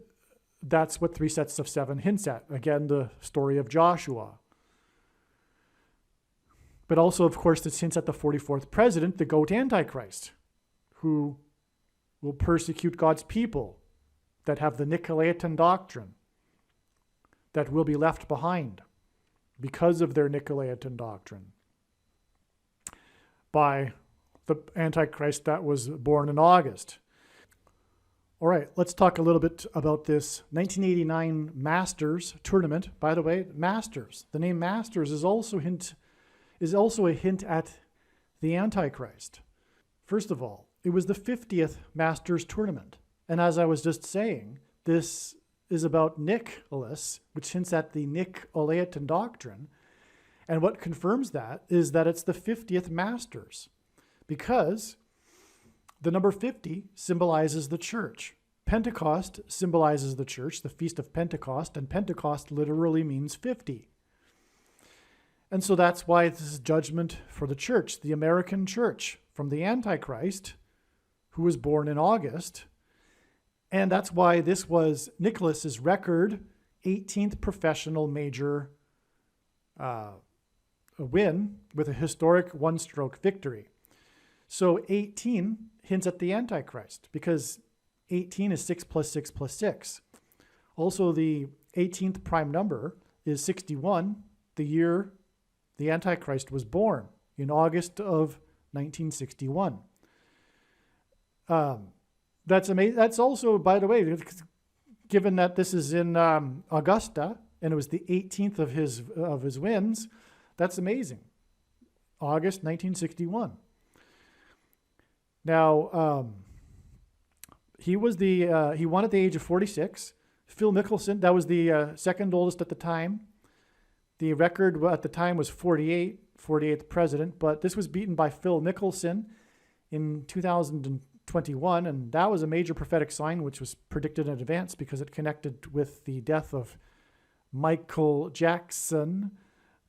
Speaker 1: that's what 3 sets of 7 hints at. Again, the story of Joshua. But also, of course, this hints at the 44th president, the goat Antichrist, who will persecute God's people that have the Nicolaitan doctrine, that will be left behind because of their Nicolaitan doctrine by the Antichrist that was born in August. All right, let's talk a little bit about this 1989 Masters tournament. By the way, Masters. The name Masters is also a hint at the Antichrist. First of all, it was the 50th Masters tournament. And as I was just saying, this is about Nicholas, which hints at the Nicolaitan doctrine. And what confirms that is that it's the 50th Masters, because the number 50 symbolizes the church. Pentecost symbolizes the church, the Feast of Pentecost, and Pentecost literally means 50. And so that's why this is judgment for the church, the American church, from the Antichrist, who was born in August. And that's why this was Nicholas's record 18th professional major win with a historic one-stroke victory. So 18 hints at the Antichrist because 18 is 6 plus 6 plus 6. Also, the 18th prime number is 61, the year the Antichrist was born, in August of 1961. That's amazing. That's also, by the way, given that this is in Augusta and it was the 18th of his wins, that's amazing. August 1961. Now, he won at the age of 46. Phil Mickelson, that was the second oldest at the time. The record at the time was 48th president, but this was beaten by Phil Mickelson in 2021, and that was a major prophetic sign which was predicted in advance because it connected with the death of Michael Jackson,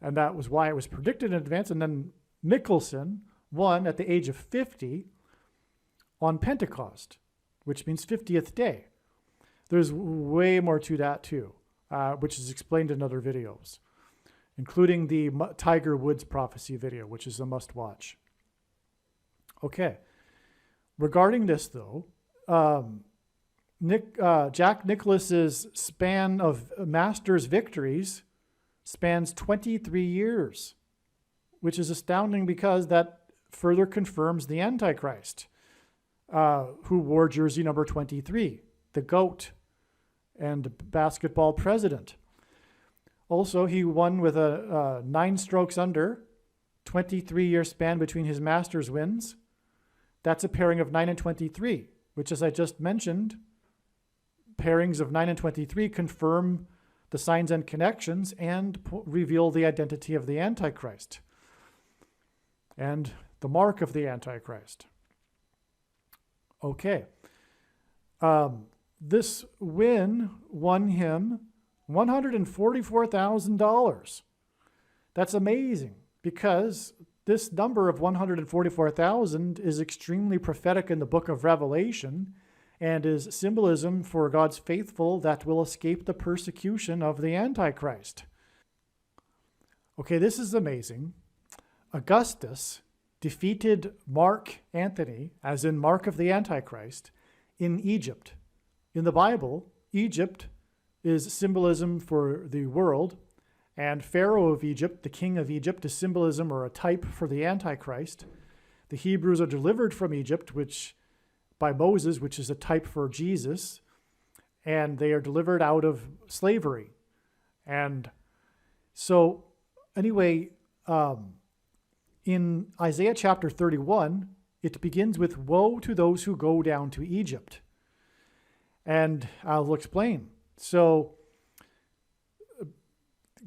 Speaker 1: and that was why it was predicted in advance. And then Mickelson won at the age of 50 on Pentecost, which means 50th day. There's way more to that too, which is explained in other videos, including the Tiger Woods prophecy video, which is a must-watch. Okay. Regarding this, though, Jack Nicklaus's span of Masters victories spans 23 years, which is astounding because that further confirms the Antichrist, who wore jersey number 23, the GOAT and basketball president. Also, he won with a 9 strokes under, 23-year span between his Masters wins. That's a pairing of 9 and 23, which, as I just mentioned, pairings of 9 and 23 confirm the signs and connections and reveal the identity of the Antichrist and the mark of the Antichrist. Okay. This win won him $144,000. That's amazing because this number of 144,000 is extremely prophetic in the book of Revelation and is symbolism for God's faithful that will escape the persecution of the Antichrist. Okay, this is amazing. Augustus defeated Mark Antony, as in Mark of the Antichrist, in Egypt. In the Bible, Egypt is symbolism for the world, and Pharaoh of Egypt, the king of Egypt, is symbolism or a type for the Antichrist. The Hebrews are delivered from Egypt, by Moses, which is a type for Jesus, and they are delivered out of slavery. And so, anyway, in Isaiah chapter 31, it begins with, "Woe to those who go down to Egypt." And I'll explain. So,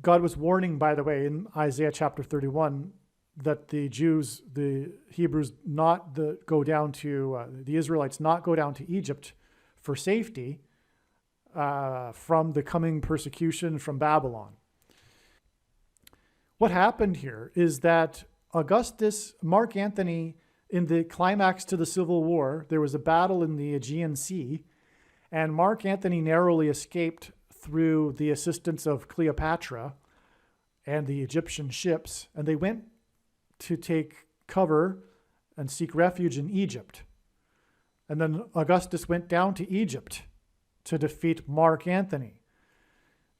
Speaker 1: God was warning, by the way, in Isaiah chapter 31, that the Jews, the Hebrews, go down to the Israelites not go down to Egypt for safety from the coming persecution from Babylon. What happened here is that Mark Antony, in the climax to the Civil War, there was a battle in the Aegean Sea, and Mark Antony narrowly escaped through the assistance of Cleopatra and the Egyptian ships, and they went to take cover and seek refuge in Egypt. And then Augustus went down to Egypt to defeat Mark Antony.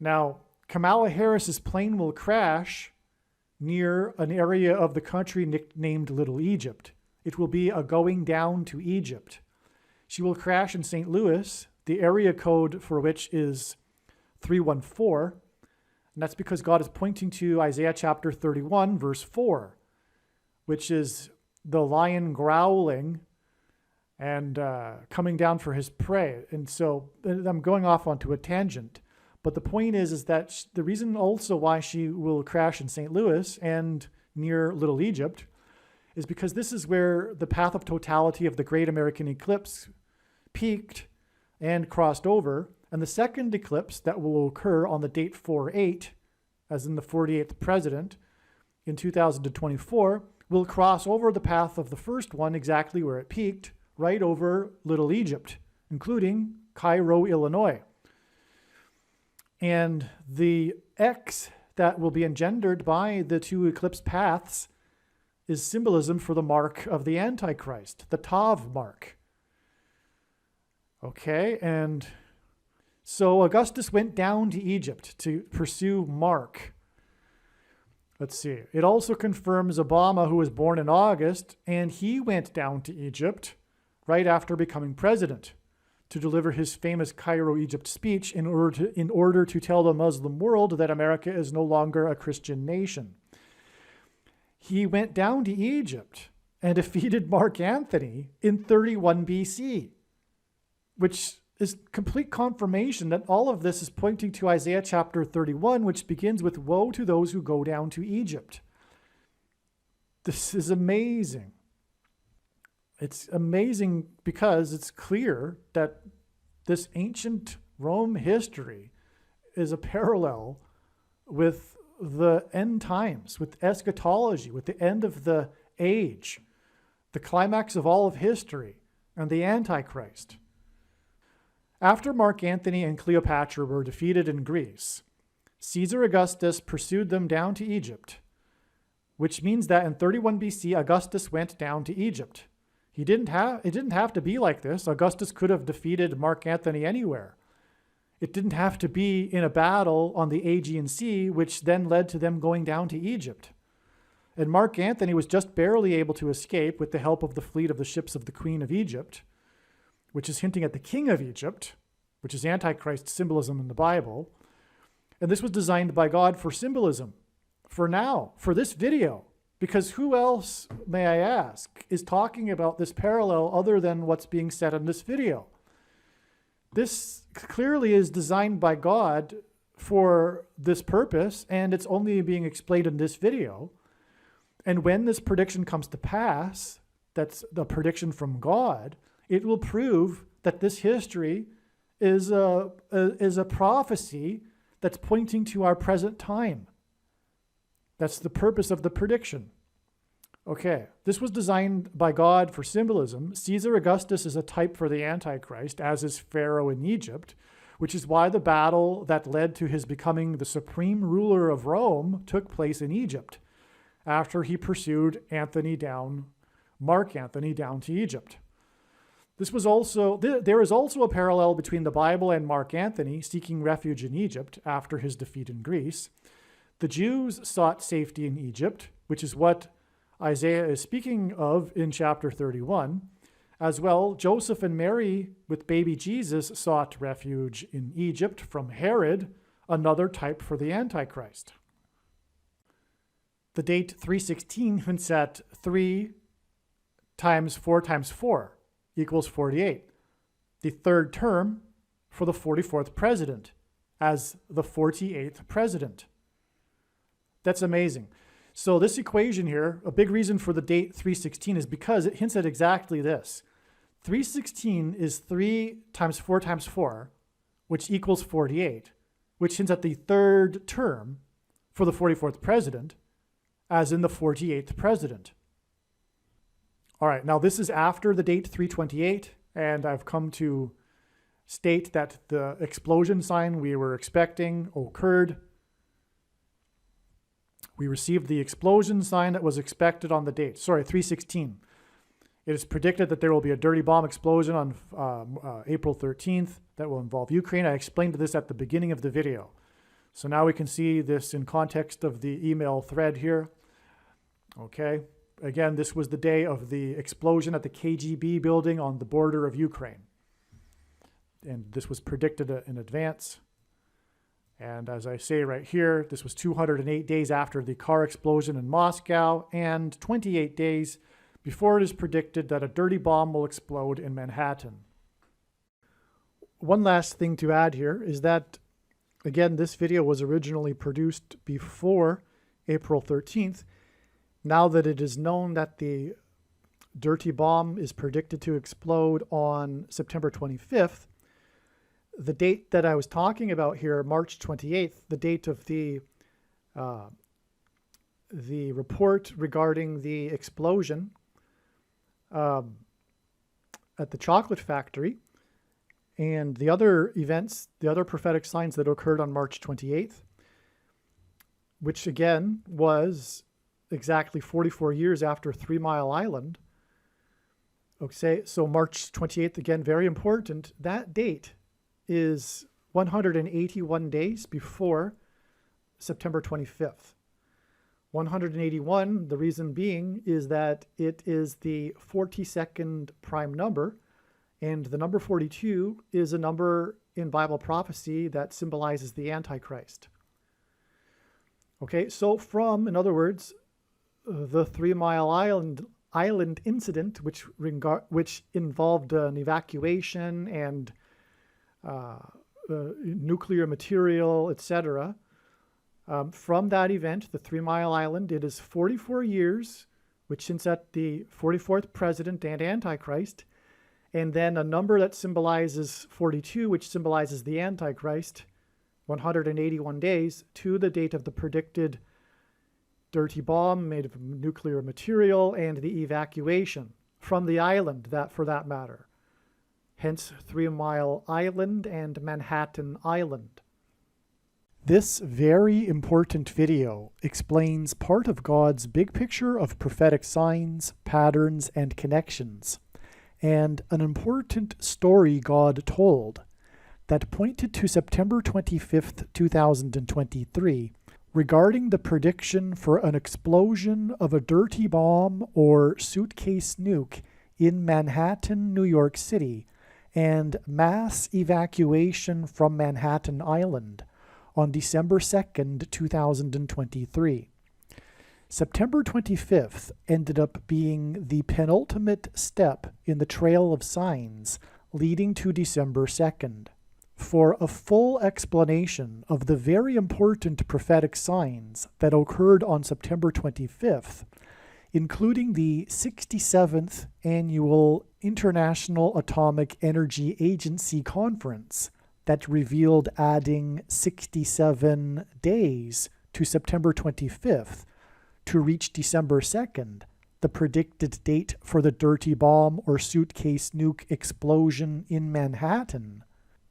Speaker 1: Now, Kamala Harris's plane will crash near an area of the country nicknamed Little Egypt. It will be a going down to Egypt. She will crash in St. Louis, the area code for which is 314, and that's because God is pointing to Isaiah chapter 31, verse 4, which is the lion growling and coming down for his prey. And so I'm going off onto a tangent. But the point is that the reason also why she will crash in St. Louis and near Little Egypt is because this is where the path of totality of the Great American Eclipse peaked and crossed over. And the second eclipse that will occur on the date 4/8, as in the 48th president, in 2024, will cross over the path of the first one exactly where it peaked, right over Little Egypt, including Cairo, Illinois. And the X that will be engendered by the two eclipse paths is symbolism for the mark of the Antichrist, the Tav mark. Okay, and so Augustus went down to Egypt to pursue Mark. Let's see. It also confirms Obama, who was born in August, and he went down to Egypt right after becoming president to deliver his famous Cairo, Egypt speech in order to tell the Muslim world that America is no longer a Christian nation. He went down to Egypt and defeated Mark Antony in 31 BC, which is complete confirmation that all of this is pointing to Isaiah chapter 31, which begins with, "Woe to those who go down to Egypt." This is amazing. It's amazing because it's clear that this ancient Rome history is a parallel with the end times, with eschatology, with the end of the age, the climax of all of history, and the Antichrist. After Mark Antony and Cleopatra were defeated in Greece, Caesar Augustus pursued them down to Egypt, which means that in 31 BC, Augustus went down to Egypt. It didn't have to be like this. Augustus could have defeated Mark Antony anywhere. It didn't have to be in a battle on the Aegean Sea, which then led to them going down to Egypt. And Mark Antony was just barely able to escape with the help of the fleet of the ships of the Queen of Egypt, which is hinting at the King of Egypt, which is Antichrist symbolism in the Bible. And this was designed by God for symbolism, for now, for this video. Because who else, may I ask, is talking about this parallel other than what's being said in this video? This clearly is designed by God for this purpose, and it's only being explained in this video. And when this prediction comes to pass, that's the prediction from God, it will prove that this history is a prophecy that's pointing to our present time. That's the purpose of the prediction. Okay, this was designed by God for symbolism. Caesar Augustus is a type for the Antichrist, as is Pharaoh in Egypt, which is why the battle that led to his becoming the supreme ruler of Rome took place in Egypt, after he pursued Mark Antony down to Egypt. There is also a parallel between the Bible and Mark Antony seeking refuge in Egypt after his defeat in Greece. The Jews sought safety in Egypt, which is what Isaiah is speaking of in chapter 31. As well, Joseph and Mary with baby Jesus sought refuge in Egypt from Herod, another type for the Antichrist. The date 316 hints at 3 times 4 times 4 equals 48. The third term for the 44th president as the 48th president. That's amazing. So this equation here, a big reason for the date 316 is because it hints at exactly this. 316 is 3 times 4 times 4, which equals 48, which hints at the third term for the 44th president, as in the 48th president. All right, now this is after the date 328, and I've come to state that the explosion sign we were expecting occurred. We received the explosion sign that was expected on the date. 316. It is predicted that there will be a dirty bomb explosion on April 13th that will involve Ukraine. I explained this at the beginning of the video. So now we can see this in context of the email thread here. Okay. Again, this was the day of the explosion at the KGB building on the border of Ukraine. And this was predicted in advance. And as I say right here, this was 208 days after the car explosion in Moscow and 28 days before it is predicted that a dirty bomb will explode in Manhattan. One last thing to add here is that, again, this video was originally produced before April 13th. Now that it is known that the dirty bomb is predicted to explode on September 25th, the date that I was talking about here, March 28th, the date of the report regarding the explosion at the chocolate factory and the other events, the other prophetic signs that occurred on March 28th, which again was exactly 44 years after 3 Mile Island. Okay, so March 28th, again, very important. That date is 181 days before September 25th. 181, the reason being is that it is the 42nd prime number, and the number 42 is a number in Bible prophecy that symbolizes the Antichrist. Okay, so in other words, the 3 Mile Island incident, which involved an evacuation and nuclear material, etc. From that event, the 3 Mile Island, it is 44 years, which hints at the 44th president and Antichrist, and then a number that symbolizes 42, which symbolizes the Antichrist, 181 days to the date of the predicted dirty bomb made of nuclear material and the evacuation from the island, that for that matter. Hence 3 Mile Island and Manhattan Island. This very important video explains part of God's big picture of prophetic signs, patterns, and connections, and an important story God told that pointed to September 25th, 2023, regarding the prediction for an explosion of a dirty bomb or suitcase nuke in Manhattan, New York City, and mass evacuation from Manhattan Island on December 2nd, 2023. September 25th ended up being the penultimate step in the trail of signs leading to December 2nd. For a full explanation of the very important prophetic signs that occurred on September 25th, including the 67th Annual International Atomic Energy Agency Conference that revealed adding 67 days to September 25th to reach December 2nd, the predicted date for the dirty bomb or suitcase nuke explosion in Manhattan?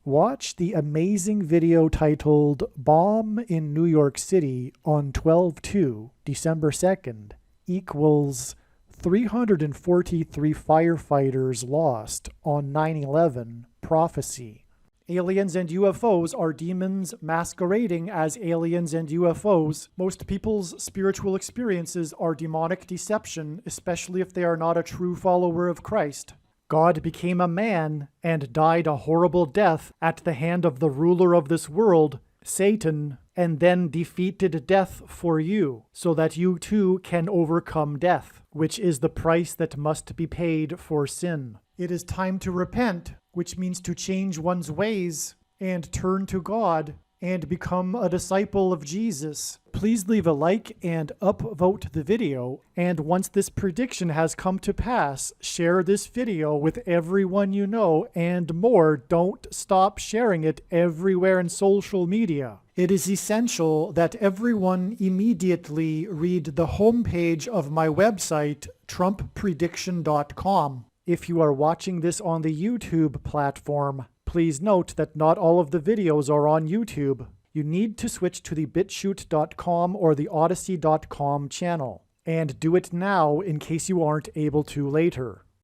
Speaker 1: Watch the amazing video titled Bomb in New York City on 12/2, December 2nd, equals 343 firefighters lost on 9/11 prophecy. Aliens and UFOs are demons masquerading as aliens and UFOs. Most people's spiritual experiences are demonic deception, especially if they are not a true follower of Christ. God became a man and died a horrible death at the hand of the ruler of this world, Satan, and then defeated death for you, so that you too can overcome death, which is the price that must be paid for sin. It is time to repent, which means to change one's ways and turn to God and become a disciple of Jesus. Please leave a like and upvote the video, and once this prediction has come to pass, share this video with everyone you know, and more, don't stop sharing it everywhere in social media. It is essential that everyone immediately read the homepage of my website, TrumpPrediction.com. If you are watching this on the YouTube platform, please note that not all of the videos are on YouTube. You need to switch to the BitChute.com or the Odyssey.com channel. And do it now in case you aren't able to later.